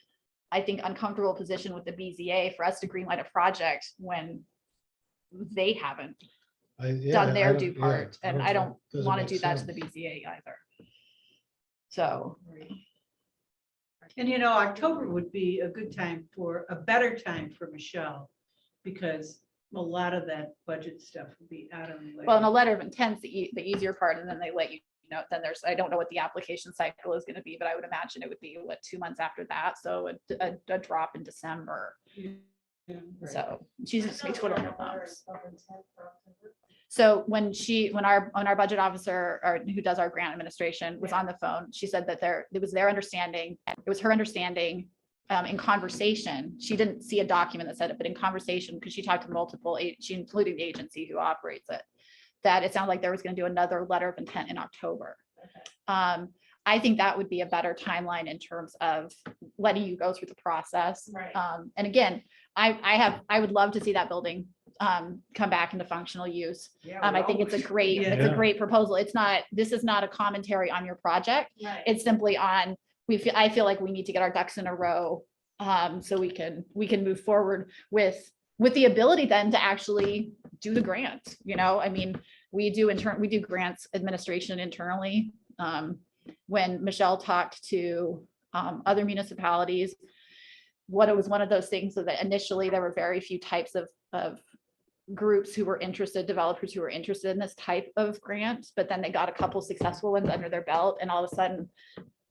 Speaker 1: I think, uncomfortable position with the BZA for us to green light a project when they haven't done their due part. And I don't want to do that to the BZA either. So,
Speaker 2: And October would be a good time a better time for Michelle, because a lot of that budget stuff would be out of the way.
Speaker 1: well, in a letter of intent's the easier part, and then they let you know, then I don't know what the application cycle is going to be, but I would imagine it would be 2 months after that. So a drop in December.
Speaker 2: Yeah.
Speaker 1: So she's just be twiddling her thumbs. So when our budget officer, or who does our grant administration, was on the phone, she said that it was her understanding, in conversation, she didn't see a document that said it, but in conversation, because she talked to multiple, including the agency who operates it, that it sounded like there was going to do another letter of intent in October. I think that would be a better timeline in terms of letting you go through the process.
Speaker 10: Right.
Speaker 1: And again, I would love to see that building come back into functional use. I think it's a great,
Speaker 5: Yeah.
Speaker 1: great proposal. This is not a commentary on your project.
Speaker 10: Right.
Speaker 1: It's simply on, I feel like we need to get our ducks in a row. So we can move forward with the ability then to actually do the grant. I mean, we do grants administration internally. When Michelle talked to other municipalities, it was one of those things that initially there were very few types of groups who were interested, developers who were interested in this type of grant, but then they got a couple successful ones under their belt, and all of a sudden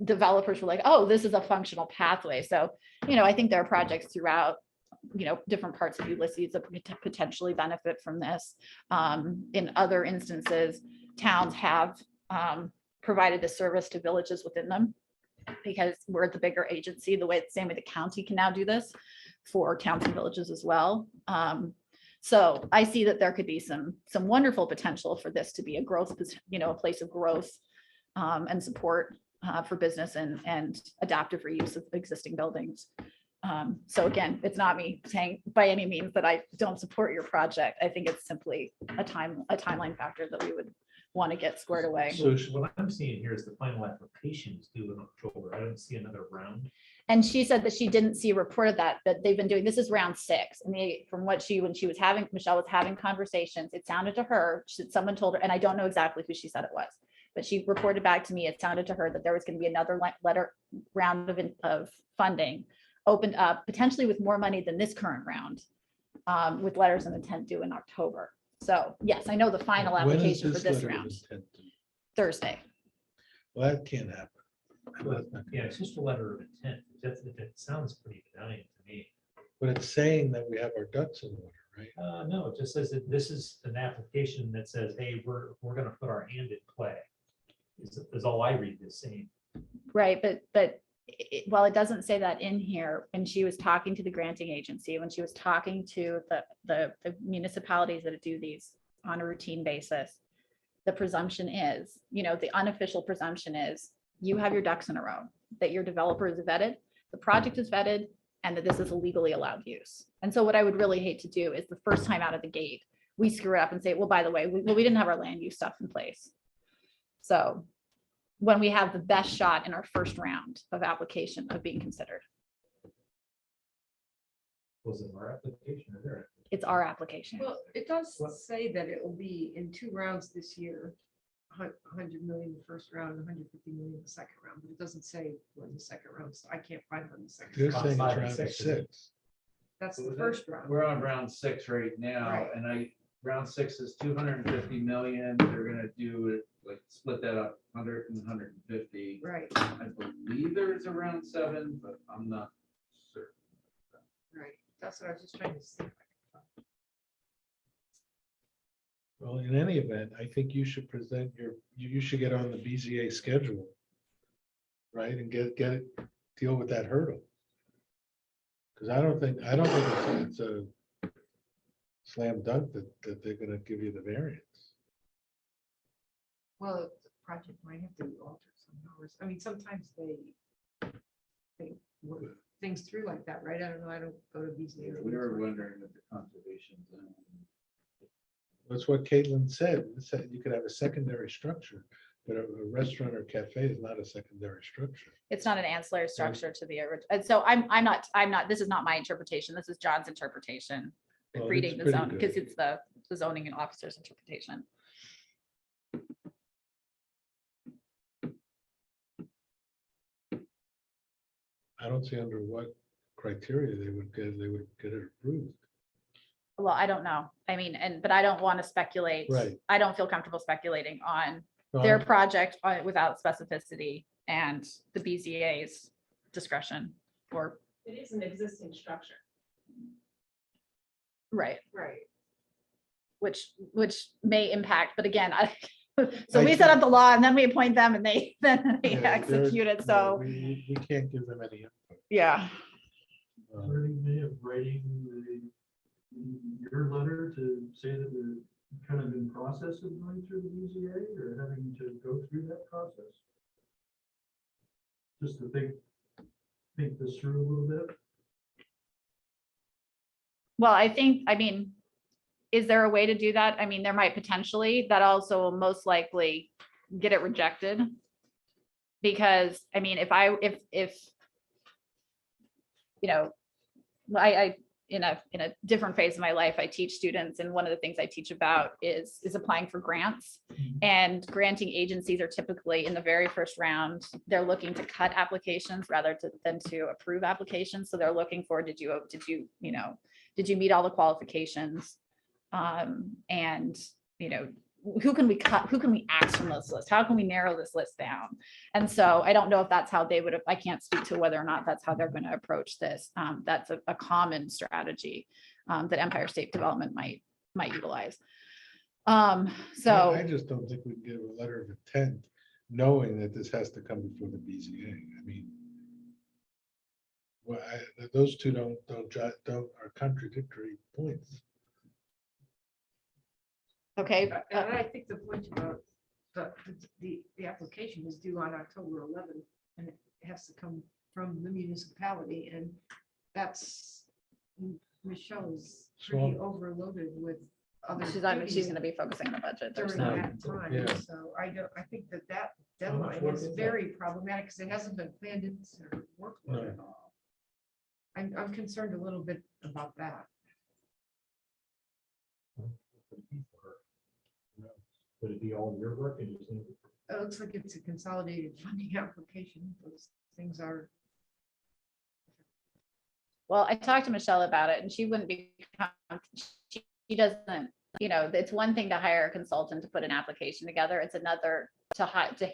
Speaker 1: developers were like, oh, this is a functional pathway. So, I think there are projects throughout, different parts of Ulysses that could potentially benefit from this. In other instances, towns have provided the service to villages within them, because we're the bigger agency, same way the county can now do this for towns and villages as well. So I see that there could be some wonderful potential for this to be a growth, a place of growth and support for business and adaptive reuse of existing buildings. So again, it's not me saying by any means that I don't support your project. I think it's simply a timeline factor that we would want to get squared away.
Speaker 5: So
Speaker 8: What I'm seeing here is the final application is due in October. I don't see another round.
Speaker 1: And she said that she didn't see a report of that they've been doing, this is round 6. And from what Michelle was having conversations, it sounded to her, someone told her, and I don't know exactly who she said it was, but she reported back to me, it sounded to her that there was going to be another round of funding opened up, potentially with more money than this current round, with letters of intent due in October. So yes, I know the final
Speaker 5: When is
Speaker 1: application for this
Speaker 5: letter of
Speaker 1: round,
Speaker 5: intent due?
Speaker 1: Thursday.
Speaker 5: Well, that can't happen.
Speaker 8: Well, yeah, it's just a letter of intent. That sounds pretty benign to me.
Speaker 5: But it's saying that we have our ducks in order, right?
Speaker 8: No, it just says that this is an application that says, hey, we're gonna put our hand in play. Is all I read this saying.
Speaker 1: Right, but well, it doesn't say that in here. When she was talking to the granting agency, when she was talking to the municipalities that do these on a routine basis, the presumption is, the unofficial presumption is you have your ducks in a row, that your developer is vetted, the project is vetted, and that this is a legally allowed use. And so what I would really hate to do is the first time out of the gate, we screw it up and say, well, by the way, we didn't have our land use stuff in place. So when we have the best shot in our first round of application of being considered,
Speaker 8: Was it our application or their?
Speaker 1: it's our application.
Speaker 3: Well, it does
Speaker 8: What?
Speaker 3: say that it will be in 2 rounds this year. 100 million the first round, 150 million the second round, but it doesn't say when the second round, so I can't find when the second.
Speaker 5: They're
Speaker 3: round.
Speaker 5: saying it's
Speaker 8: five and
Speaker 5: round
Speaker 8: six,
Speaker 5: 6.
Speaker 3: That's the first round.
Speaker 11: We're on round 6 right now,
Speaker 3: Right.
Speaker 11: and round 6 is 250 million. They're gonna do it, like, split that up, 100 and 150.
Speaker 3: Right,
Speaker 11: I believe there is a round 7, but I'm not certain.
Speaker 3: right. That's what I was just trying to see.
Speaker 5: Well, in any event, I think you should present you should get on the BZA schedule. Right, and get it, deal with that hurdle. Because I don't think it's a slam dunk that they're gonna give you the variance.
Speaker 3: Well, the project might have to be altered somehow. I mean, sometimes they work things through like that, right? I don't know. I don't go to these.
Speaker 11: We were wondering if the conservation zone.
Speaker 5: That's what Caitlin said. It said you could have a secondary structure, but a restaurant or cafe is not a secondary structure.
Speaker 1: It's not an ancillary structure to the original. And so I'm not, this is not my interpretation. This is John's interpretation.
Speaker 5: Well,
Speaker 1: Reading
Speaker 5: it's
Speaker 1: the
Speaker 5: pretty
Speaker 1: zone, because
Speaker 5: good.
Speaker 1: it's the zoning and officer's interpretation.
Speaker 5: I don't see under what criteria they would get it approved.
Speaker 1: Well, I don't know. I mean, but I don't want to speculate.
Speaker 5: Right.
Speaker 1: I don't feel comfortable speculating on
Speaker 5: No,
Speaker 1: their
Speaker 5: I'm-
Speaker 1: project without specificity and the BZA's discretion or,
Speaker 10: It is an existing structure.
Speaker 1: right,
Speaker 3: Right.
Speaker 1: which may impact, but again, so
Speaker 5: I
Speaker 1: we set up the law and then we appoint them and they then they
Speaker 5: Yeah, they're-
Speaker 1: execute it.
Speaker 5: no,
Speaker 1: So,
Speaker 5: we can't give them any input.
Speaker 1: yeah.
Speaker 12: Way of writing your letter to say that we're kind of in process of going through the BZA or having to go through that process? Just to think this through a little bit.
Speaker 1: Well, I mean, is there a way to do that? I mean, there might potentially, that also will most likely get it rejected. Because, I mean, if I in a different phase of my life, I teach students, and one of the things I teach about is applying for grants. And granting agencies are typically in the very first round, they're looking to cut applications rather than to approve applications. So they're looking for, did you meet all the qualifications? And, who can we cut? Who can we axe from this list? How can we narrow this list down? And so I don't know if that's how they would have, I can't speak to whether or not that's how they're going to approach this. That's a common strategy that Empire State Development might utilize.
Speaker 5: I
Speaker 1: So,
Speaker 5: just don't think we can give a letter of intent knowing that this has to come before the BZA. I mean, well, those two are contradictory points.
Speaker 1: okay,
Speaker 3: And I think the point about the application is due on October 11th, and it has to come from the municipality, and that's, Michelle is pretty overloaded with other
Speaker 1: she's
Speaker 3: duties
Speaker 1: going to be focusing on the budget. There's
Speaker 3: during
Speaker 1: no,
Speaker 3: that time,
Speaker 5: Yeah.
Speaker 3: so I think that
Speaker 12: How much
Speaker 3: deadline
Speaker 12: work
Speaker 3: is
Speaker 12: is that?
Speaker 3: very problematic, because it hasn't been planned into her workload at all. I'm concerned a little bit about that.
Speaker 8: Would it be all your work and just?
Speaker 3: It looks like it's a consolidated funding application. Those things are.
Speaker 1: Well, I talked to Michelle about it and she wouldn't be, she doesn't, you know, it's one thing to hire a consultant to put an application together. It's another to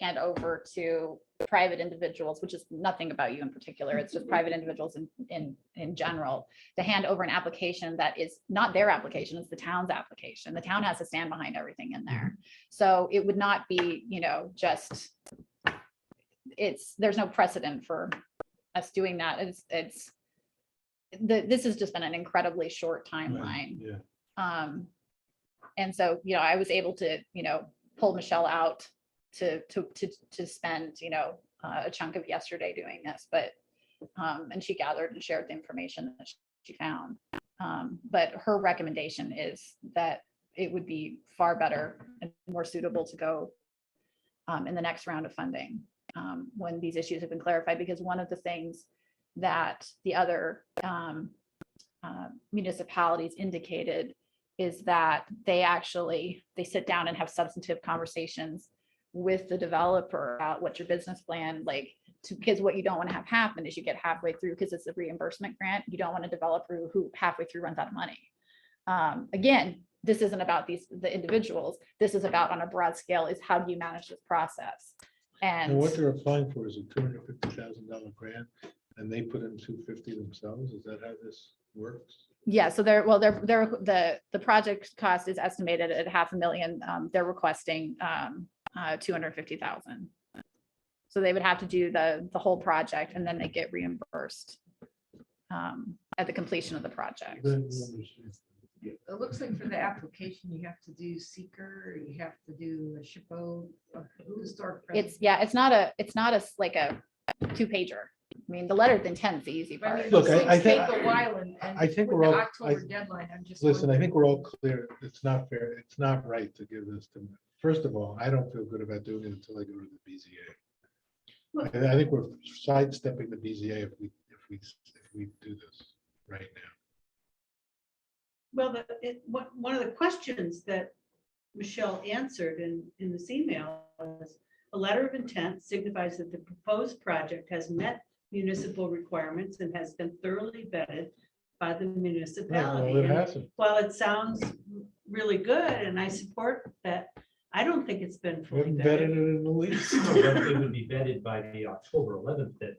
Speaker 1: hand over to private individuals, which is nothing about you in particular. It's just private individuals in general, to hand over an application that is not their application, it's the town's application. The town has to stand behind everything in there. So it would not be, you know, just, there's no precedent for us doing that. This has just been an incredibly short timeline.
Speaker 5: Yeah.
Speaker 1: And so, you know, I was able to, you know, pull Michelle out to spend, you know, a chunk of yesterday doing this, but, and she gathered and shared the information that she found. But her recommendation is that it would be far better and more suitable to go in the next round of funding when these issues have been clarified, because one of the things that the other municipalities indicated is that they sit down and have substantive conversations with the developer about what's your business plan, like, because what you don't want to have happen is you get halfway through, because it's a reimbursement grant, you don't want a developer who halfway through runs out of money. Again, this isn't about the individuals, this is about, on a broad scale, is how do you manage this process?
Speaker 5: And what they're applying for is a $250,000 grant, and they put in 250 themselves. Is that how this works?
Speaker 1: Yeah, so the project cost is estimated at $500,000. They're requesting 250,000. So they would have to do the whole project, and then they get reimbursed at the completion of the project.
Speaker 3: It looks like for the application, you have to do seeker, you have to do a SHPO, historic.
Speaker 1: It's not a like a 2-pager. I mean, the letter of intent's the easy part.
Speaker 5: Look, I
Speaker 3: Take
Speaker 5: think-
Speaker 3: a while and
Speaker 5: I think
Speaker 3: with
Speaker 5: we're
Speaker 3: the
Speaker 5: all-
Speaker 3: October
Speaker 5: I-
Speaker 3: deadline, I'm just.
Speaker 5: Listen, I
Speaker 3: wondering.
Speaker 5: think we're all clear. It's not fair. It's not right to give this to, first of all, I don't feel good about doing it until I go to the BZA. I think we're sidestepping the BZA if we do this right now.
Speaker 2: Well, one of the questions that Michelle answered in this email is, a letter of intent signifies that the proposed project has met municipal requirements and has been thoroughly vetted by the municipality.
Speaker 5: Well, it
Speaker 2: And
Speaker 5: hasn't.
Speaker 2: while it sounds really good, and I support that, I don't think it's been
Speaker 5: We
Speaker 2: fully
Speaker 5: haven't vetted it
Speaker 2: vetted.
Speaker 5: in the least.
Speaker 8: No, but it would be vetted by the October 11th. That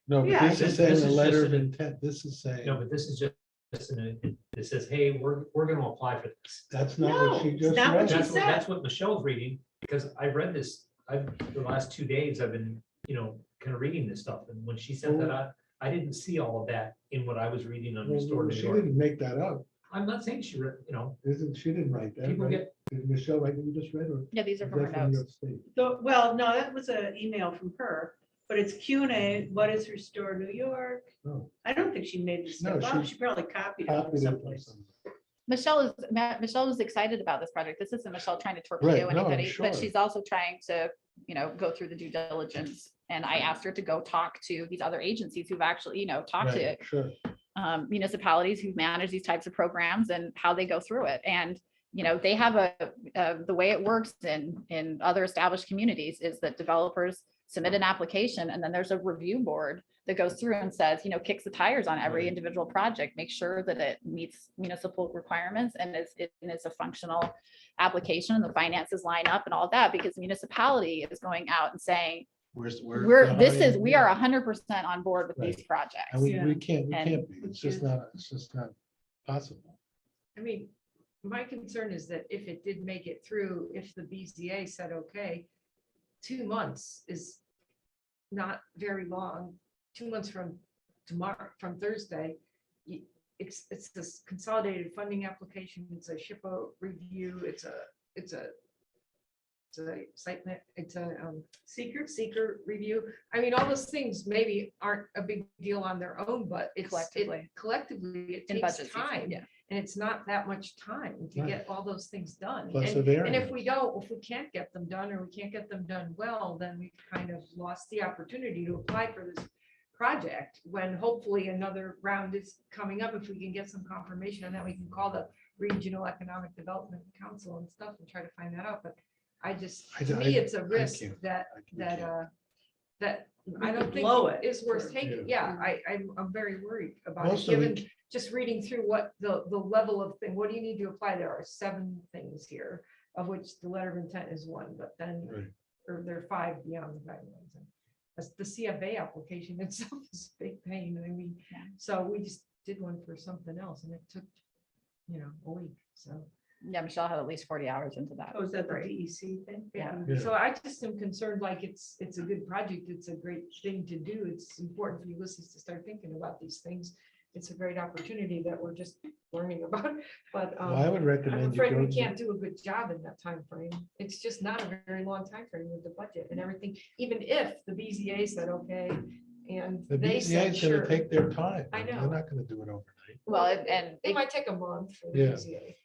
Speaker 5: No, but
Speaker 2: Yeah,
Speaker 5: this is
Speaker 8: this
Speaker 5: saying
Speaker 8: is
Speaker 5: a letter
Speaker 8: just
Speaker 5: of
Speaker 8: an-
Speaker 5: intent. This is saying,
Speaker 8: no, but this is just it says, hey, we're going to apply for this.
Speaker 5: that's not what she
Speaker 2: No,
Speaker 5: just
Speaker 2: not what
Speaker 5: read.
Speaker 2: she
Speaker 8: That's what,
Speaker 2: said.
Speaker 8: that's what Michelle's reading, because I read this, the last 2 days, I've been, kind of reading this stuff, and when she sent that out, I didn't see all of that in what I was reading on Restore
Speaker 5: Well,
Speaker 8: New
Speaker 5: she
Speaker 8: York.
Speaker 5: didn't make that up.
Speaker 8: I'm not saying she read,
Speaker 5: She didn't write that.
Speaker 8: people
Speaker 5: right?
Speaker 8: get,
Speaker 5: Did Michelle write what you just read, or?
Speaker 1: Yeah, these are
Speaker 5: is
Speaker 1: from her
Speaker 5: that from New
Speaker 1: notes.
Speaker 5: York State?
Speaker 2: Well, no, that was an email from her, but it's Q&A, what is Restore New York?
Speaker 5: No.
Speaker 2: I don't think she made this
Speaker 5: No,
Speaker 2: stuff up.
Speaker 5: she
Speaker 2: She probably copied it
Speaker 5: Copied
Speaker 2: from
Speaker 5: it from
Speaker 2: someplace.
Speaker 5: somewhere.
Speaker 1: Michelle was excited about this project. This isn't Michelle trying to torpedo
Speaker 5: Right, no, I'm
Speaker 1: anybody, but
Speaker 5: sure.
Speaker 1: she's also trying to, go through the due diligence. And I asked her to go talk to these other agencies who've actually, talked to
Speaker 5: Right, sure.
Speaker 1: municipalities who manage these types of programs and how they go through it. And, they have the way it works in other established communities is that developers submit an application, and then there's a review board that goes through and says, kicks the tires on every
Speaker 5: Right.
Speaker 1: individual project, make sure that it meets municipal requirements and it's a functional application and the finances line up and all that, because the municipality is going out and saying, we are 100% on board with these projects.
Speaker 5: And we
Speaker 2: Yeah.
Speaker 5: can't
Speaker 1: And-
Speaker 5: be. It's just not possible.
Speaker 3: I mean, my concern is that if it did make it through, if the BZA said, okay, 2 months is not very long. 2 months from tomorrow, from Thursday, it's this consolidated funding application, it's a SHPO review, it's a site plan, it's a seeker review. I mean, all those things maybe aren't a big deal on their own, but collectively, it
Speaker 1: In
Speaker 3: takes
Speaker 1: budget season,
Speaker 3: time.
Speaker 1: yeah.
Speaker 3: And it's not that much time to
Speaker 5: Right.
Speaker 3: get all those things done.
Speaker 5: Plus
Speaker 3: And
Speaker 5: the
Speaker 3: if
Speaker 5: variance.
Speaker 3: we can't get them done, or we can't get them done well, then we kind of lost the opportunity to apply for this project, when hopefully another round is coming up. If we can get some confirmation on that, we can call the Regional Economic Development Council and stuff and try to find that out. But to me, it's a risk
Speaker 5: can't.
Speaker 3: that that I don't think
Speaker 2: blow it.
Speaker 3: is worth taking. Yeah, I'm very worried about it,
Speaker 5: Most of
Speaker 3: given
Speaker 5: it,
Speaker 3: just reading through what the level of thing, what do you need to apply? There are 7 things here, of which the letter of intent is 1, but then,
Speaker 5: right.
Speaker 3: or there are 5 beyond the guidelines. And the CFA application itself is a big pain. I mean,
Speaker 1: Yeah.
Speaker 3: so we just did one for something else and it took, a week, so.
Speaker 1: Yeah, Michelle had at least 40 hours into that.
Speaker 2: Oh, is that the
Speaker 3: Right.
Speaker 2: DEC thing?
Speaker 3: Yeah,
Speaker 5: Yeah.
Speaker 3: so I just am concerned, like, it's a good project, it's a great thing to do, it's important for Ulysses to start thinking about these things. It's a great opportunity that we're just learning about, but
Speaker 5: Well, I would
Speaker 3: I'm
Speaker 5: recommend you
Speaker 3: afraid
Speaker 5: go,
Speaker 3: we can't do a good job in that time frame. It's just not a very long time frame with the budget and everything, even if the BZA said, okay, and
Speaker 5: the
Speaker 3: they
Speaker 5: BZA
Speaker 3: said,
Speaker 5: is
Speaker 3: sure.
Speaker 5: gonna take their time.
Speaker 3: I
Speaker 5: They're
Speaker 3: know.
Speaker 5: not gonna do it overnight.
Speaker 1: Well, and
Speaker 3: It might take a month for the
Speaker 5: Yeah.
Speaker 3: BZA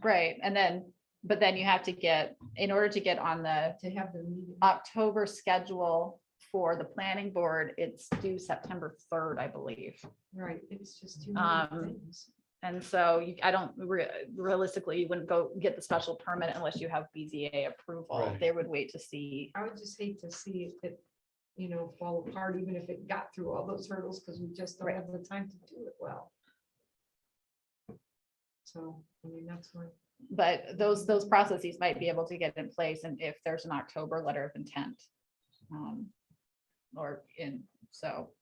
Speaker 1: right, and then, but then you have to get, in order to get on the
Speaker 3: to have their meeting.
Speaker 1: October schedule for the planning board, it's due September 3rd, I believe.
Speaker 3: Right, it's just too many
Speaker 1: Um,
Speaker 3: things.
Speaker 1: And so I don't, realistically, you wouldn't go get the special permit unless you have BZA approval.
Speaker 5: Right.
Speaker 1: They would wait to see.
Speaker 3: I would just hate to see it, fall apart, even if it got through all those hurdles, because we just don't
Speaker 1: Right.
Speaker 3: have the time to do it well. So, I mean, that's why.
Speaker 1: But those processes might be able to get in place, and if there's an October letter of intent. So,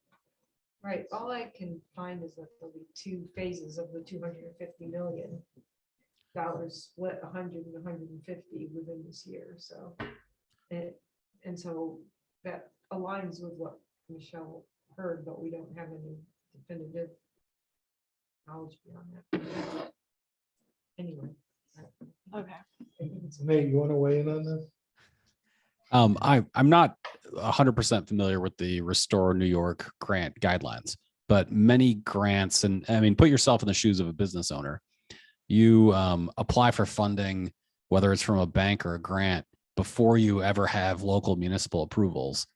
Speaker 3: Right, all I can find is that there'll be 2 phases of the $250 million split 100 and 150 within this year, so. And so that aligns with what Michelle heard, but we don't have any definitive knowledge beyond that. Anyway.
Speaker 1: okay.
Speaker 3: I think it's-
Speaker 5: Nate, you wanna weigh in on this?
Speaker 9: I'm not 100% familiar with the Restore New York grant guidelines, but many grants, and I mean, put yourself in the shoes of a business owner. You apply for funding, whether it's from a bank or a grant, before you ever have local municipal approvals.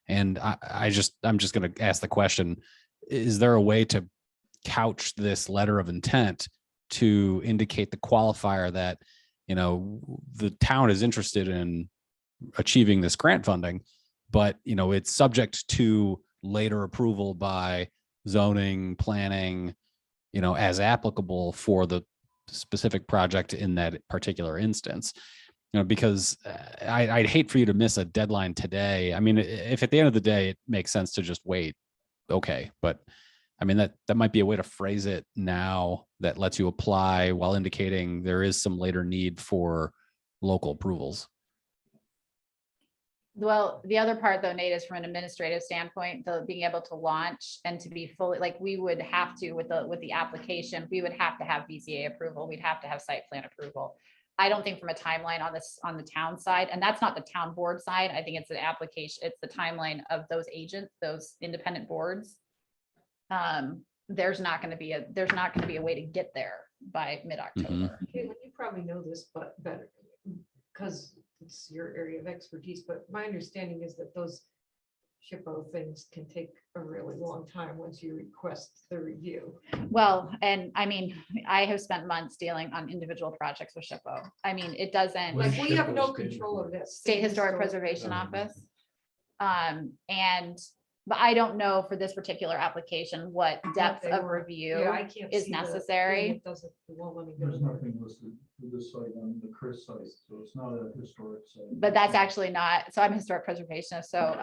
Speaker 9: And I'm just going to ask the question: is there a way to couch this letter of intent to indicate the qualifier that the town is interested in achieving this grant funding, but it's subject to later approval by zoning, planning, as applicable for the specific project in that particular instance? Because I'd hate for you to miss a deadline today. I mean, if at the end of the day it makes sense to just wait, okay, but I mean that might be a way to phrase it now that lets you apply while indicating there is some later need for local approvals.
Speaker 1: Well, the other part though, Nate, is from an administrative standpoint, the being able to launch and to be fully, like, we would have to, with the application, we would have to have BZA approval, we'd have to have site plan approval. I don't think from a timeline on the town side, and that's not the town board side, I think it's an application, it's the timeline of those agents, those independent boards. There's not gonna be a way to get there by mid-October.
Speaker 3: Caitlin, you probably know this, but better, because it's your area of expertise, but my understanding is that those SHPO things can take a really long time once you request the review.
Speaker 1: Well, and I mean, I have spent months dealing on individual projects with SHPO. I mean, it doesn't.
Speaker 5: What
Speaker 3: Like,
Speaker 5: is
Speaker 3: we have
Speaker 5: SHPO
Speaker 3: no
Speaker 5: stand
Speaker 3: control
Speaker 5: for?
Speaker 3: of this.
Speaker 1: State Historic Preservation
Speaker 5: Oh.
Speaker 1: Office. But I don't know for this particular application, what depth
Speaker 3: they
Speaker 1: of
Speaker 3: were.
Speaker 1: review.
Speaker 3: Yeah, I can't
Speaker 1: is
Speaker 3: see the thing.
Speaker 1: necessary.
Speaker 3: It doesn't, it won't let me go.
Speaker 12: There's nothing listed for this site on the Chris site, so it's not a historic site.
Speaker 1: But that's actually not, so I'm a historic preservationist, so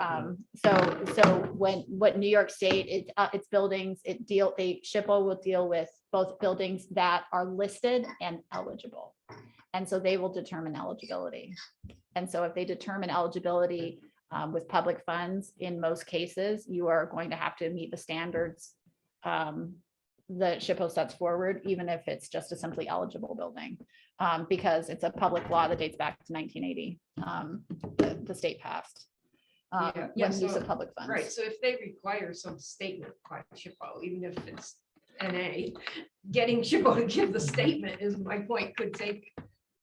Speaker 1: what New York State, it's buildings, SHPO will deal with both buildings that are listed and eligible. And so they will determine eligibility. And so if they determine eligibility with public funds, in most cases, you are going to have to meet the standards that SHPO sets forward, even if it's just a simply eligible building, because it's a public law that dates back to 1980. The state passed
Speaker 3: Yeah,
Speaker 1: when use
Speaker 3: so-
Speaker 1: of public funds.
Speaker 3: Right, so if they require some statement by SHPO, even if it's NA, getting SHPO to give the statement is my point, could take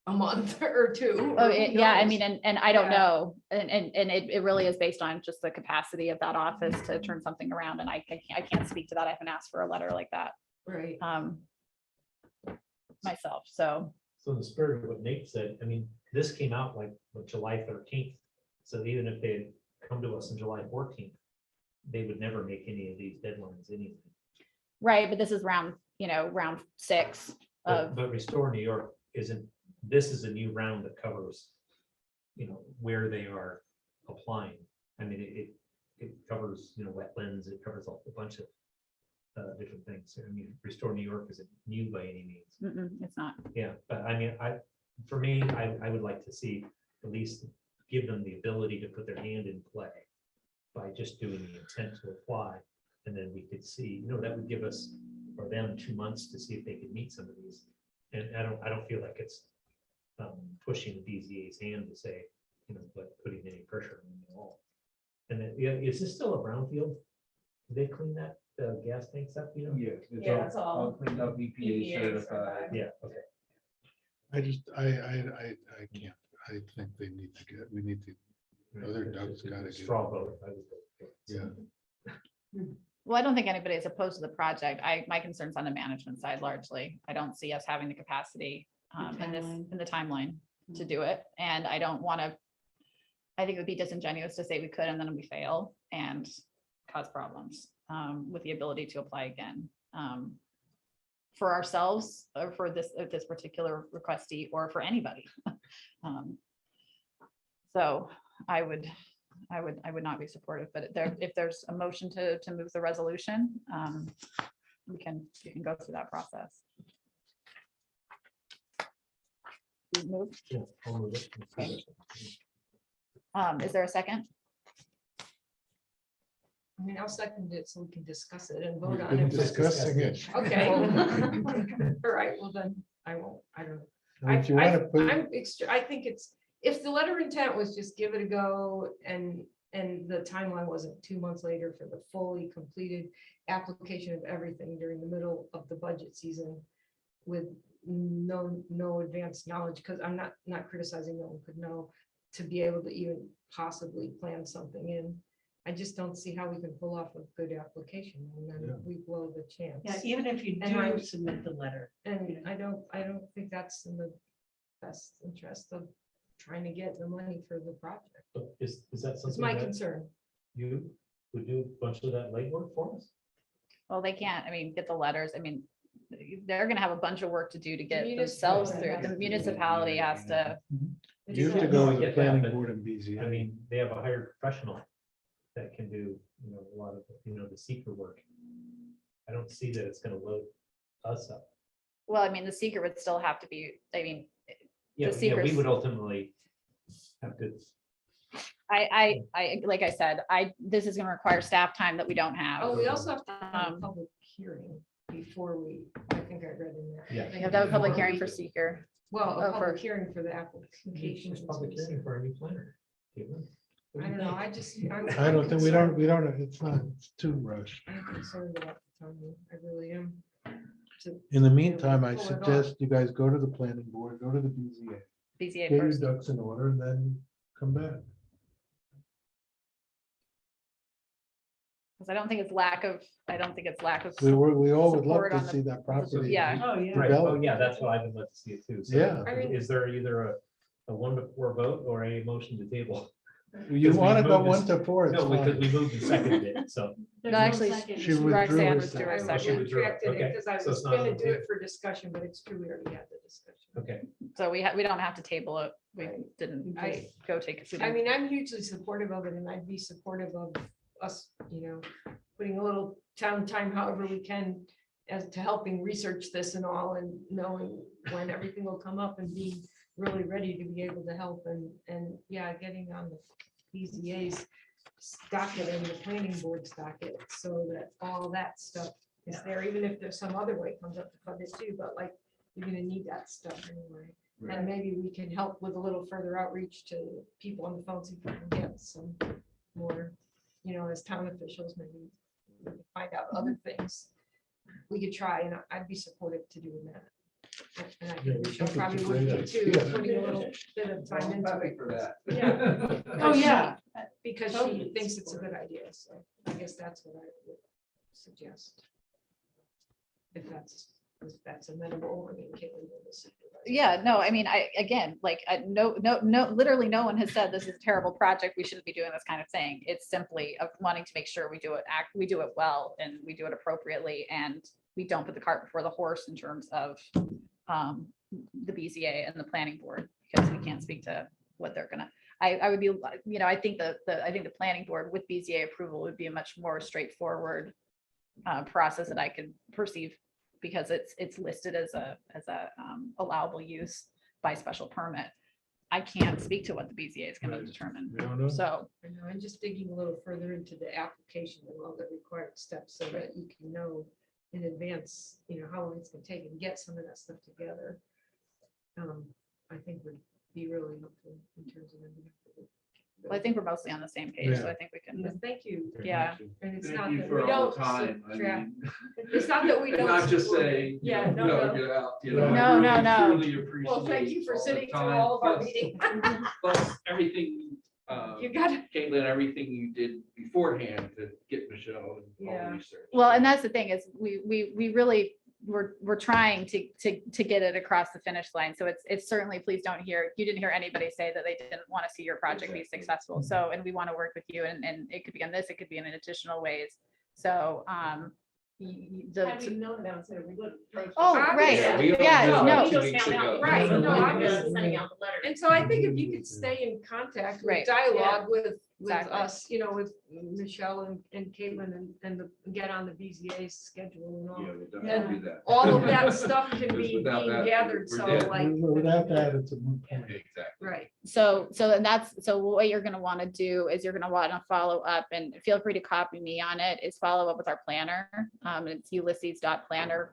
Speaker 3: a month or 2.
Speaker 1: Oh,
Speaker 3: or who
Speaker 1: yeah, I
Speaker 3: knows?
Speaker 1: mean, and I don't
Speaker 3: Yeah.
Speaker 1: know, and it really is based on just the capacity of that office to turn something around, and I can't speak to that. I haven't asked for a letter like that
Speaker 3: Right.
Speaker 1: myself, so.
Speaker 8: So in the spirit of what Nate said, I mean, this came out like July 13th. So even if they come to us on July 14th, they would never make any of these deadlines anyway.
Speaker 1: Right, but this is round 6 of,
Speaker 8: But Restore New York isn't, this is a new round that covers, where they are applying. I mean, it covers, wetlands, it covers a bunch of different things. I mean, Restore New York isn't new by any means.
Speaker 1: it's not.
Speaker 8: Yeah, but I mean, for me, I would like to see at least give them the ability to put their hand in play by just doing the intent to apply. And then we could see, that would give us, or them, 2 months to see if they could meet some of these. And I don't feel like it's pushing the BZA's hand to say, but putting any pressure on them at all. And then, is this still a brownfield? Do they clean that gas tanks up,
Speaker 11: Yeah.
Speaker 3: Yeah, it's all
Speaker 11: cleaned up, EPA certified.
Speaker 8: Yeah, okay.
Speaker 5: I can't, I think we need to, other ducks gotta get.
Speaker 8: Straw vote. I would vote.
Speaker 5: Yeah.
Speaker 1: Well, I don't think anybody is opposed to the project. My concern's on the management side largely. I don't see us having the capacity in the timeline to do it. And I don't want to, I think it would be disingenuous to say we could and then we fail and cause problems with the ability to apply again. For ourselves or for this particular requestee or for anybody. So I would not be supportive, but if there's a motion to move the resolution, we can go through that process. Move.
Speaker 8: Yeah, I'll move it.
Speaker 1: Okay. Is there a second?
Speaker 3: I mean, I'll second it so we can discuss it and vote
Speaker 5: We've
Speaker 3: on
Speaker 5: been
Speaker 3: it.
Speaker 5: discussing it.
Speaker 3: Okay. All right, well then, I won't, I don't.
Speaker 5: And if you want to put,
Speaker 3: I think it's, if the letter of intent was just give it a go and the timeline wasn't 2 months later for the fully completed application of everything during the middle of the budget season with no advanced knowledge, because I'm not criticizing, no one could know, to be able to even possibly plan something in. I just don't see how we can pull off a good application and
Speaker 5: Yeah.
Speaker 3: then we blow the chance.
Speaker 2: Yeah, even if you
Speaker 3: And I-
Speaker 2: do submit the letter.
Speaker 3: And I don't think that's in the best interest of trying to get the money for the project.
Speaker 8: But Is that
Speaker 3: It's
Speaker 8: something
Speaker 3: my
Speaker 8: that
Speaker 3: concern.
Speaker 8: you would do a bunch of that legwork for us?
Speaker 1: Well, they can't, get the letters. They're gonna have a bunch of work to do to get
Speaker 3: municipality
Speaker 1: themselves through.
Speaker 3: has
Speaker 1: The
Speaker 3: to-
Speaker 1: municipality has to,
Speaker 5: you have to
Speaker 8: No,
Speaker 5: go
Speaker 8: I
Speaker 5: with the
Speaker 8: get that,
Speaker 5: planning
Speaker 8: but-
Speaker 5: board and BZA.
Speaker 8: I mean, they have a hired professional that can do, a lot of, the seeker work. I don't see that it's gonna load us up.
Speaker 1: well, the seeker would still have to be,
Speaker 8: Yeah,
Speaker 1: The
Speaker 8: yeah, we
Speaker 1: seekers-
Speaker 8: would ultimately have to.
Speaker 1: like I said, this is gonna require staff time that we don't have.
Speaker 3: Oh, we also have to have a
Speaker 1: Um,
Speaker 3: public hearing before I think I read in there.
Speaker 8: Yeah.
Speaker 1: We have to have a public hearing for seeker.
Speaker 3: Well,
Speaker 1: Oh,
Speaker 3: a public
Speaker 1: for-
Speaker 3: hearing for the application.
Speaker 8: There's public hearing for a new planner. Caitlin. What do
Speaker 3: I
Speaker 8: you
Speaker 3: don't know,
Speaker 8: think?
Speaker 5: I don't think, we don't, it's not, it's too rushed.
Speaker 3: I'm concerned about the timing. I really am.
Speaker 5: In the meantime, I
Speaker 3: Pull it off.
Speaker 5: suggest you guys go to the planning board, go to the BZA,
Speaker 1: BZA
Speaker 5: get your
Speaker 1: first.
Speaker 5: ducks in order and then come back.
Speaker 1: Because I don't think it's lack of.
Speaker 5: We all would love
Speaker 1: Support
Speaker 5: to
Speaker 1: on the-
Speaker 5: see that property.
Speaker 1: Yeah.
Speaker 2: Oh, yeah.
Speaker 8: Right, oh,
Speaker 5: develop.
Speaker 8: yeah, that's what I would love to see it too. So
Speaker 5: Yeah.
Speaker 3: I mean-
Speaker 8: Is there either a 1-4 vote or a motion to table?
Speaker 5: You
Speaker 8: Because we
Speaker 5: want to go
Speaker 8: moved
Speaker 5: 1-4, it's
Speaker 8: No, because we
Speaker 5: fine.
Speaker 8: moved and seconded it, so.
Speaker 10: There's
Speaker 1: No, actually,
Speaker 10: second.
Speaker 5: She withdrew
Speaker 1: Roxanne
Speaker 5: her
Speaker 1: withdrew her
Speaker 5: second.
Speaker 3: I
Speaker 8: she withdrew it.
Speaker 3: retracted it
Speaker 8: Okay,
Speaker 3: because I
Speaker 8: so
Speaker 3: was
Speaker 8: it's not on
Speaker 3: gonna
Speaker 8: the
Speaker 3: do it
Speaker 8: table.
Speaker 3: for discussion, but it's true, we already had the discussion.
Speaker 8: Okay,
Speaker 1: So we don't have to table it. We
Speaker 3: Right.
Speaker 1: didn't
Speaker 3: I-
Speaker 1: go take. we
Speaker 3: I
Speaker 1: didn't-
Speaker 3: mean, I'm hugely supportive of it and I'd be supportive of us, putting a little town time however we can as to helping research this and all and knowing when everything will come up and being really ready to be able to help and yeah, getting on the BZA's docket and the planning board's docket so that all that stuff is there, even if there's some other way it comes up to fund it too, but like, you're gonna need that stuff anyway. And maybe we can help with a little further outreach to people on the phone, so we can get some more, as town officials, maybe we can find out other things. We could try, and I'd be supportive to doing that. And I
Speaker 5: Yeah,
Speaker 3: think
Speaker 5: I
Speaker 3: Michelle
Speaker 5: think
Speaker 3: probably
Speaker 5: it's a
Speaker 3: would
Speaker 5: great
Speaker 3: be too,
Speaker 5: idea.
Speaker 3: putting a little bit of time into
Speaker 11: Happy
Speaker 3: it.
Speaker 11: for that.
Speaker 3: Yeah.
Speaker 2: Oh, yeah.
Speaker 3: Because she
Speaker 2: Totally
Speaker 3: thinks it's a
Speaker 2: support.
Speaker 3: good idea, so I guess that's what I would suggest. If that's That's amenable. I mean, Caitlin did this.
Speaker 1: Yeah, no, I mean, again, like, literally no one has said this is a terrible project. We shouldn't be doing this kind of thing. It's simply of wanting to make sure we do it well and we do it appropriately and we don't put the cart before the horse in terms of the BZA and the planning board, because we can't speak to what they're gonna, I would be, I think the planning board with BZA approval would be a much more straightforward process that I could perceive, because it's listed as a allowable use by special permit. I can't speak to what the BZA is gonna
Speaker 5: Right.
Speaker 1: determine.
Speaker 5: We don't know.
Speaker 1: So,
Speaker 3: I know, I'm just digging a little further into the application and all the required steps so that you can know in advance, how long it's gonna take and get some of that stuff together. I think would be really helpful in terms of.
Speaker 1: well, I think we're mostly on the same page, so I think we
Speaker 3: Yeah,
Speaker 1: can,
Speaker 3: thank you.
Speaker 1: yeah.
Speaker 3: And it's
Speaker 11: Thank
Speaker 3: not
Speaker 11: you
Speaker 3: that
Speaker 11: for
Speaker 3: we
Speaker 11: all
Speaker 3: don't.
Speaker 11: the time. I
Speaker 3: subtract-
Speaker 11: mean,
Speaker 3: It's not that we
Speaker 11: and
Speaker 3: don't.
Speaker 11: not just
Speaker 3: support it.
Speaker 11: say,
Speaker 3: Yeah, no.
Speaker 11: get out,
Speaker 1: No,
Speaker 11: I
Speaker 1: no,
Speaker 11: really
Speaker 1: no.
Speaker 11: truly appreciate
Speaker 3: Well, thank you for
Speaker 11: all the
Speaker 3: sitting through
Speaker 11: time,
Speaker 3: all of our
Speaker 11: plus-
Speaker 3: meetings.
Speaker 11: Plus everything,
Speaker 3: You got it.
Speaker 11: Caitlin, everything you did beforehand to get Michelle and all
Speaker 3: Yeah.
Speaker 11: the research.
Speaker 1: Well, and that's the thing is we really, we're trying to get it across the finish line. So it's certainly, please don't hear, you didn't hear anybody say that they didn't want to see your project be successful. So, and we want to work with you and it could be on this, it could be in additional ways. So,
Speaker 10: Had we known about it, we would.
Speaker 1: Oh, right.
Speaker 11: Yeah, we all
Speaker 1: Yeah,
Speaker 11: knew
Speaker 1: no.
Speaker 11: about 2 weeks ago.
Speaker 3: Right, no, I'm just
Speaker 10: Sending out the letter.
Speaker 3: And so I think if you could stay in contact with
Speaker 1: Right.
Speaker 3: dialogue with
Speaker 1: Exactly.
Speaker 3: us, with Michelle and Caitlin and get on the BZA schedule and all.
Speaker 11: Yeah, we'll definitely do that.
Speaker 3: All of that stuff can
Speaker 11: Because
Speaker 3: be
Speaker 11: without
Speaker 3: being
Speaker 11: that,
Speaker 3: gathered,
Speaker 11: we're
Speaker 3: so
Speaker 11: dead.
Speaker 3: like,
Speaker 5: Without that, it's a moot point.
Speaker 11: Exactly.
Speaker 3: right.
Speaker 1: So what you're gonna want to do is you're gonna want to follow up, and feel free to copy me on it, is follow up with our planner. It's ulysses.planner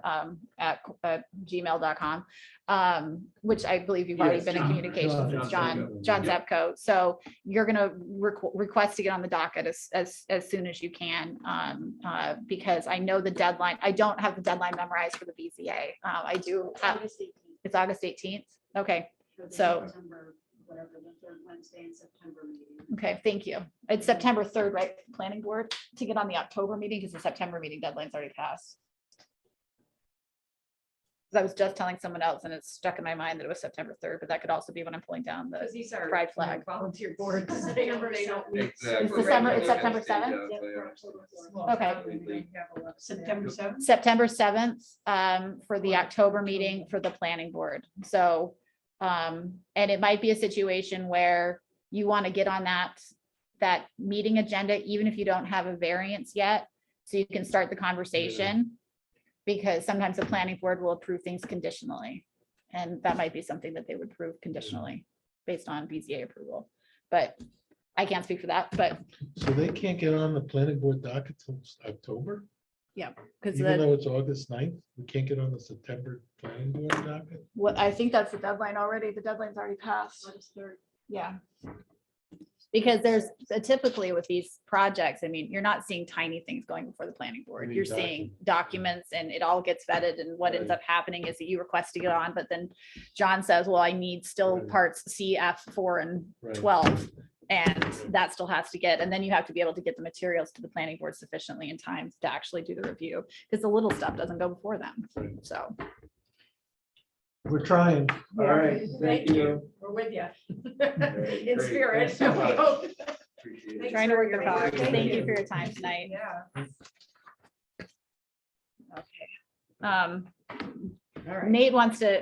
Speaker 1: at gmail.com, which I believe you've already
Speaker 11: Yes,
Speaker 1: been in
Speaker 11: John.
Speaker 1: communications with
Speaker 11: John
Speaker 1: John
Speaker 11: Zepko.
Speaker 1: Zepko. So you're gonna request to get on the docket as soon as you can, because I know the deadline. I don't have the deadline memorized for the BZA. I do.
Speaker 10: August 18th,
Speaker 1: It's August 18th. Okay.
Speaker 10: for the
Speaker 1: So-
Speaker 10: September, whatever, the third Wednesday in September meeting.
Speaker 1: Okay, thank you. It's September 3rd, right? Planning board to get on the October meeting, because the September meeting deadline's already passed. 'Cause I was just telling someone else and it's stuck in my mind that it was September 3rd, but that could also be when I'm pulling down the,
Speaker 3: Because these are
Speaker 1: Pride
Speaker 3: you know,
Speaker 1: flag.
Speaker 3: volunteer boards.
Speaker 10: September
Speaker 3: They don't
Speaker 10: 7th.
Speaker 3: meet
Speaker 11: Exactly.
Speaker 3: super
Speaker 1: December- it's
Speaker 3: regularly.
Speaker 1: September 7th?
Speaker 10: Yep,
Speaker 11: They
Speaker 10: for
Speaker 11: are.
Speaker 10: October 4th.
Speaker 3: Well,
Speaker 1: Okay.
Speaker 3: probably they have a lot.
Speaker 2: September 7th.
Speaker 1: September 7th, for the October meeting for the planning board. So, and it might be a situation where you want to get on that meeting agenda, even if you don't have a variance yet, so you can start the conversation. Because sometimes the planning board will approve things conditionally, and that might be something that they would approve conditionally based on BZA approval. But I can't speak for that, but
Speaker 5: So they can't get on the planning board docket till October,
Speaker 1: because
Speaker 5: even though it's August 9th, we can't get on the September planning board docket?
Speaker 1: what, I think that's the deadline already. The deadline's already passed.
Speaker 10: August 3rd.
Speaker 1: Yeah. Because there's typically with these projects, I mean, you're not seeing tiny things going before the planning board.
Speaker 5: mean
Speaker 1: You're seeing documents and it all gets vetted, and what ends
Speaker 5: Right.
Speaker 1: up happening is that you request to get on, but then John says, well, I need still
Speaker 5: Right.
Speaker 1: parts C, F, 4 and
Speaker 5: Right.
Speaker 1: 12. And that still has to get, and then you have to be able to get the materials to the planning board sufficiently in time to actually do the review, because the little stuff doesn't go before them.
Speaker 5: Right.
Speaker 1: So,
Speaker 5: We're trying.
Speaker 11: All right, thank you.
Speaker 3: We're with you.
Speaker 11: Great,
Speaker 3: In
Speaker 11: great.
Speaker 3: spirit.
Speaker 11: Thanks so much.
Speaker 3: Okay.
Speaker 11: Appreciate it.
Speaker 1: trying to work the
Speaker 3: Thanks for
Speaker 1: clock.
Speaker 3: your-
Speaker 1: Thank you for your time tonight.
Speaker 3: Yeah.
Speaker 1: Okay.
Speaker 3: All right.
Speaker 1: Nate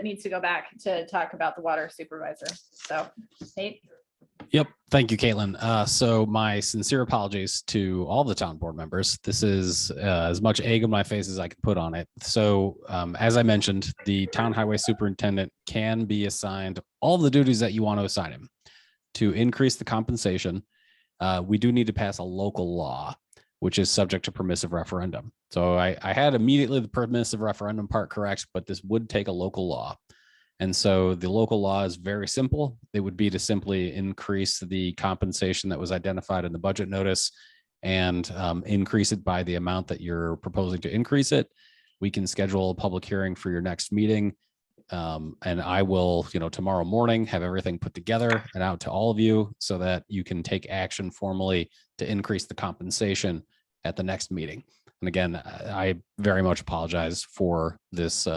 Speaker 1: needs to go back to talk about the water supervisor. So Nate,
Speaker 9: Yep. Thank you, Caitlin. So my sincere apologies to all the town board members. This is as much egg on my face as I can put on it. So as I mentioned, the town highway superintendent can be assigned all the duties that you want to assign him. To increase the compensation, we do need to pass a local law, which is subject to permissive referendum. So I had immediately the permissive referendum part correct, but this would take a local law. And so the local law is very simple. It would be to simply increase the compensation that was identified in the budget notice and increase it by the amount that you're proposing to increase it. We can schedule a public hearing for your next meeting. And I will, tomorrow morning have everything put together and out to all of you so that you can take action formally to increase the compensation at the next meeting. And again, I very much apologize for this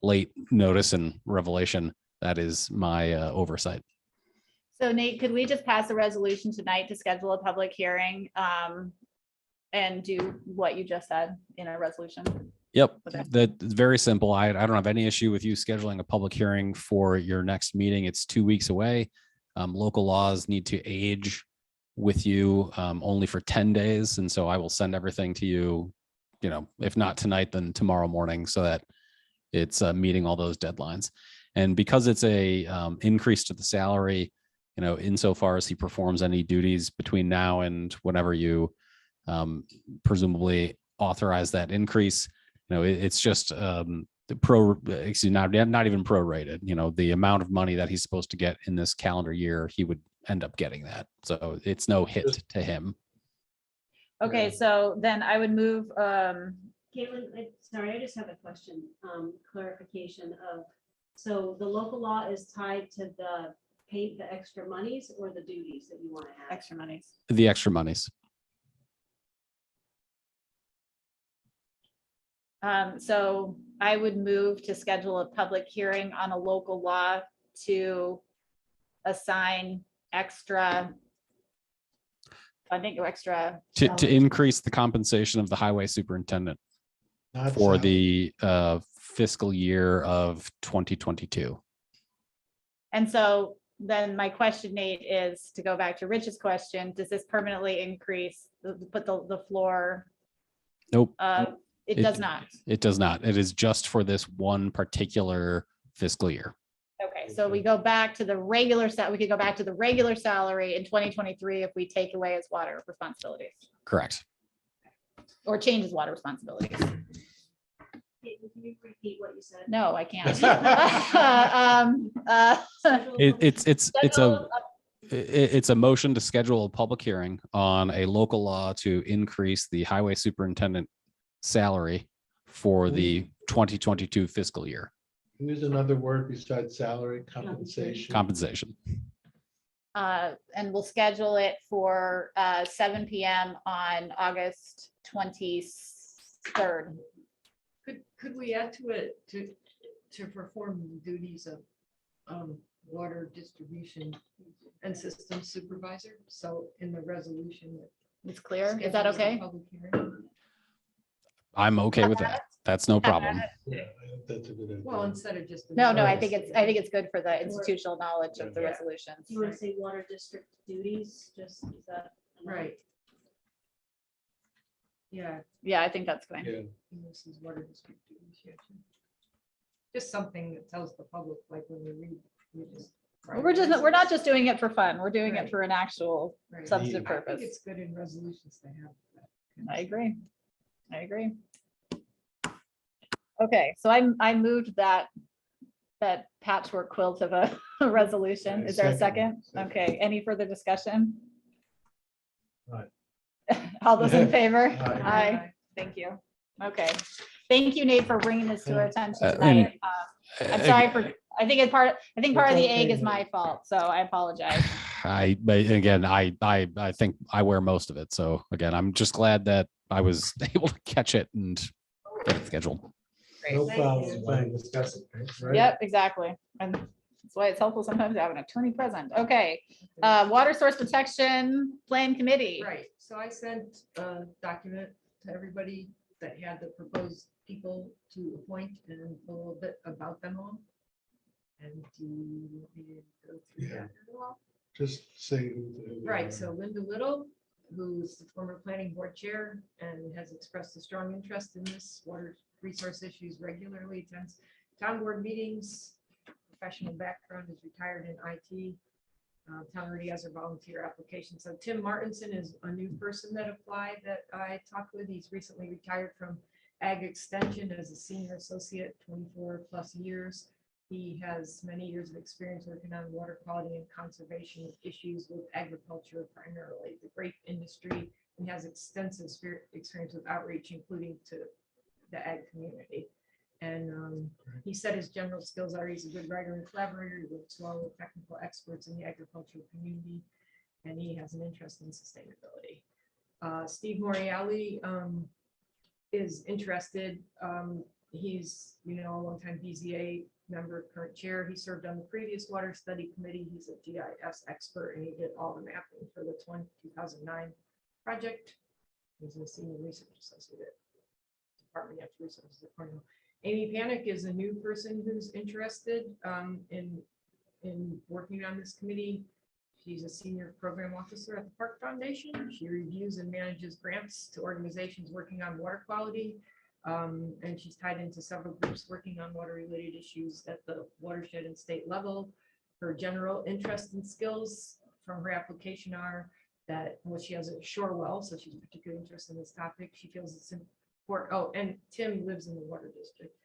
Speaker 9: late notice and revelation. That is my oversight.
Speaker 1: So Nate, could we just pass a resolution tonight to schedule a public hearing and do what you just said in a resolution?
Speaker 9: Yep,
Speaker 1: Okay.
Speaker 9: that's very simple. I don't have any issue with you scheduling a public hearing for your next meeting. It's 2 weeks away. Local laws need to age with you only for 10 days. And so I will send everything to you, if not tonight, then tomorrow morning, so that it's meeting all those deadlines. And because it's a increase to the salary, insofar as he performs any duties between now and whenever you presumably authorize that increase, it's just not even prorated. The amount of money that he's supposed to get in this calendar year, he would end up getting that. So it's no hit to him.
Speaker 1: Okay, so then I would move,
Speaker 10: Caitlin, sorry, I just have a question, clarification of, so the local law is tied to the extra monies or the duties that you want to add?
Speaker 1: extra monies.
Speaker 9: The extra monies.
Speaker 1: So I would move to schedule a public hearing on a local law to assign extra funding or extra.
Speaker 9: To increase the compensation of the highway superintendent
Speaker 5: Not
Speaker 9: for
Speaker 5: salary.
Speaker 9: the fiscal year of 2022.
Speaker 1: And so then my question, Nate, is to go back to Rich's question, does this permanently increase, put the floor?
Speaker 9: Nope.
Speaker 1: It does not.
Speaker 9: It does not. It is just for this one particular fiscal year.
Speaker 1: Okay, so we go back to the regular we could go back to the regular salary in 2023 if we take away his water responsibilities
Speaker 9: Correct.
Speaker 1: or change his water responsibilities.
Speaker 10: Caitlin, can you repeat what you said?
Speaker 1: No, I can't.
Speaker 10: Schedule a
Speaker 9: It's a motion to schedule a public hearing on a local law to increase the highway superintendent salary for the 2022 fiscal year.
Speaker 5: Use another word besides salary, compensation.
Speaker 9: Compensation.
Speaker 1: And we'll schedule it for 7 PM on August 23rd.
Speaker 3: Could we add to it to perform the duties of water distribution and system supervisor? So in the resolution.
Speaker 1: It's clear. Is that okay?
Speaker 9: I'm okay with that. That's no problem.
Speaker 5: That's a good idea.
Speaker 3: Well, instead of just.
Speaker 1: No, I think it's good for the institutional knowledge of the
Speaker 3: Yeah.
Speaker 1: resolutions.
Speaker 10: You want to say water district duties, just, is that?
Speaker 3: Right. Yeah.
Speaker 1: Yeah, I think that's fine.
Speaker 5: Yeah.
Speaker 3: This is water district duties, yeah. Just something that tells the public, like when we read, we just.
Speaker 1: We're not just doing it for fun. We're doing it
Speaker 3: Right.
Speaker 1: for an actual
Speaker 3: Right.
Speaker 1: substantive
Speaker 3: I think
Speaker 1: purpose.
Speaker 3: it's good in resolutions to have that.
Speaker 1: I agree. Okay, so I moved that patchwork quilt of a resolution. Is there a second?
Speaker 5: Second.
Speaker 1: Okay, any further discussion?
Speaker 12: Aye.
Speaker 1: All those in favor?
Speaker 5: Aye.
Speaker 1: Aye, thank you. Okay, thank you, Nate, for bringing this to our attention
Speaker 9: And-
Speaker 1: tonight. I'm sorry for, I think part of the
Speaker 5: It's
Speaker 1: egg
Speaker 5: okay,
Speaker 1: is my
Speaker 5: Nate.
Speaker 1: fault, so I apologize.
Speaker 9: But again, I think I wear most of it. So again, I'm just glad that I was able to catch it and get it scheduled.
Speaker 5: No
Speaker 1: Great.
Speaker 5: problem.
Speaker 12: Why
Speaker 5: Thanks.
Speaker 12: discuss it, right?
Speaker 1: Yep, exactly. And that's why it's helpful sometimes to have an attorney present. Okay, Water Source Protection Plan Committee.
Speaker 3: Right, so I sent a document to everybody that had the proposed people to appoint and a little bit about them all. And do you want me to go through
Speaker 5: Yeah.
Speaker 3: that at all?
Speaker 5: Just say. who they
Speaker 3: Right,
Speaker 5: are.
Speaker 3: so Linda Little, who's the former planning board chair and has expressed a strong interest in this water resource issues regularly, attends town board meetings, professional background, is retired in IT. Town already has a volunteer application. So Tim Martinson is a new person that applied that I talked with. He's recently retired from Ag Extension as a senior associate, 24+ years. He has many years of experience working on water quality and conservation issues with agriculture, primarily the grape industry, and has extensive experience with outreach, including to the ag community. And he said his general skills are he's a good writer and collaborator. He works well with technical experts in the agricultural community, and he has an interest in sustainability. Steve Moriali is interested. He's, a longtime BZA member, current chair. He served on the previous water study committee. He's a GIS expert and he did all the mapping for the 2009 project. He's a senior research associate at Department of Natural Resources at Cornell. Amy Panic is a new person who's interested in working on this committee. She's a senior program officer at the Park Foundation. She reviews and manages grants to organizations working on water quality. And she's tied into several groups working on water-related issues at the watershed and state level. Her general interest and skills from her application are that, well, she has a shore well, so she's particularly interested in this topic. She feels it's important. Oh, and Tim lives in the water district.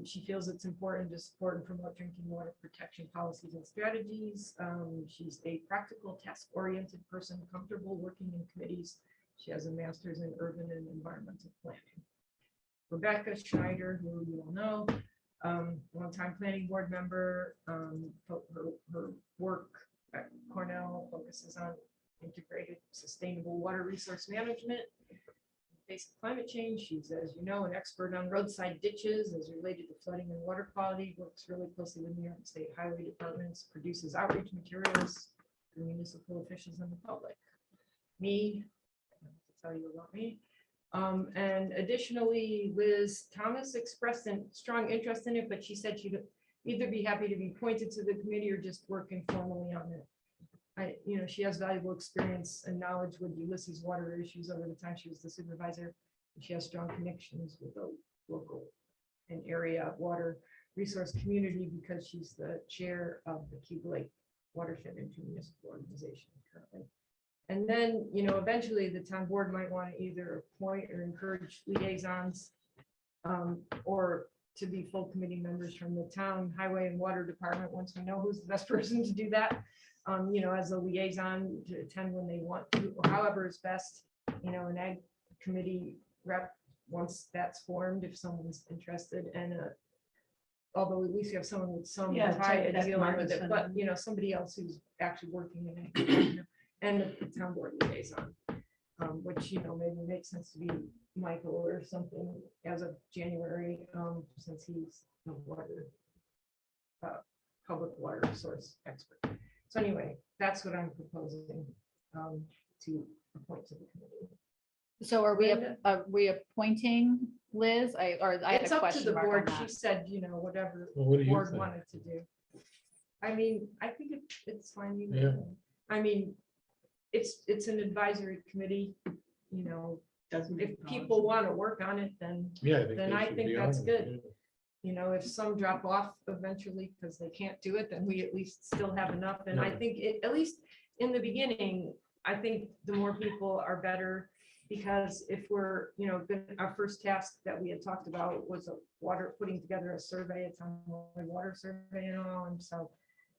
Speaker 3: She feels it's important to support and promote drinking water protection policies and strategies. She's a practical, task-oriented person, comfortable working in committees. She has a master's in urban and environmental planning. Rebecca Schneider, who you all know, longtime planning board member. Her work at Cornell focuses on integrated sustainable water resource management. Face of climate change. She's, as you know, an expert on roadside ditches as related to flooding and water quality, works really closely with New York State highway departments, produces outreach materials for municipal officials and the public. Me, I have to tell you about me. And additionally, Liz Thomas expressed a strong interest in it, but she said she'd either be happy to be appointed to the committee or just work informally on it. She has valuable experience and knowledge with Ulysses water issues over the time she was the supervisor. She has strong connections with the local and area water resource community because she's the chair of the Cube Lake Watershed Intermunicipal Organization currently. And then, eventually the town board might want to either appoint or encourage liaisons or to be full committee members from the town highway and water department once we know who's the best person to do that. As a liaison to attend when they want to, or however is best, an ag committee rep once that's formed, if someone's interested, and although at least you have someone with some
Speaker 2: Yeah,
Speaker 3: tie
Speaker 2: that's
Speaker 3: dealing with it,
Speaker 2: Martinson.
Speaker 3: but somebody else who's actually working in it, and the town board liaison, which maybe makes sense to be Michael or something as of January, since he's the water public water resource expert. So anyway, that's what I'm proposing to appoint to the committee.
Speaker 1: So are we appointing Liz? I had
Speaker 3: It's
Speaker 1: a
Speaker 3: up to
Speaker 1: question
Speaker 3: the
Speaker 1: mark on
Speaker 3: board. She
Speaker 1: that.
Speaker 3: said, whatever
Speaker 5: Well, what do
Speaker 3: the
Speaker 5: you
Speaker 3: board
Speaker 5: think?
Speaker 3: wanted to do. I mean, I think it's fine. either
Speaker 5: Yeah.
Speaker 3: way. I mean, it's an advisory committee,
Speaker 2: Doesn't
Speaker 3: if people want to work on it, then
Speaker 5: Yeah.
Speaker 3: Then
Speaker 5: they
Speaker 3: I
Speaker 5: should
Speaker 3: think
Speaker 5: be
Speaker 3: that's
Speaker 5: on it,
Speaker 3: good. If some drop off eventually because they can't do it, then we at least still have enough. And I
Speaker 5: Yeah.
Speaker 3: think at least in the beginning, I think the more people are better. Because if we're, our first task that we had talked about was putting together a survey, a townwide water survey and all. And so,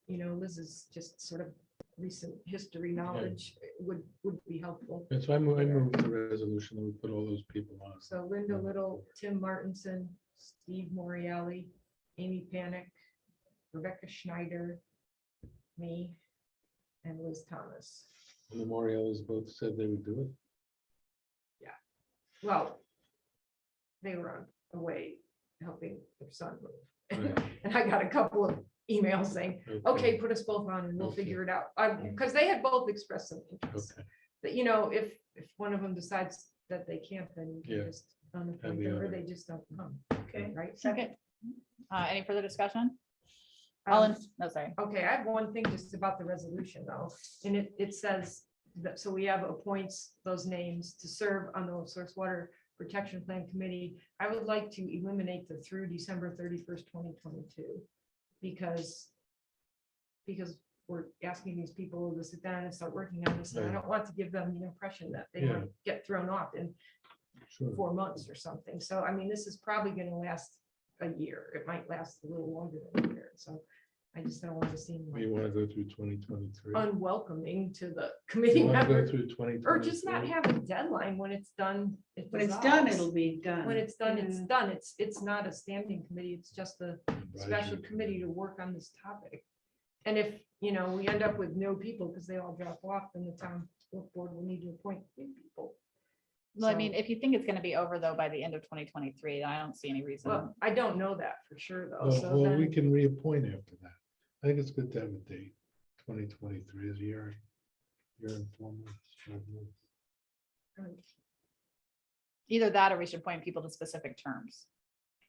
Speaker 3: Liz's just sort of recent history knowledge would be helpful.
Speaker 5: That's why I moved the resolution and we put all those people on.
Speaker 3: So Linda Little, Tim Martinson, Steve Moriali, Amy Panic, Rebecca Schneider, me, and Liz Thomas.
Speaker 5: And the Memorials both said they would do it.
Speaker 3: Well, they were away helping their son move.
Speaker 5: Right.
Speaker 3: And I got a couple of emails saying, okay, put us both on and we'll
Speaker 5: Okay.
Speaker 3: figure it out. Because they had both expressed some interest.
Speaker 5: Okay.
Speaker 3: But if one of them decides that they can't, then you
Speaker 5: Yeah.
Speaker 3: can just unappoint
Speaker 5: And the
Speaker 3: them, or
Speaker 5: other.
Speaker 3: they just don't come.
Speaker 2: Okay.
Speaker 3: Right?
Speaker 1: Okay. Any further discussion? All in, no, sorry.
Speaker 3: Okay, I have one thing just about the resolution though, and it says that, so we have appoints those names to serve on the Source Water Protection Plan Committee. I would like to eliminate the through December 31st, 2022, because we're asking these people to sit down and start working on this, and I
Speaker 5: Right.
Speaker 3: don't want to give them the impression that they
Speaker 5: Yeah.
Speaker 3: might get thrown off in
Speaker 5: Sure.
Speaker 3: 4 months or something. So, I mean, this is probably gonna last a year. It might last a little longer than a year, so I just don't want to seem
Speaker 5: You
Speaker 3: like
Speaker 5: want to go through 2023?
Speaker 3: unwelcoming to the committee
Speaker 5: You want to go
Speaker 3: member,
Speaker 5: through 2023?
Speaker 3: or just not have a deadline when it's done. it
Speaker 2: When it's done,
Speaker 3: dissolves.
Speaker 2: it'll be done.
Speaker 3: When it's done, it's
Speaker 2: Yeah.
Speaker 3: done. It's not a standing committee. It's just a special
Speaker 5: Advisory
Speaker 3: committee to work on this topic. And if, we end up with no people because they all drop off, then the town select board will need to appoint new people.
Speaker 1: Well, I
Speaker 3: So-
Speaker 1: mean, if you think it's gonna be over though by the end of 2023, then I don't see any reason.
Speaker 3: Well, I don't know that for sure though, so
Speaker 5: Well, we
Speaker 3: then,
Speaker 5: can reappoint after that. I think it's good to have a date. 2023 is a year. Year and 4 months. 5 months.
Speaker 1: Either that or we should point people to specific terms.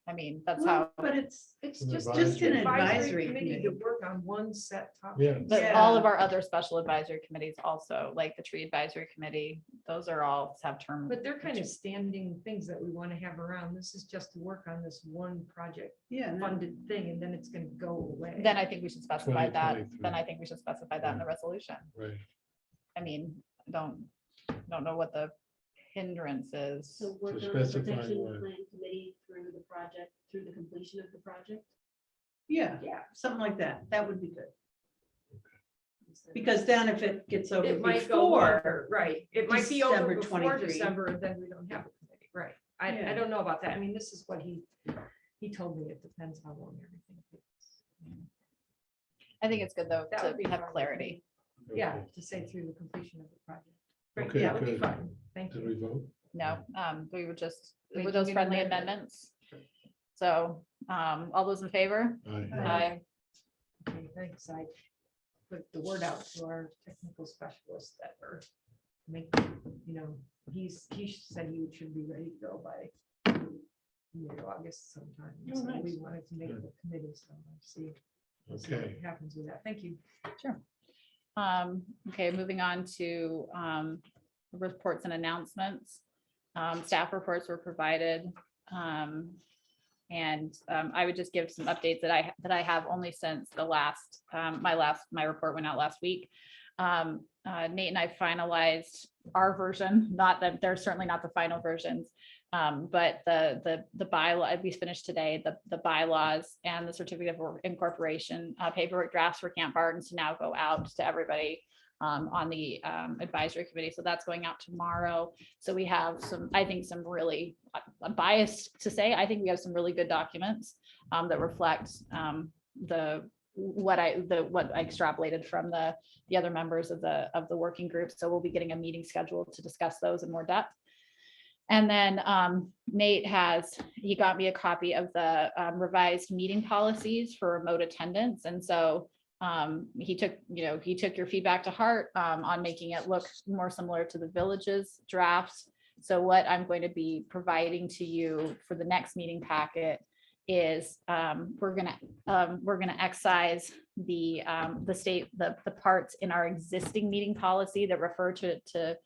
Speaker 1: I mean, that's
Speaker 2: Well,
Speaker 1: how,
Speaker 2: but it's
Speaker 3: it's
Speaker 5: An
Speaker 3: just
Speaker 5: advisory.
Speaker 2: an
Speaker 3: an advisory
Speaker 2: advisory
Speaker 3: committee to
Speaker 2: committee.
Speaker 3: work on one set topic.
Speaker 5: Yeah.
Speaker 1: but
Speaker 2: Yeah.
Speaker 1: all of our other special advisory committees also, like the tree advisory committee, those are all have term.
Speaker 3: But they're kind of standing things that we want to have around. This is just to work on this one project
Speaker 2: Yeah. no,
Speaker 3: funded thing, and then it's gonna go away.
Speaker 1: Then I think we should specify that.
Speaker 5: 2023.
Speaker 1: Then I think we should specify that in the resolution.
Speaker 5: Right.
Speaker 1: I mean, I don't know what the hindrance is.
Speaker 10: So work on the
Speaker 5: specify
Speaker 10: protection
Speaker 5: what?
Speaker 10: plan committee through the project, through the completion of the project.
Speaker 2: Yeah,
Speaker 3: Yeah.
Speaker 2: something like that. That would be good. Because then if it gets over
Speaker 3: It might go
Speaker 2: before,
Speaker 3: longer, right, it might be over
Speaker 2: December
Speaker 3: before
Speaker 2: 23.
Speaker 3: December, and then we don't have a committee, right? I
Speaker 2: Yeah.
Speaker 3: don't know about that, I mean, this is what he told me, it depends how long everything takes.
Speaker 1: I think it's good though
Speaker 3: That would be
Speaker 1: to have
Speaker 3: fine.
Speaker 1: clarity.
Speaker 3: Yeah,
Speaker 5: Okay.
Speaker 3: to say through the completion of the project. Great,
Speaker 5: Okay,
Speaker 3: that would be
Speaker 5: good.
Speaker 3: fine, thank
Speaker 5: Did
Speaker 3: you.
Speaker 5: we vote?
Speaker 1: No, we were just,
Speaker 3: Making
Speaker 1: with those
Speaker 3: an
Speaker 1: friendly
Speaker 3: amendment.
Speaker 1: amendments. So, all those in favor?
Speaker 5: Aye.
Speaker 1: Aye.
Speaker 3: Okay, thanks, I put the word out to our technical specialists that are he said he should be ready to go by mid-August sometime.
Speaker 2: Oh,
Speaker 3: So
Speaker 2: nice.
Speaker 3: we wanted to make the committee, so I see what happens with that. Thank you.
Speaker 1: Okay, moving on to reports and announcements. Staff reports were provided. And I would just give some updates that I have only since the last, my report went out last week. Nate and I finalized our version, not that they're certainly not the final versions. But the bylaw, we finished today, the bylaws and the certificate of incorporation paperwork drafts for Camp Gardens to now go out to everybody on the advisory committee. So that's going out tomorrow. So we have I think some really, I'm biased to say, I think we have some really good documents that reflect what I extrapolated from the other members of the working group. So we'll be getting a meeting scheduled to discuss those in more depth. And then Nate he got me a copy of the revised meeting policies for remote attendance. And so he took your feedback to heart on making it look more similar to the village's drafts. So what I'm going to be providing to you for the next meeting packet is we're gonna excise the parts in our existing meeting policy that refer to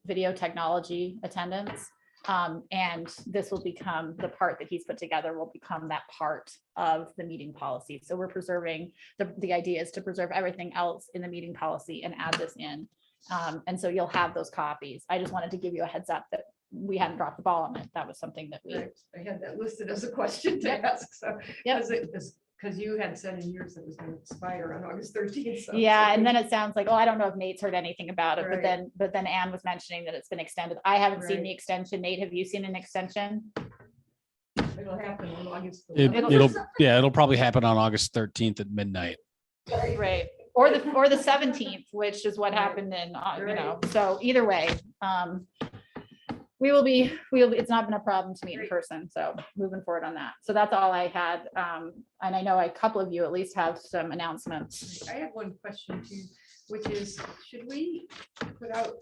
Speaker 1: video technology attendance. And this will become the part that he's put together will become that part of the meeting policy. So we're preserving, the idea is to preserve everything else in the meeting policy and add this in. And so you'll have those copies. I just wanted to give you a heads up that we hadn't dropped the ball on it. That was something that we,
Speaker 3: I had that listed as a question to
Speaker 1: Yep.
Speaker 3: ask, so.
Speaker 1: Yep.
Speaker 3: Because you had said in yours that it was going to expire on August 13th. so-
Speaker 1: yeah, and then it sounds like, oh, I don't know if Nate's heard anything about it,
Speaker 3: Right.
Speaker 1: but then Anne was mentioning that it's been extended. I haven't seen
Speaker 3: Right.
Speaker 1: the extension. Nate, have you seen an extension?
Speaker 3: It'll happen on August.
Speaker 9: It,
Speaker 3: 11th.
Speaker 9: it'll probably happen on August 13th at midnight.
Speaker 1: Right, or the 17th, which is what
Speaker 3: Right.
Speaker 1: happened in, so either way, it's not been a problem to meet in
Speaker 3: Great.
Speaker 1: person, so moving forward on that. So that's all I had. And I know a couple of you at least have some announcements.
Speaker 3: I have one question too, which is, should we put out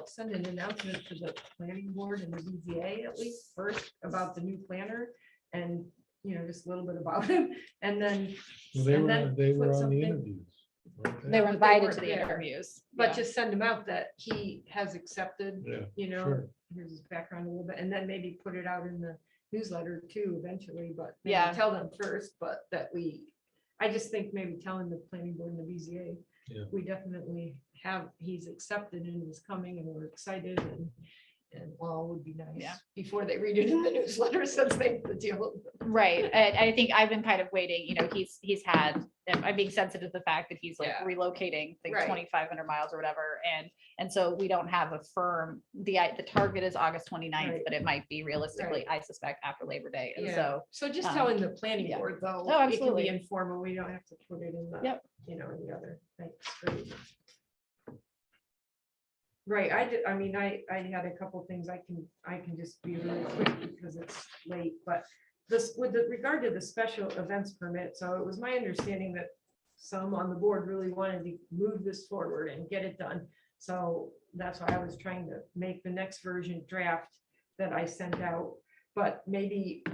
Speaker 3: send an announcement to the planning board and the BZA at least first about the new planner? And, just a little bit about him, and then,
Speaker 5: Well, They
Speaker 3: And
Speaker 5: were,
Speaker 3: then
Speaker 5: they
Speaker 3: put
Speaker 5: were on the
Speaker 3: something-
Speaker 5: interviews. weren't
Speaker 1: They were
Speaker 3: But they
Speaker 1: invited
Speaker 3: weren't
Speaker 1: to the
Speaker 3: there.
Speaker 1: interviews.
Speaker 3: but
Speaker 1: Yeah.
Speaker 3: just send him out that he has accepted,
Speaker 5: Yeah,
Speaker 3: here's his background a little bit, and then maybe put it out in the newsletter too eventually, but maybe
Speaker 1: Yeah.
Speaker 3: tell them first, but I just think maybe telling the planning board and the BZA,
Speaker 5: Yeah.
Speaker 3: we definitely he's accepted and is coming and we're excited and all would be nice.
Speaker 1: Yeah.
Speaker 3: Before they read it in the newsletter, since they have to deal with.
Speaker 1: Right, I think I've been kind of waiting, he's had, I'm being sensitive to the fact that he's like
Speaker 3: Yeah.
Speaker 1: relocating like
Speaker 3: Right.
Speaker 1: 2,500 miles or whatever, and so we don't have a firm, the target is August 29th,
Speaker 3: Right.
Speaker 1: but it might be realistically, I suspect, after Labor Day, and
Speaker 3: Yeah.
Speaker 1: so.
Speaker 3: So just
Speaker 1: um,
Speaker 3: telling the planning
Speaker 1: yeah.
Speaker 3: board though.
Speaker 1: Oh,
Speaker 3: It can
Speaker 1: absolutely.
Speaker 3: be informal, we don't have to put it in the,
Speaker 1: Yep.
Speaker 3: in the other, thanks, great. Right, I mean, I had a couple things I can just be really quick because it's late, but this, with regard to the special events permit, so it was my understanding that some on the board really wanted to move this forward and get it done. So that's why I was trying to make the next version draft that I sent out. But maybe,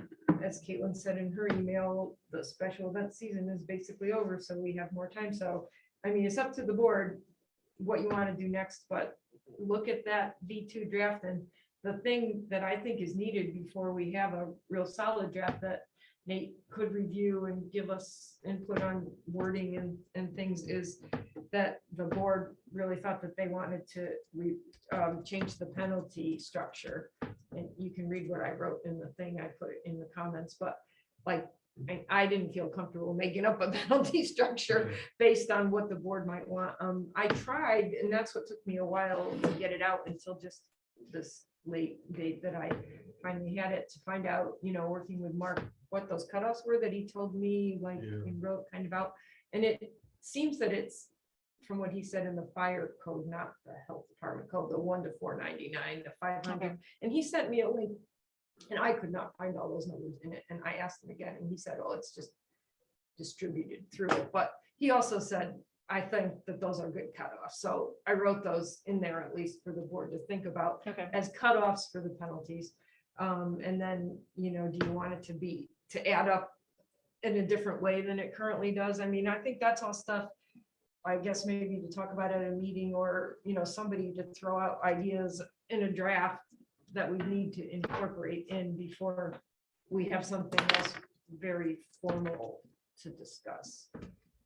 Speaker 3: as Caitlin said in her email, the special event season is basically over, so we have more time. So, I mean, it's up to the board what you want to do next, but look at that V2 draft, and the thing that I think is needed before we have a real solid draft that Nate could review and give us input on wording and things is that the board really thought that they wanted to change the penalty structure. And you can read what I wrote in the thing I put in the comments, but like, I didn't feel comfortable making up a penalty structure based on what the board might want. I tried, and that's what took me a while to get it out until just this late date that I finally had it to find out, working with Mark, what those cutoffs were that he told me, like he wrote kind of out. And it seems that it's from what he said in the fire code, not the health department code, the 1 to 499, the 500.
Speaker 1: Okay.
Speaker 3: And he sent me a link and I could not find all those numbers in it. And I asked him again and he said, oh, it's just distributed through it. But he also said, I think that those are good cutoffs. So I wrote those in there at least for the board to think about
Speaker 1: Okay.
Speaker 3: as cutoffs for the penalties. And then, do you want it to add up in a different way than it currently does? I mean, I think that's all stuff, I guess maybe to talk about at a meeting or, somebody to throw out ideas in a draft that we need to incorporate in before we have something else very formal to discuss.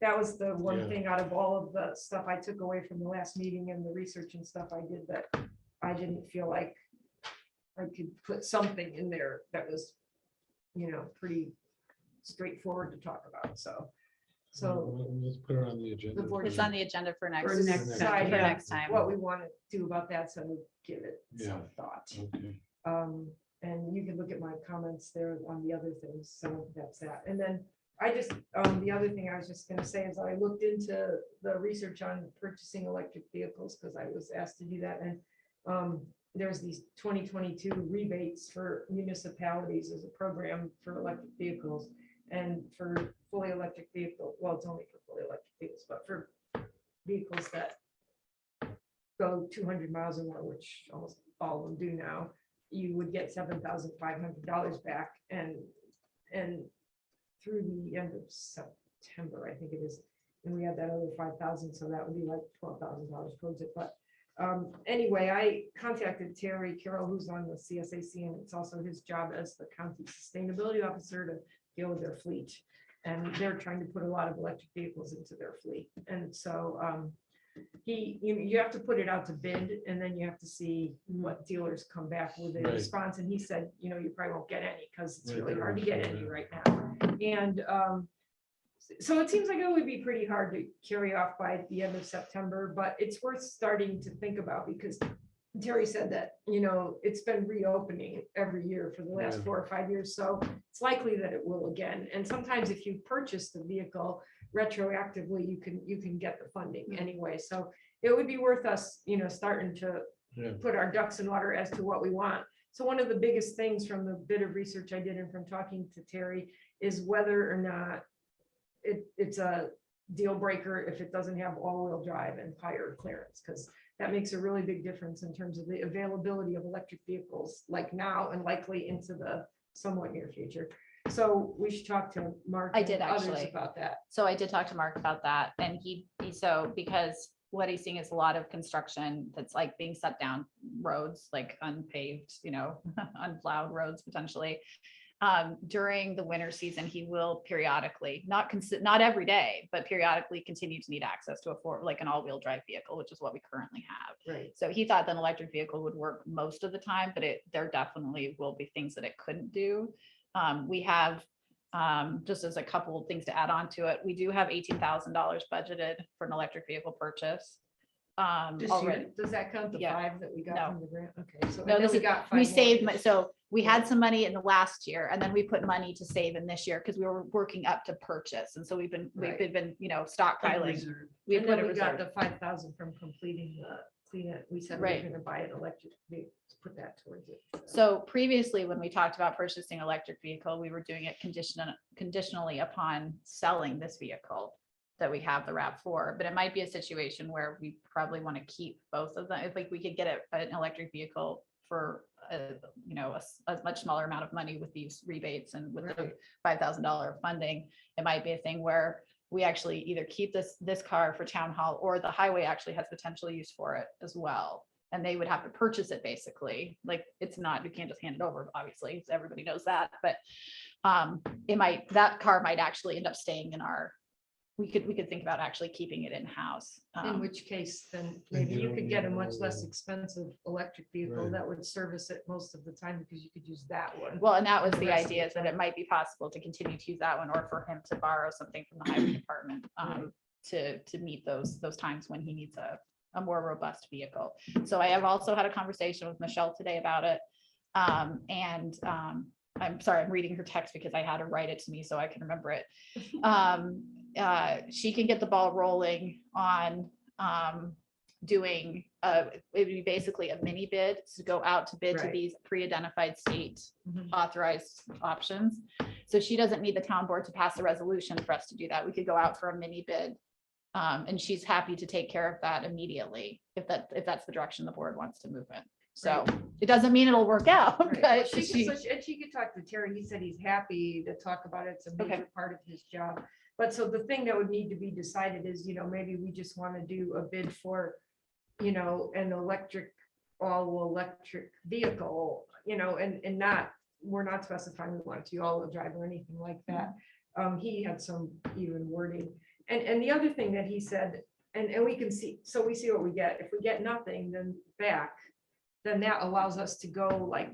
Speaker 3: That was the one
Speaker 5: Yeah.
Speaker 3: thing out of all of the stuff I took away from the last meeting and the research and stuff I did that I didn't feel like I could put something in there that was, pretty straightforward to talk about. So
Speaker 5: Let's put it on the agenda.
Speaker 3: the board
Speaker 1: It's on the agenda for next.
Speaker 2: For next
Speaker 1: for
Speaker 2: time.
Speaker 1: next time.
Speaker 3: what we want to do about that, so give it
Speaker 5: Yeah.
Speaker 3: some thought.
Speaker 5: Okay.
Speaker 3: And you can look at my comments there on the other things, so that's that. And then I just, the other thing I was just gonna say is I looked into the research on purchasing electric vehicles, because I was asked to do that, and there's these 2022 rebates for municipalities as a program for electric vehicles. And for fully electric vehicle, well, it's only for fully electric vehicles, but for vehicles that go 200 miles an hour, which almost all of them do now, you would get $7,500 back, and through the end of September, I think it is, and we had that other 5,000, so that would be like $12,000 towards it. But anyway, I contacted Terry Carroll, who's on the CSAC, and it's also his job as the county sustainability officer to deal with their fleet. And they're trying to put a lot of electric vehicles into their fleet. And so you have to put it out to bid, and then you have to see what dealers come back with a
Speaker 5: Right.
Speaker 3: response. And he said, you probably won't get any because it's
Speaker 5: Right,
Speaker 3: really
Speaker 5: they're
Speaker 3: hard to
Speaker 5: on
Speaker 3: get
Speaker 5: sale,
Speaker 3: any
Speaker 5: yeah.
Speaker 3: right now. And so it seems like it would be pretty hard to carry off by the end of September, but it's worth starting to think about, because Terry said that, it's been reopening every year for the last
Speaker 5: Yeah.
Speaker 3: 4 or 5 years. So it's likely that it will again. And sometimes if you purchase the vehicle retroactively, you can get the funding anyway. So it would be worth us, starting to
Speaker 5: Yeah.
Speaker 3: put our ducks in order as to what we want. So one of the biggest things from the bit of research I did and from talking to Terry is whether or not it's a deal breaker if it doesn't have all-wheel drive and higher clearance, because that makes a really big difference in terms of the availability of electric vehicles, like now and likely into the somewhat near future. So we should talk to Mark.
Speaker 1: I did
Speaker 3: and others
Speaker 1: actually.
Speaker 3: about that.
Speaker 1: So I did talk to Mark about that, and because what he's seeing is a lot of construction that's like being set down roads, like unpaved, unplowed roads potentially. During the winter season, he will periodically, not every day, but periodically continue to need access to an all-wheel drive vehicle, which is what we currently have.
Speaker 3: Right.
Speaker 1: So he thought that an electric vehicle would work most of the time, but there definitely will be things that it couldn't do. We have, just as a couple of things to add on to it, we do have $18,000 budgeted for an electric vehicle purchase.
Speaker 3: This
Speaker 1: Already.
Speaker 3: year, does that count the
Speaker 1: Yeah.
Speaker 3: 5 that we got
Speaker 1: No.
Speaker 3: from the grant? Okay, so.
Speaker 1: No,
Speaker 3: and then
Speaker 1: this
Speaker 3: we
Speaker 1: is-
Speaker 3: got 5
Speaker 1: We
Speaker 3: more
Speaker 1: saved,
Speaker 3: this-
Speaker 1: so we had some money in the last year, and then we put money to save in this year because we were working up to purchase. And so we've
Speaker 3: Right.
Speaker 1: been stockpiling.
Speaker 2: Reserve.
Speaker 1: We
Speaker 3: And
Speaker 1: put
Speaker 3: then
Speaker 1: a
Speaker 3: we got
Speaker 1: reserve.
Speaker 3: the 5,000 from completing the clean it. We said we were
Speaker 1: Right.
Speaker 3: gonna buy an electric vehicle, put that towards it.
Speaker 1: So previously, when we talked about purchasing electric vehicle, we were doing it conditionally upon selling this vehicle that we have the RAV4, but it might be a situation where we probably want to keep both of them. If like we could get an electric vehicle for a much smaller amount of money with these rebates and with the $5,000 funding, it might be a thing where we actually either keep this car for town hall, or the highway actually has potential use for it as well. And they would have to purchase it basically. Like it's not, you can't just hand it over, obviously, everybody knows that, but that car might actually end up staying in our, we could think about actually keeping it in-house.
Speaker 3: In which case, then
Speaker 5: Then
Speaker 3: maybe
Speaker 5: you
Speaker 3: you
Speaker 5: don't
Speaker 3: could
Speaker 5: need
Speaker 3: get a
Speaker 5: an
Speaker 3: much less
Speaker 5: all-wheel.
Speaker 3: expensive electric vehicle
Speaker 5: Right.
Speaker 3: that would service it most of the time, because you could use that one.
Speaker 1: Well, and that was
Speaker 3: And the
Speaker 1: the
Speaker 3: rest of
Speaker 1: idea,
Speaker 3: the
Speaker 1: is that
Speaker 3: time.
Speaker 1: it might be possible to continue to use that one, or for him to borrow something from the highway department to meet those times when he needs a more robust vehicle. So I have also had a conversation with Michelle today about it. I'm sorry, I'm reading her text because I had her write it to me so I can remember it. She can get the ball rolling on doing it'd be basically a mini bid to go out to bid to
Speaker 3: Right.
Speaker 1: these pre-identified state
Speaker 3: Mhm.
Speaker 1: authorized options. So she doesn't need the town board to pass a resolution for us to do that. We could go out for a mini bid. And she's happy to take care of that immediately if that's the direction the board wants to move in. So it doesn't mean it'll work out,
Speaker 3: Right. Well,
Speaker 1: but
Speaker 3: she could talk to Terry. He said he's happy to talk about it. It's a
Speaker 1: Okay.
Speaker 3: major part of his job. But so the thing that would need to be decided is, maybe we just want to do a bid for, an all electric vehicle, and not, we're not specifying we want to all-wheel drive or anything like that. He had some even wording. And the other thing that he said, and we can see, so we see what we get. If we get nothing, then that allows us to go like,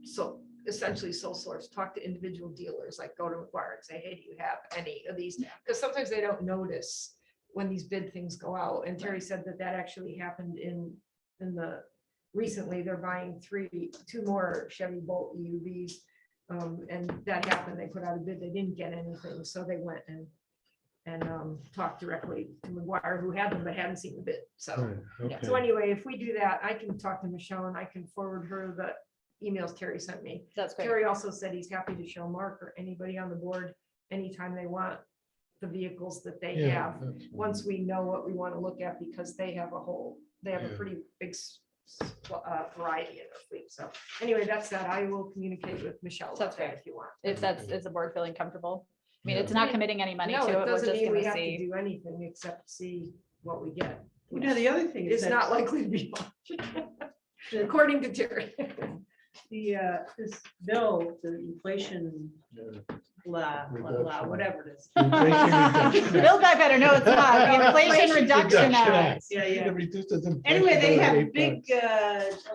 Speaker 3: so essentially sole source, talk to individual dealers, like go to McGuire and say, hey, do you have any of these? Because sometimes they don't notice when these bid things go out. And Terry said that actually happened recently, they're buying two more Chevy Bolt EUVs. And that happened, they put out a bid, they didn't get anything, so they went and talked directly to McGuire, who had them but hadn't seen the bid. So,
Speaker 5: Right,
Speaker 3: so
Speaker 5: okay.
Speaker 3: anyway, if we do that, I can talk to Michelle and I can forward her the emails Terry sent me.
Speaker 1: that's great.
Speaker 3: Terry also said he's happy to show Mark or anybody on the board anytime they want the vehicles that they
Speaker 5: Yeah,
Speaker 3: have,
Speaker 5: that's fine.
Speaker 3: once we know what we want to look at, because they have a
Speaker 5: Yeah.
Speaker 3: pretty big variety in their fleet. So anyway, that's that. I will communicate with Michelle about
Speaker 1: That's
Speaker 3: that
Speaker 1: great.
Speaker 3: if you want.
Speaker 1: Is the board feeling comfortable? I mean,
Speaker 5: Yeah.
Speaker 1: it's not committing any money
Speaker 3: No,
Speaker 1: to it.
Speaker 3: it
Speaker 1: We're
Speaker 3: doesn't
Speaker 1: just
Speaker 3: mean we
Speaker 1: gonna
Speaker 3: have to
Speaker 1: see.
Speaker 3: do anything except see what we get.
Speaker 2: The other thing is
Speaker 3: It's not
Speaker 2: that
Speaker 3: likely to be much, according to Terry.
Speaker 2: this bill, the inflation
Speaker 5: Yeah.
Speaker 2: blah, whatever it is.
Speaker 5: Inflation Reduction
Speaker 1: Bill guy better know it's not. The Inflation
Speaker 2: Inflation
Speaker 1: Reduction Act.
Speaker 2: Yeah, yeah.
Speaker 5: It reduces inflation
Speaker 2: Anyway, they
Speaker 5: by
Speaker 2: have
Speaker 5: $8.
Speaker 2: big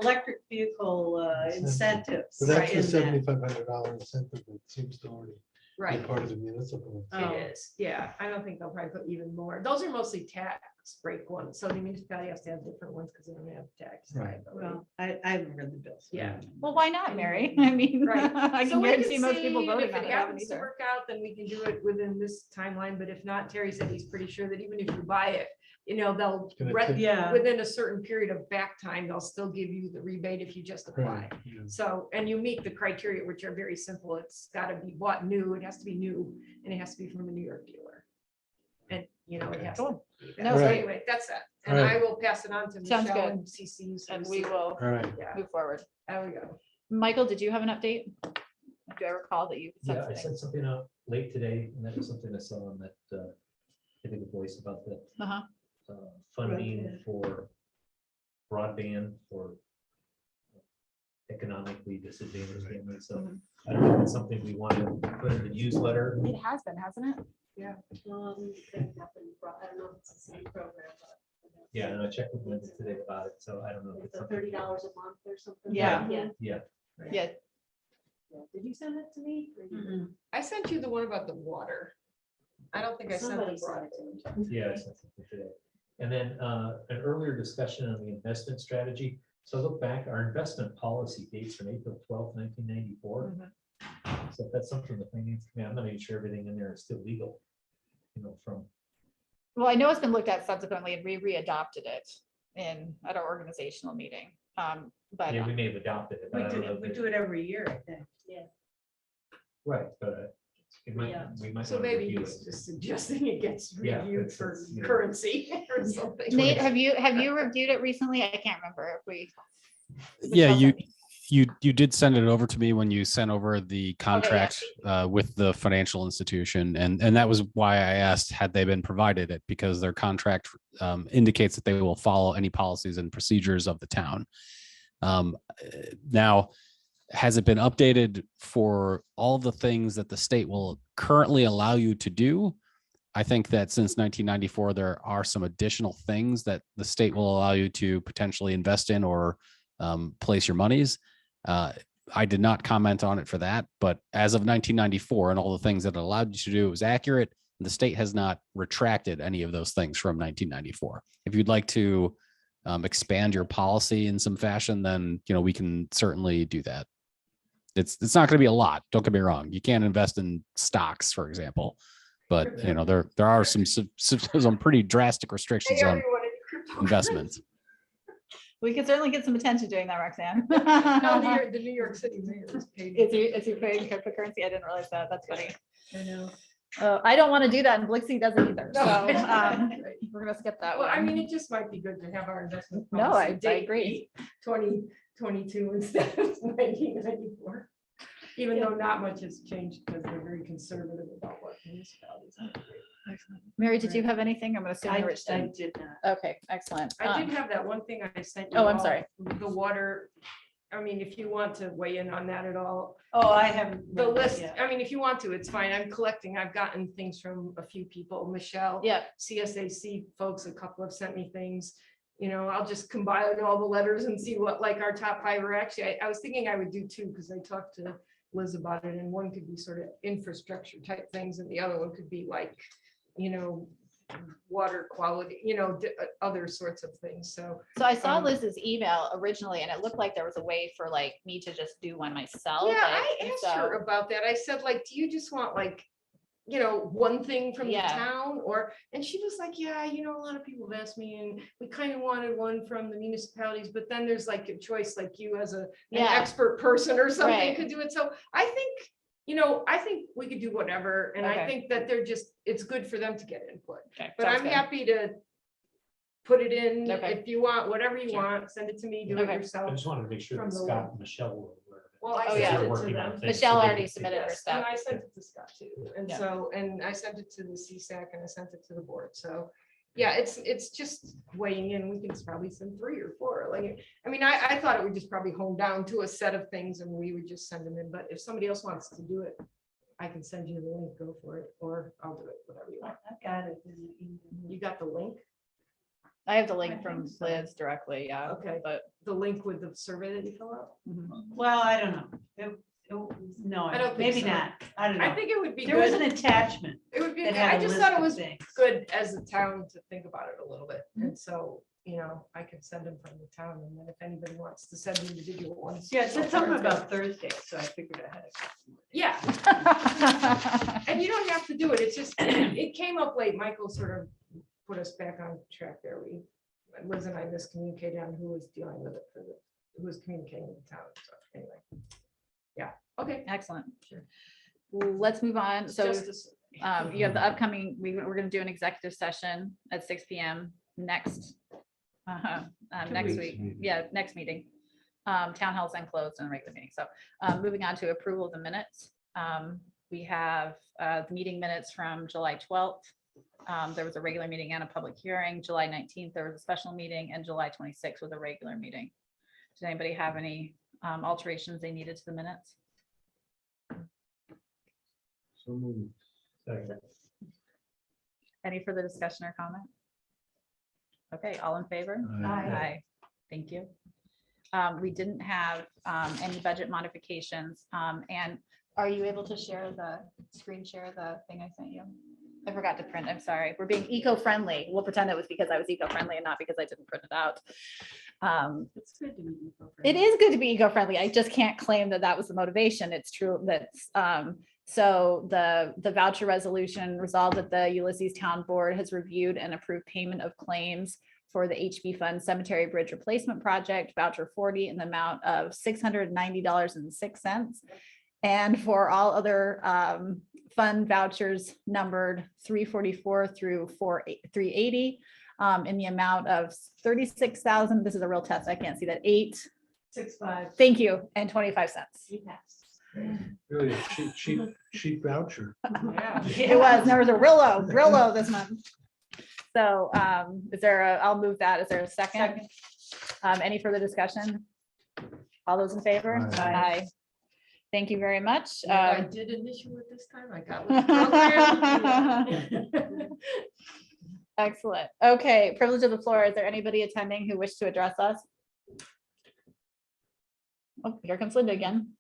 Speaker 2: electric vehicle incentives
Speaker 5: So that's the
Speaker 2: in that.
Speaker 5: $7,500 incentive that seems to already be
Speaker 3: Right.
Speaker 5: part of the municipal.
Speaker 2: Oh.
Speaker 3: It is, yeah. I don't think they'll probably put even more. Those are mostly tax break ones. So the municipality has to have different ones because they don't have tax.
Speaker 5: Right.
Speaker 3: liability.
Speaker 2: Well, I haven't read the bills.
Speaker 3: Yeah.
Speaker 1: Well, why not, Mary? I mean,
Speaker 3: Right.
Speaker 1: I
Speaker 3: So
Speaker 1: can
Speaker 3: we can
Speaker 1: guarantee most
Speaker 3: see,
Speaker 1: people
Speaker 3: and
Speaker 1: voting
Speaker 3: if
Speaker 1: on
Speaker 3: it
Speaker 1: it haven't
Speaker 3: happens to
Speaker 1: either.
Speaker 3: work out, then we can do it within this timeline. But if not, Terry said he's pretty sure that even if you buy it, they'll
Speaker 5: gonna
Speaker 3: rent
Speaker 5: take-
Speaker 2: Yeah.
Speaker 3: within a certain period of back time, they'll still give you the rebate if you just apply.
Speaker 5: Right, yeah.
Speaker 3: So, and you meet the criteria, which are very simple. It's gotta be bought new, it has to be new, and it has to be from a New York dealer. And, it has to. be that.
Speaker 1: No,
Speaker 3: So
Speaker 5: great.
Speaker 3: anyway, that's that. And
Speaker 5: Right.
Speaker 3: I will pass it on to
Speaker 1: Sounds
Speaker 3: Michelle
Speaker 1: good.
Speaker 3: and CC you. so
Speaker 1: And
Speaker 3: you
Speaker 1: we
Speaker 3: see it.
Speaker 1: will
Speaker 5: All right.
Speaker 3: Yeah,
Speaker 1: move forward.
Speaker 3: there we go.
Speaker 1: Michael, did you have an update? Do I recall that you said
Speaker 8: Yeah, I
Speaker 1: something?
Speaker 8: sent something out late today, and that was something I saw on that, I think a voice about the
Speaker 1: Uh-huh.
Speaker 8: funding
Speaker 2: Broadband.
Speaker 8: for broadband for economically disadvantaged families. So
Speaker 1: Mhm.
Speaker 8: I don't know if it's something we want to put in the newsletter.
Speaker 1: It has been, hasn't it?
Speaker 10: They have been brought- I don't know if it's the same program, but.
Speaker 8: Yeah, and I checked with Linda today about it, so I don't know if
Speaker 10: It's
Speaker 8: it's
Speaker 10: the
Speaker 8: something.
Speaker 10: $30 a month or something.
Speaker 1: Yeah.
Speaker 10: Yeah.
Speaker 8: Yeah,
Speaker 1: Yeah.
Speaker 10: Yeah. Did you send it to me? Or you-
Speaker 2: Mm-mm.
Speaker 3: I sent you the one about the water. I don't think I sent
Speaker 10: Somebody
Speaker 3: the
Speaker 10: sent
Speaker 3: broad.
Speaker 10: it to me.
Speaker 8: yeah, I sent something today. And then an earlier discussion on the investment strategy. So look back, our investment policy dates from April 12th, 1994. So if that's something the finance committee, I'm not even sure everything in there is still legal. From,
Speaker 1: Well, I know it's been looked at subsequently and we readopted it. at our organizational meeting. But
Speaker 8: Yeah, we may have adopted it. but I don't know
Speaker 2: We
Speaker 8: if
Speaker 2: do it every year, I think.
Speaker 8: Right, but it might,
Speaker 10: Yeah.
Speaker 8: we might.
Speaker 3: So
Speaker 8: wanna
Speaker 3: maybe
Speaker 8: review
Speaker 3: he's
Speaker 8: it.
Speaker 3: just suggesting it gets
Speaker 8: Yeah,
Speaker 3: reviewed
Speaker 8: it's-
Speaker 3: for
Speaker 8: it's, you know.
Speaker 3: currency or something.
Speaker 1: Nate, have you reviewed it recently? I can't remember if we.
Speaker 9: Yeah,
Speaker 1: Michelle sent me.
Speaker 9: you did send it over to me when you sent over the contract with the financial institution, and that was why I asked had they been provided it, because their contract indicates that they will follow any policies and procedures of the town. Now, has it been updated for all the things that the state will currently allow you to do? I think that since 1994, there are some additional things that the state will allow you to potentially invest in or place your monies. I did not comment on it for that, but as of 1994 and all the things that it allowed you to do, it was accurate. The state has not retracted any of those things from 1994. If you'd like to expand your policy in some fashion, then we can certainly do that. It's not going to be a lot. Don't get me wrong. You can't invest in stocks, for example, but there are some pretty drastic restrictions
Speaker 3: Hey,
Speaker 9: on
Speaker 3: everyone in crypto.
Speaker 9: investments.
Speaker 1: We could certainly get some attention doing that, Roxanne.
Speaker 3: No, the New York City mayor is paid.
Speaker 1: Is he paying cryptocurrency? I didn't realize that. That's funny.
Speaker 3: I know.
Speaker 1: I don't want to do that, and Blixie doesn't either.
Speaker 3: No.
Speaker 1: So we're gonna skip that
Speaker 3: Well, I
Speaker 1: one.
Speaker 3: mean, it just might be good to have our investment.
Speaker 1: No,
Speaker 3: policy
Speaker 1: I
Speaker 3: date
Speaker 1: agree.
Speaker 3: be 2022 instead of 1994. Even though not much has changed because they're very conservative about what municipalities have to do.
Speaker 1: Mary, did you have anything? I'm gonna assume
Speaker 2: I
Speaker 1: Rich did.
Speaker 2: did not.
Speaker 1: Okay, excellent.
Speaker 3: I did have that one thing I sent you.
Speaker 1: Oh, I'm
Speaker 3: all,
Speaker 1: sorry.
Speaker 3: The water, I mean, if you want to weigh in on that at all.
Speaker 2: Oh, I haven't.
Speaker 3: The
Speaker 2: read that
Speaker 3: list,
Speaker 2: yet.
Speaker 3: I mean, if you want to, it's fine. I'm collecting. I've gotten things from a few people, Michelle.
Speaker 1: Yeah,
Speaker 3: CSAC folks, a couple have sent me things. I'll just combine all the letters and see what like our top 5 are. Actually, I was thinking I would do 2 because I talked to Liz about it, and one could be sort of infrastructure type things and the other one could be like, water quality, other sorts of things. So
Speaker 1: so I saw
Speaker 3: Um,
Speaker 1: Liz's email originally, and it looked like there was a way for like me to just do one myself.
Speaker 3: yeah,
Speaker 1: like,
Speaker 3: I
Speaker 1: and
Speaker 3: asked her about that. I said, like, do you just want like, one thing from the
Speaker 1: Yeah.
Speaker 3: town and she was like, yeah, a lot of people have asked me and we kind of wanted one from the municipalities, but then there's like a choice, like you as an
Speaker 1: Yeah.
Speaker 3: expert person or something
Speaker 1: Right.
Speaker 3: could do it. So I think we could do whatever. And I
Speaker 1: Okay.
Speaker 3: think that it's good for them to get input.
Speaker 1: Okay,
Speaker 3: But
Speaker 1: sounds
Speaker 3: I'm
Speaker 1: good.
Speaker 3: happy to put it in
Speaker 1: Okay.
Speaker 3: if you want, whatever you
Speaker 1: Sure.
Speaker 3: want, send it to me, do it
Speaker 1: Okay.
Speaker 8: I
Speaker 3: yourself.
Speaker 8: just wanted to make sure
Speaker 3: From
Speaker 8: that
Speaker 3: the
Speaker 8: Scott and Michelle were aware of it.
Speaker 3: Well, I
Speaker 1: Oh,
Speaker 3: sent
Speaker 1: yeah.
Speaker 3: it to
Speaker 8: Working on
Speaker 3: them.
Speaker 8: things,
Speaker 1: Michelle
Speaker 8: so they
Speaker 1: already
Speaker 8: can see
Speaker 1: submitted
Speaker 8: it.
Speaker 1: her
Speaker 3: Yes,
Speaker 1: stuff.
Speaker 3: and I sent it to Scott too, and
Speaker 1: Yeah.
Speaker 3: so, and I sent it to the CSAC and I sent it to the board, so. Yeah, it's just weighing in, we can probably send 3 or 4, like, I mean, I thought it would just probably hone down to a set of things and we would just send them in, but if somebody else wants to do it, I can send you the link, go for it, or I'll do it, whatever you want.
Speaker 2: I've got it. in the email.
Speaker 3: You got the link,
Speaker 1: I have the
Speaker 2: I
Speaker 1: link from
Speaker 2: think so.
Speaker 1: Liz directly, yeah.
Speaker 3: Okay.
Speaker 1: But
Speaker 3: the link with the survey that you fill out?
Speaker 1: mhm.
Speaker 2: Well, I don't know. No,
Speaker 3: I don't think
Speaker 2: maybe
Speaker 3: so.
Speaker 2: not. I don't
Speaker 3: I
Speaker 2: know.
Speaker 3: think it would be
Speaker 2: There was an
Speaker 3: good,
Speaker 2: attachment
Speaker 3: it would be,
Speaker 2: that
Speaker 3: I
Speaker 2: had a
Speaker 3: just
Speaker 2: list
Speaker 3: thought it
Speaker 2: of
Speaker 3: was
Speaker 2: things.
Speaker 3: good as a town to think about it a little bit,
Speaker 2: Mm-hmm.
Speaker 3: and so, I can send them from the town, and then if anybody wants to send individual ones.
Speaker 2: Yeah, it said something about Thursday, so I figured I had it.
Speaker 3: Yeah, and you don't have to do it, it's just, it came up late, Michael sort of put us back on track there, Liz and I miscommunicated on who was dealing with it who was communicating with the town, so anyway. Yeah, okay.
Speaker 1: Excellent. Let's move on. So
Speaker 3: Justice.
Speaker 1: you have the upcoming, we're gonna do an executive session at 6 PM next next week. Yeah, next meeting. Town hall's then closed and regular meeting. So moving on to approval of the minutes. We have the meeting minutes from July 12th. There was a regular meeting and a public hearing. July 19th, there was a special meeting, and July 26th was a regular meeting. Did anybody have any alterations they needed to the minutes?
Speaker 5: So moved.
Speaker 8: Second.
Speaker 1: Any further discussion or comment? Okay, all in favor? Aye. Thank you. We didn't have any budget modifications. And are you able to screen share the thing I sent you? I forgot to print. I'm sorry. We're being eco-friendly. We'll pretend it was because I was eco-friendly and not because I didn't print it out.
Speaker 2: It's good to be.
Speaker 1: It is good to be eco-friendly. I just can't claim that that was the motivation. It's true that's, so the voucher resolution resolved that the Ulysses Town Board has reviewed and approved payment of claims for the HB Fund Cemetery Bridge Replacement Project, voucher 40 in the amount of $690.06. And for all other fund vouchers numbered 344 through 380 in the amount of 36,000. This is a real test. I can't see that.
Speaker 3: 6.5.
Speaker 1: Thank you. And 25 cents.
Speaker 10: You passed.
Speaker 5: Really a cheap voucher.
Speaker 3: Yeah.
Speaker 1: It was, there was a real low this month. So is there a, I'll move that. Is there a second? Any further discussion? All those in favor?
Speaker 5: Aye.
Speaker 1: Aye. Thank you very much.
Speaker 3: I did initial it this time. I got with the program.
Speaker 1: Excellent. Okay, privilege of the floor. Is there anybody attending who wish to address us? Oh, here comes Linda again.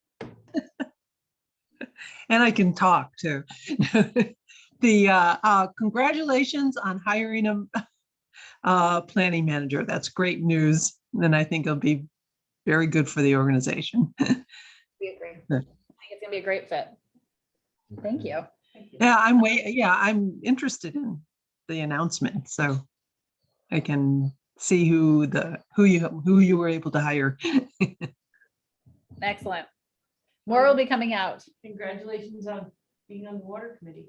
Speaker 7: And I can talk too. Congratulations on hiring a planning manager. That's great news. And I think it'll be very good for the organization.
Speaker 1: We agree. I think it's gonna be a great fit. Thank you.
Speaker 7: Yeah, I'm interested in the announcement, so I can see who you were able to hire.
Speaker 1: Excellent. More will be coming out.
Speaker 3: Congratulations on being on the water committee.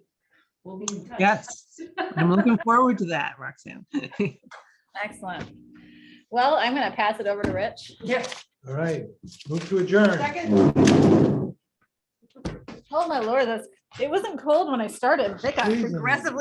Speaker 3: We'll be in touch.
Speaker 7: Yes, I'm looking forward to that, Roxanne.
Speaker 1: Excellent. Well, I'm gonna pass it over to Rich.
Speaker 3: Yeah.
Speaker 5: All right, move to adjourn.
Speaker 3: Second.
Speaker 1: Oh my lord, it wasn't cold when I started. It got
Speaker 5: Freezing.
Speaker 1: progressively